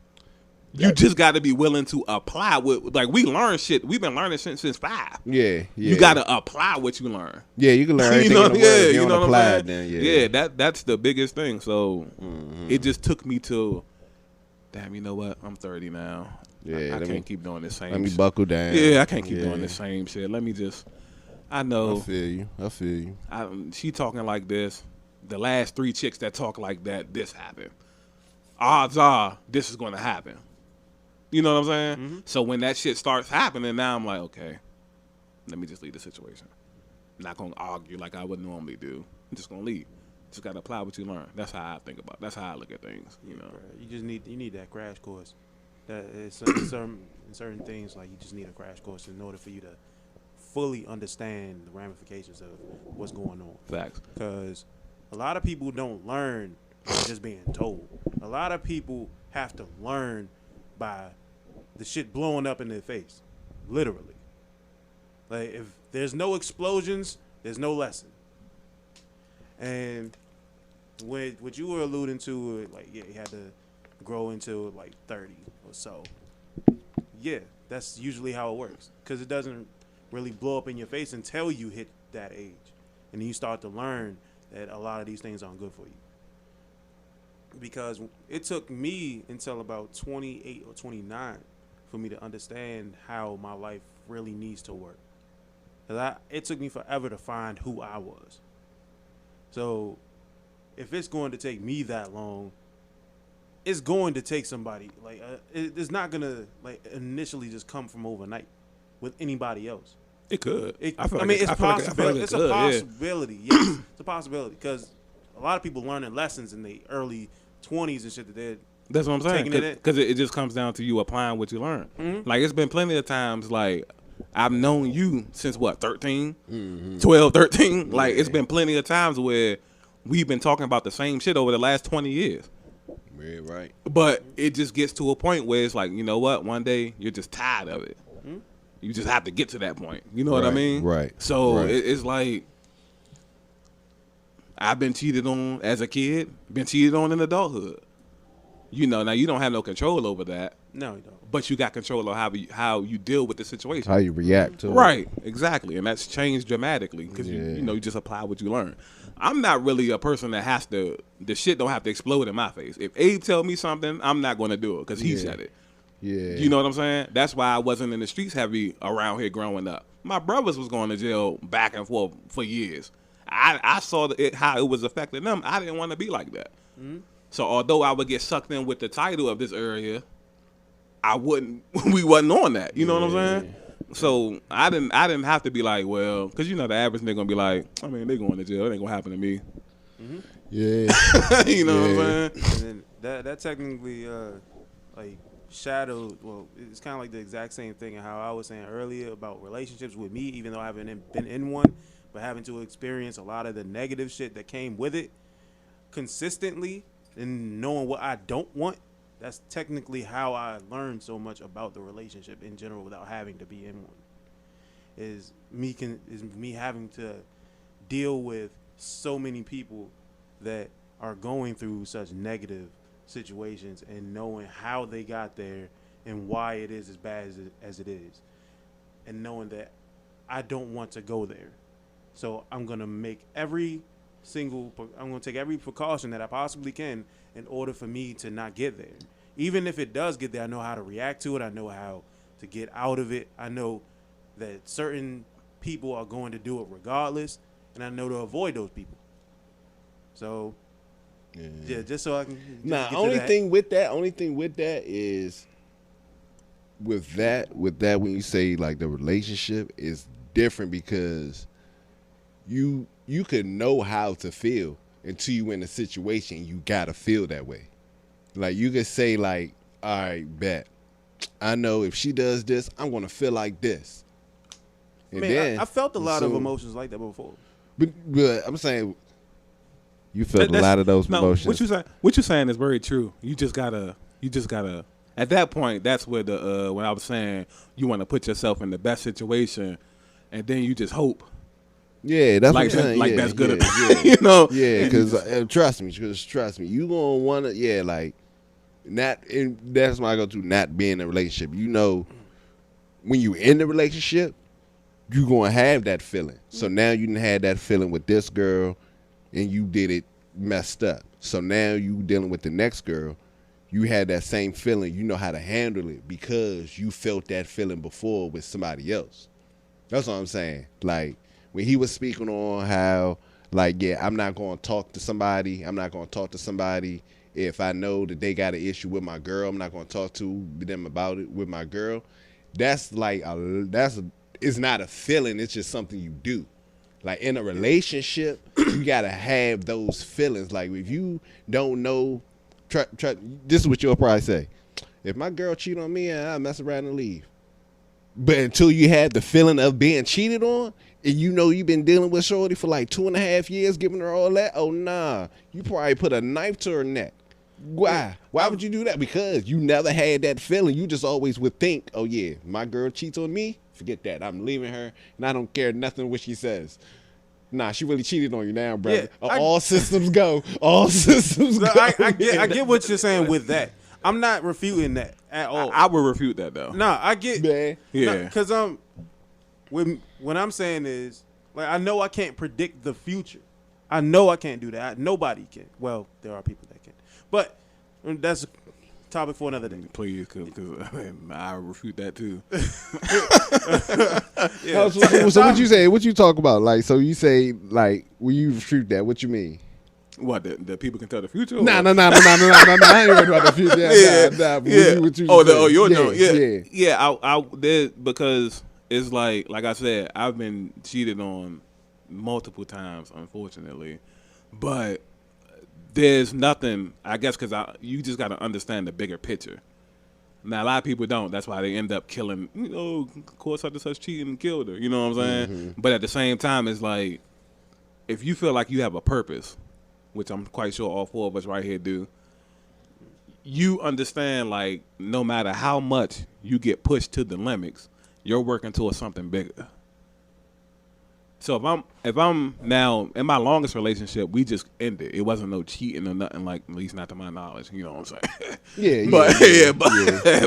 You just got to be willing to apply like we learn shit. We've been learning since 5. Yeah. You got to apply what you learn. Yeah, you can learn everything in the world. If you don't apply it, then that's the biggest thing. So it just took me to, damn, you know what? I'm 30 now. Yeah, I can't keep doing the same. Let me buckle down. Yeah, I can't keep doing the same shit. Let me just. I know. I feel you. She talking like this. The last 3 chicks that talk like that, this happened. Odds are this is going to happen. You know what I'm saying? Mm-hmm. So when that shit starts happening, now I'm like, okay, let me just leave the situation. I'm not going to argue like I would normally do. I'm just going to leave. Just got to apply what you learn. That's how I think about it. That's how I look at things. You know, you need that crash course. That is certain things, like you just need a crash course in order for you to fully understand the ramifications of what's going on. Facts. Because a lot of people don't learn by just being told. A lot of people have to learn by the shit blowing up in their face, literally. Like if there's no explosions, there's no lesson. And what you were alluding to, like you had to grow into like 30 or so. Yeah, that's usually how it works, because it doesn't really blow up in your face until you hit that age, and then you start to learn that a lot of these things aren't good for you. Because it took me until about 28 or 29 for me to understand how my life really needs to work. It took me forever to find who I was. So if it's going to take me that long, it's going to take somebody. Like it's not gonna like initially just come from overnight with anybody else. It could. It's a possibility. It's a possibility. Yes, it's a possibility, because a lot of people learning lessons in the early 20s and shit that that's what I'm saying. Because it just comes down to you applying what you learn. Mm-hmm. Like it's been plenty of times. Like I've known you since what 13, 12, 13. Like it's been plenty of times where we've been talking about the same shit over the last 20 years. Yeah, right. But it just gets to a point where it's like, you know what? One day you're just tired of it. Mm-hmm. You just have to get to that point. You know what I Right, mean? right, So right. it's like I've been cheated on as a kid, been cheated on in adulthood. You know, now you don't have no control over that, No, you don't. but you got control of how you deal with the situation. How you react to it. Right, exactly, and that's changed dramatically because Yeah. you just apply what you learn. I'm not really a person that has to. The shit don't have to explode in my face. If Abe tell me something, I'm not going to do it because he Yeah. said it. Yeah. You know what I'm saying? That's why I wasn't in the streets heavy around here growing up. My brothers was going to jail back and forth for years. I saw how it was affecting them. I didn't want to be like that. Mm-hmm. So although I would get sucked in with the title of this area, I wouldn't. We wasn't on that. You know what I'm saying? So I didn't have to be like, well, because the average nigga gonna be like, I mean, they going to jail. It ain't gonna happen to me. Mm-hmm. Yeah. You know Yeah. what I'm saying? And then that technically like shadowed. Well, it's kind of like the exact same thing. And how I was saying earlier about relationships with me, even though I haven't been in one, but having to experience a lot of the negative shit that came with it consistently, and knowing what I don't want. That's technically how I learned so much about the relationship in general without having to be in one. Is me having to deal with so many people that are going through such negative situations and knowing how they got there and why it is as bad as it is, and knowing that I don't want to go there. So I'm gonna take every precaution that I possibly can in order for me to not get there. Even if it does get there, I know how to react to it. I know how to get out of it. I know that certain people are going to do it regardless, and I know to avoid those people. So, yeah, just so I can. Nah, get to only that. thing with that is with that when you say like the relationship is different because you could know how to feel until you in a situation you gotta feel that way. Like you could say like, all right, bet. I know if she does this, I'm gonna feel like this. And then I felt a lot of emotions like that before. But I'm saying you felt a lot of those emotions. What you saying is very true. You just gotta. At that point, that's where when I was saying you want to put yourself in the best situation, and then you just hope. Yeah, that's like what I'm saying. like yeah, that's good. Yeah, you know. Yeah, because trust me, you gonna wanna like not. And that's why I go to not being in a relationship. You know, when you in the relationship, you gonna have that feeling. So now you done had that feeling with this girl, and you did it messed up. So now you dealing with the next girl. You had that same feeling. You know how to handle it because you felt that feeling before with somebody else. That's what I'm saying. Like when he was speaking on how, like, yeah, I'm not going to talk to somebody. If I know that they got an issue with my girl, I'm not going to talk to them about it with my girl. That's like it's not a feeling. It's just something you do. Like in a relationship, you got to have those feelings. Like if you don't know. This is what you'll probably say. If my girl cheat on me, I'll mess around and leave. But until you had the feeling of being cheated on, and you know you've been dealing with shorty for like 2.5 years, giving her all that, oh nah, you probably put a knife to her neck. Why? Why would you do that? Because you never had that feeling. You just always would think, oh yeah, my girl cheats on me, forget that. I'm leaving her, and I don't care nothing what she says. Nah, she really cheated on you now, brother. Yeah, all systems go. All systems go. I get what you're saying with that. I'm not refuting that at all. I would refute that though. Nah, I get. Man. Yeah. Because what I'm saying is, like, I know I can't predict the future. I know I can't do that. Nobody can. Well, there are people that can. But that's a topic for another day. Please, because I refute that too. Yeah. So what you say? What you talk about? Like, so you say like when you refute that? What you mean? What the people can tell the future? Nah. I ain't worried about the future. Yeah. What you say? Yeah. Because it's like I said, I've been cheated on multiple times, unfortunately, but there's nothing. I guess because you just got to understand the bigger picture. Now a lot of people don't. That's why they end up killing. Of course, such and such cheating and killed her. You know what I'm saying? Mm-hmm. But at the same time, it's like if you feel like you have a purpose, which I'm quite sure all four of us right here do, you understand, like, no matter how much you get pushed to the limits, you're working towards something bigger. So if I'm now in my longest relationship, we just ended. It wasn't no cheating or nothing, like, at least not to my knowledge. You know what I'm saying?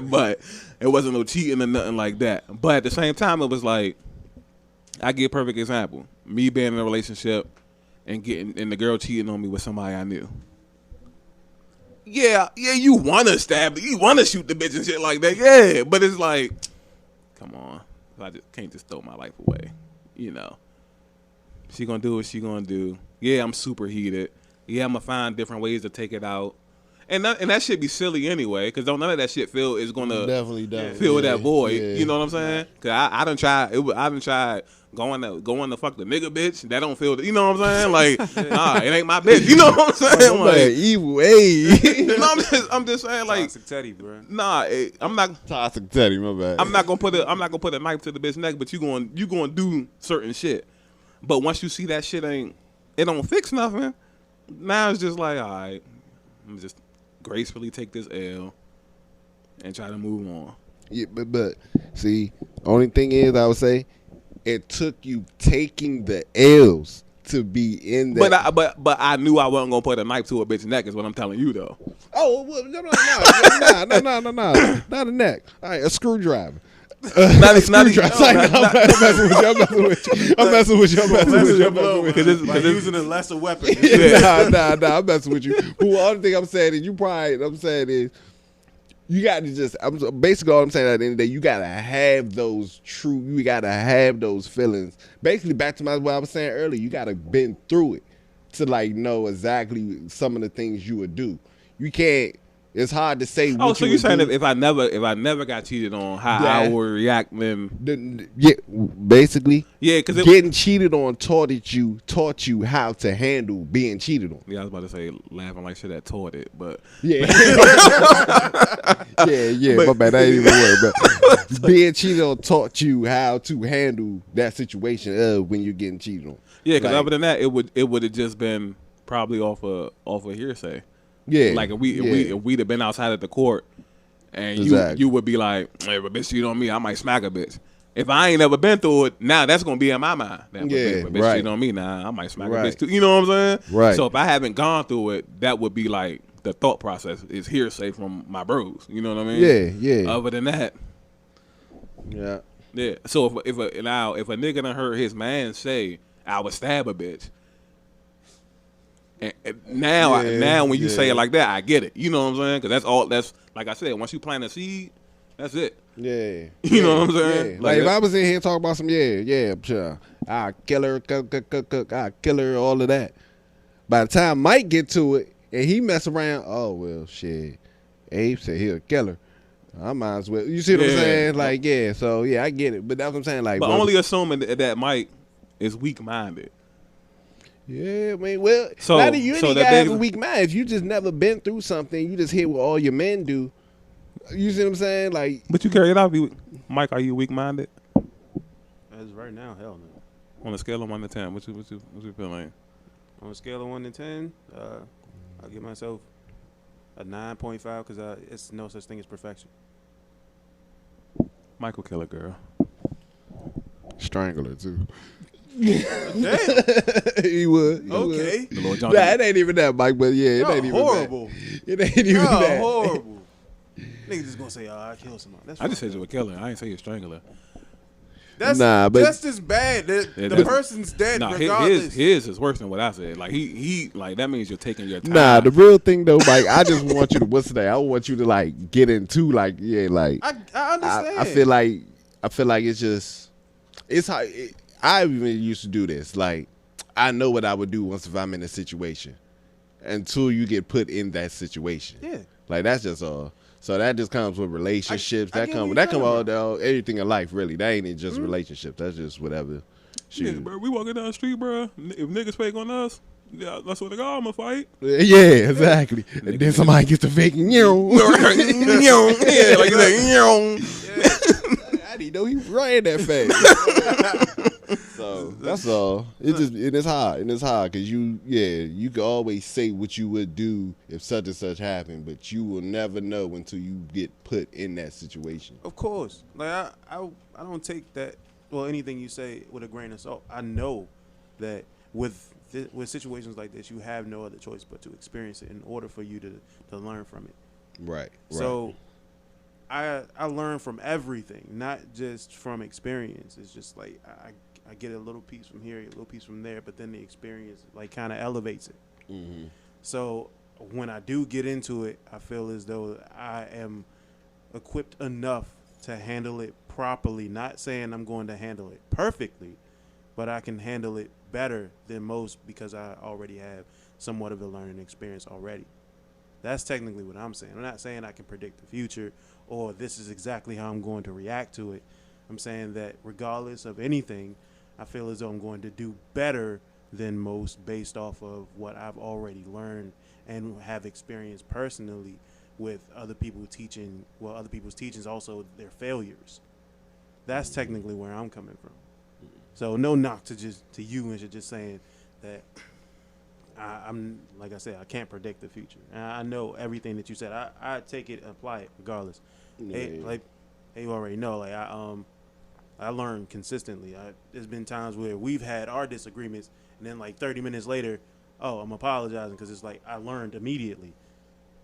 But it wasn't no cheating or nothing like that. But at the same time, it was like, I give a perfect example. Me being in a relationship and the girl cheating on me with somebody I knew. Yeah, you want to stab, you want to shoot the bitch and shit like that, yeah. But it's like, come on, I just can't just throw my life away, you know. She gonna do what she gonna do. Yeah, I'm super heated. Yeah, I'm gonna find different ways to take it out. And that shit be silly anyway, because none of that shit is gonna definitely fill that void. Yeah. You know what I'm saying? Because I done tried going to fuck the nigga bitch. That don't feel. You know what I'm saying? Like, nah, it ain't my bitch. You know what I'm saying? Like evil, hey. No, I'm just saying, like, Toxic Teddy, bro. Nah, I'm not. Toxic Teddy, my bad. I'm not gonna put a knife to the bitch neck, but you gonna do certain shit. But once you see that shit it don't fix nothing. Now it's just like, all right, I'm just gracefully take this L and try to move on. Yeah, but see, only thing is, I would say, it took you taking the L's to be in that. But I knew I wasn't gonna put a knife to a bitch's neck. Is what I'm telling you, though. Oh, well, no, not a neck. All right, a screwdriver. I'm messing with you. Like using a lesser weapon. Nah, I'm messing with you. But the only thing I'm saying is, you got to just, basically all I'm saying at the end of the day, you got to have those feelings. Basically, back to what I was saying earlier, you got to been through it to, like, know exactly some of the things you would do. You can't, it's hard to say what so you're saying if I never got cheated on, how I would react then? Yeah, basically. Yeah, because getting cheated on taught you how to handle being cheated on. Yeah, I was about to say laughing like shit at taught it, but yeah, my bad, that ain't even a word. But being cheated on taught you how to handle that situation of when you're getting cheated on. Yeah, because other than that, it would have just been probably off of hearsay. Yeah, like if we'd have been outside at the court, and you would be like, hey, if a bitch cheat on me, I might smack a bitch. If I ain't never been through it, now that's gonna be in my mind. If a bitch cheat on me, now I might smack a bitch too. You know what I'm saying? Right. So if I haven't gone through it, that would be like the thought process is hearsay from my bros. You know what I mean? Yeah. Other than that, yeah. So if a nigga done heard his man say, I would stab a bitch. And now when you say it like that, I get it. You know what I'm saying? Because that's like I said. Once you plant a seed, that's it. Yeah. You know what I'm saying? Yeah. Like if I was in here talking about some, sure. I kill her, I kill her, all of that. By the time Mike get to it and he mess around, oh well, shit. Abe said he'll kill her. I might as well. You see what I'm saying? Like, yeah. So yeah, I get it. But that's what I'm saying. Like, but only assuming that Mike is weak minded. Yeah, I mean, well, so you ain't gotta have a weak mind. If you just never been through something, you just hear what all your men do. You see what I'm saying? Like, but you carry it out. Mike, are you weak minded? As right now, hell no. On a scale of 1 to 10, what you feeling? On a scale of 1 to 10, I'll give myself a 9.5 because it's no such thing as perfection. Michael kill a girl. Strangle her too. Damn. He would. Okay. It ain't even that, Mike. But yeah, it ain't even horrible. That. It ain't even that. Horrible. Niggas just gonna say, I killed somebody. I just said you a killer. I ain't say you a strangler. That's but just as bad. The person's dead regardless. His is worse than what I said. Like he like that means you're taking your time. Nah, the real thing though, Mike, I just want you to I want you to like get into like like I understand. I feel like it's just how I even used to do this. Like I know what I would do once if I'm in a situation until you get put in that situation. Yeah. Like that's just so that just comes with relationships. That come all everything in life really. That ain't just relationships. That's just whatever. Yeah, bro, we walking down the street, bro. If niggas fake on us, yeah, that's what they got. I'm gonna fight. Yeah, exactly. And then somebody gets to fake yeah, like I didn't know he ran that fast. So So that's all. It's hard, and it's hard because you can always say what you would do if such and such happened, but you will never know until you get put in that situation. Of course, like I don't take that anything you say with a grain of salt. I know that with situations like this, you have no other choice but to experience it in order for you to learn from it. Right. So I learn from everything, not just from experience. It's just like I get a little piece from here, a little piece from there, but then the experience like kind of elevates it. Mm-hmm. So when I do get into it, I feel as though I am equipped enough to handle it properly. Not saying I'm going to handle it perfectly, but I can handle it better than most because I already have somewhat of a learning experience already. That's technically what I'm saying. I'm not saying I can predict the future or this is exactly how I'm going to react to it. I'm saying that regardless of anything, I feel as though I'm going to do better than most based off of what I've already learned and have experienced personally with other people teaching. Well, other people's teachings, also their failures. That's technically where I'm coming from. So no knock to you and just saying that I'm like I said, I can't predict the future. And I know everything that you said. I take it and apply it regardless. Yeah. Hey, you already know. Like I learn consistently. There's been times where we've had our disagreements, and then like 30 minutes later, I'm apologizing because it's like I learned immediately.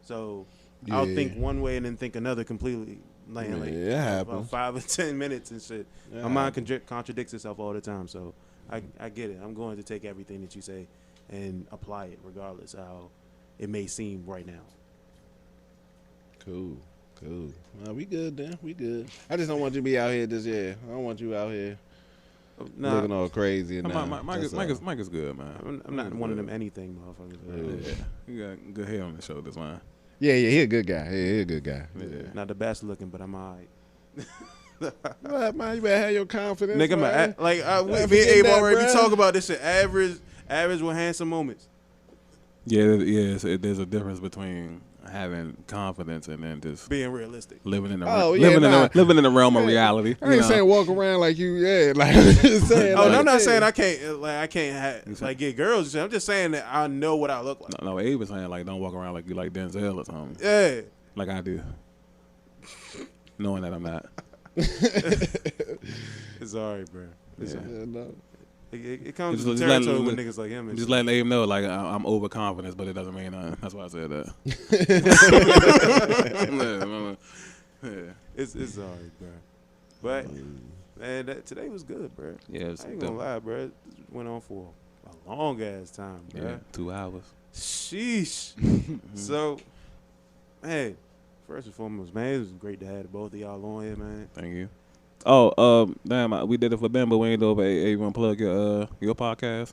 So I'll think one way and then think another completely. Like it happens. About 5 or 10 minutes and shit. My mind contradicts itself all the time. So I get it. I'm going to take everything that you say and apply it regardless how it may seem right now. Cool. Well, we good then. We good. I just don't want you to be out here I don't want you out here looking all crazy. And Mike is good, man. I'm not one of them anything motherfuckers. Yeah. You got good hair on the shoulders, man. Yeah, he a good guy. He a good guy. Yeah. Not the best looking, but I'm all right. Well, man, you better have your confidence. Nigga, man. me and Abe already talk about this shit. Average with handsome moments. Yeah. There's a difference between having confidence and then just being realistic, living in the living in the realm of reality. I ain't saying walk around like you, like just saying. Oh, no, I'm not saying I can't get girls. I'm just saying that I know what I look like. No, Abe was saying like don't walk around like you like Denzel or something. Yeah, like I do, knowing that I'm not. It's alright, bro. No. It comes to the territory with niggas like him. Just letting Abe know, like, I'm overconfident, but it doesn't mean nothing. That's why I said that. It's alright, bro. But, man, today was good, bro. Yeah, I ain't gonna lie, bro. It went on for a long-ass time, bro. Yeah, 2 hours. Sheesh. So, hey, first and foremost, man, it was great to have both of y'all on here, man. Thank you. Oh, damn! We did it for Ben, but we ain't over. Hey, you want to plug your podcast?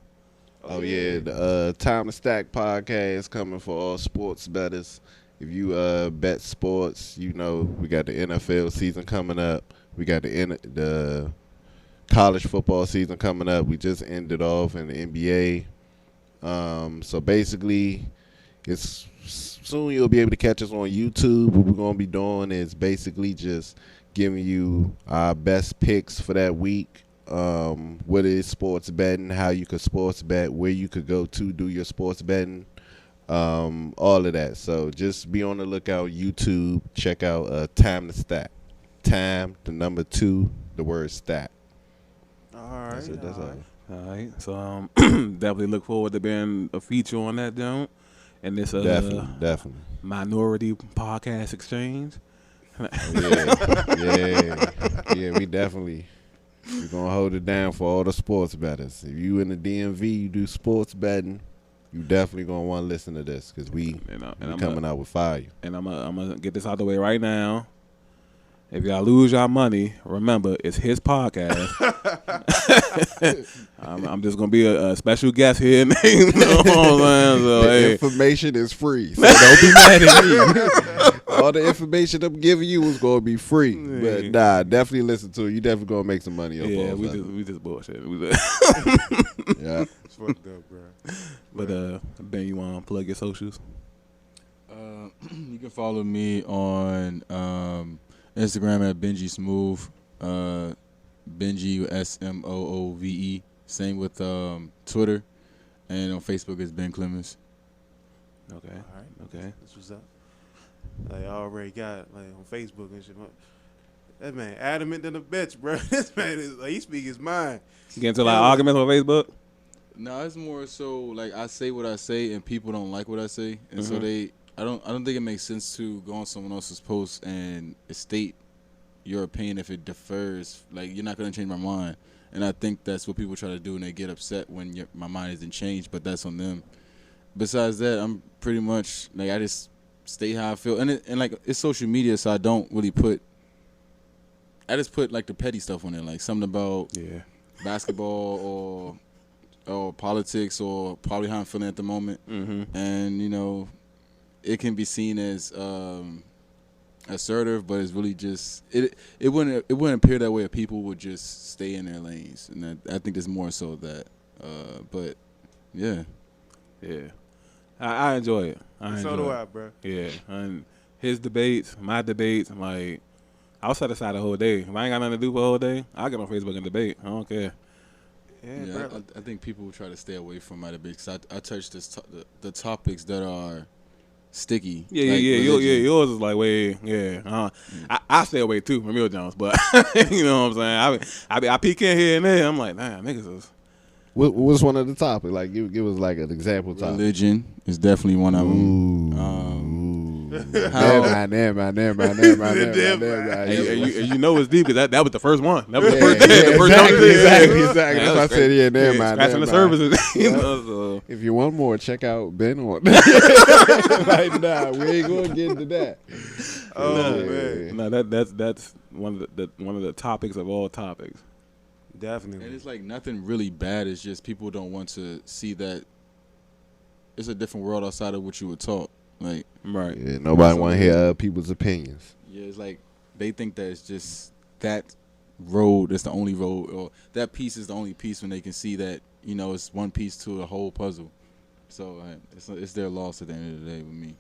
Oh yeah, the Time to Stack podcast coming for all sports bettors. If you bet sports, you know we got the NFL season coming up. We got the college football season coming up. We just ended off in the NBA. So basically, it's soon you'll be able to catch us on YouTube. What we're gonna be doing is basically just giving you our best picks for that week. What is sports betting, how you could sports bet, where you could go to do your sports betting, all of that. So just be on the lookout. YouTube, check out Time to Stack. Time, the number 2, the word stack. All right. That's all. All right. So definitely look forward to being a feature on that, Joan. And this Definitely. minority podcast exchange. Yeah, we're gonna hold it down for all the sports bettors. If you in the DMV, you do sports betting, you definitely gonna want to listen to this because we coming out with fire. And I'm gonna get this out the way right now. If y'all lose y'all money, remember it's his podcast. I'm just gonna be a special guest here. You know what I'm saying? So, the information is free, so don't be mad at me. All the information I'm giving you is gonna be free, but nah, definitely listen to it. You definitely gonna make some money. Yeah, we just bullshit. Yeah, it's fucked up, bro. But Ben, you wanna plug your socials? You can follow me on Instagram at Benji Smooth, Benji SMOOVE Same with Twitter, and on Facebook it's Ben Clemons. Okay. All right. Okay. That's what's up. Like, I already got, like, on Facebook and shit. That man adamant than a bitch, bro. This man is, like, he speak his mind. You get into like arguments on Facebook? No, it's more so like I say what I say, and people don't like what I say, and so I don't think it makes sense to go on someone else's post and state your opinion if it differs. Like, you're not gonna change my mind, and I think that's what people try to do, and they get upset when my mind isn't changed. But that's on them. Besides that, I'm pretty much like I just stay how I feel, and like it's social media, so I don't really put. I just put like the petty stuff on it, like something about basketball or politics or probably how I'm feeling at the moment, and it can be seen as assertive, but it's really just it wouldn't appear that way if people would just stay in their lanes, and I think there's more so that, but yeah, I enjoy it. So do I, bro. Yeah, and his debates, my debates, like. I'll set aside the whole day. If I ain't got nothing to do for the whole day, I'll get on Facebook and debate. I don't care. Yeah, I think people try to stay away from my debates. I touch the topics that are sticky. Yeah. Yours is like way, I stay away too from your Jones, but you know what I'm saying. I peek in here and there. I'm like, damn, niggas is. What's one of the topics? Like, give us like an example topic. Religion is definitely one of them. Never mind. And you know it's deep because that was the first one. That was the first thing. Exactly. That's why I said, never mind. Scratching the services. So. If you want more, check out Ben on. Like, nah, we ain't gonna get into that. Man. No, that's one of the topics of all topics. Definitely. And it's like nothing really bad. It's just people don't want to see that it's a different world outside of what you were taught. Like, right. Yeah, nobody want to hear people's opinions. Yeah, it's like they think that it's just that road is the only road, or that piece is the only piece when they can see that, it's one piece to the whole puzzle. So it's their loss at the end of the day with me.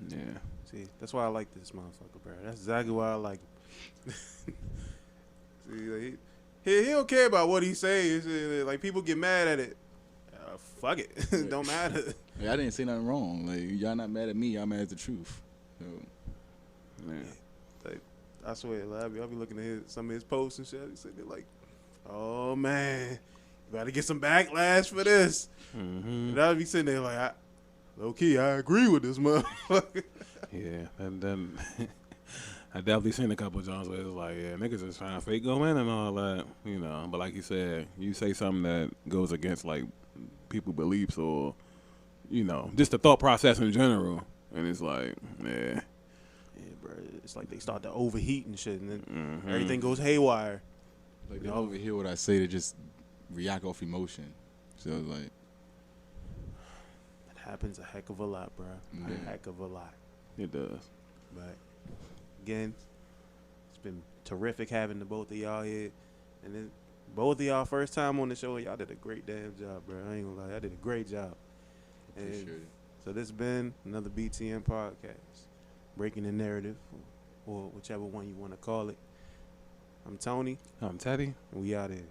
Yeah. See, that's why I like this motherfucker, bro. That's exactly why I like him. See, like, he don't care about what he says. Like, people get mad at it. Fuck it. Don't matter. Like, I didn't say nothing wrong. Like, y'all not mad at me. Y'all mad at the truth. So, man. Like, I swear, like, I'll be looking at some of his posts and shit. He's sitting there like, oh, man, you got to get some backlash for this. And I'll be sitting there like, low-key, I agree with this motherfucker. Yeah, and then I definitely seen a couple of Johns where it's like, yeah, niggas is trying to fake go in and all that, But like you said, you say something that goes against, like, people's beliefs or, just the thought process in general. And it's like, yeah. Yeah, bro. It's like they start to overheat and shit, and then everything goes haywire. like, they don't even hear what I say. They just react off emotion. So, it's like. It happens a heck of a lot, bro. Yeah. A heck of a lot. It does. But again, it's been terrific having the both of y'all here. And then both of y'all first time on the show, y'all did a great damn job, bro. I ain't gonna lie, y'all did a great job. Appreciate it. So this has been another BTN podcast, breaking the narrative, or whichever one you want to call it. I'm Tony. I'm Teddy. And we out here.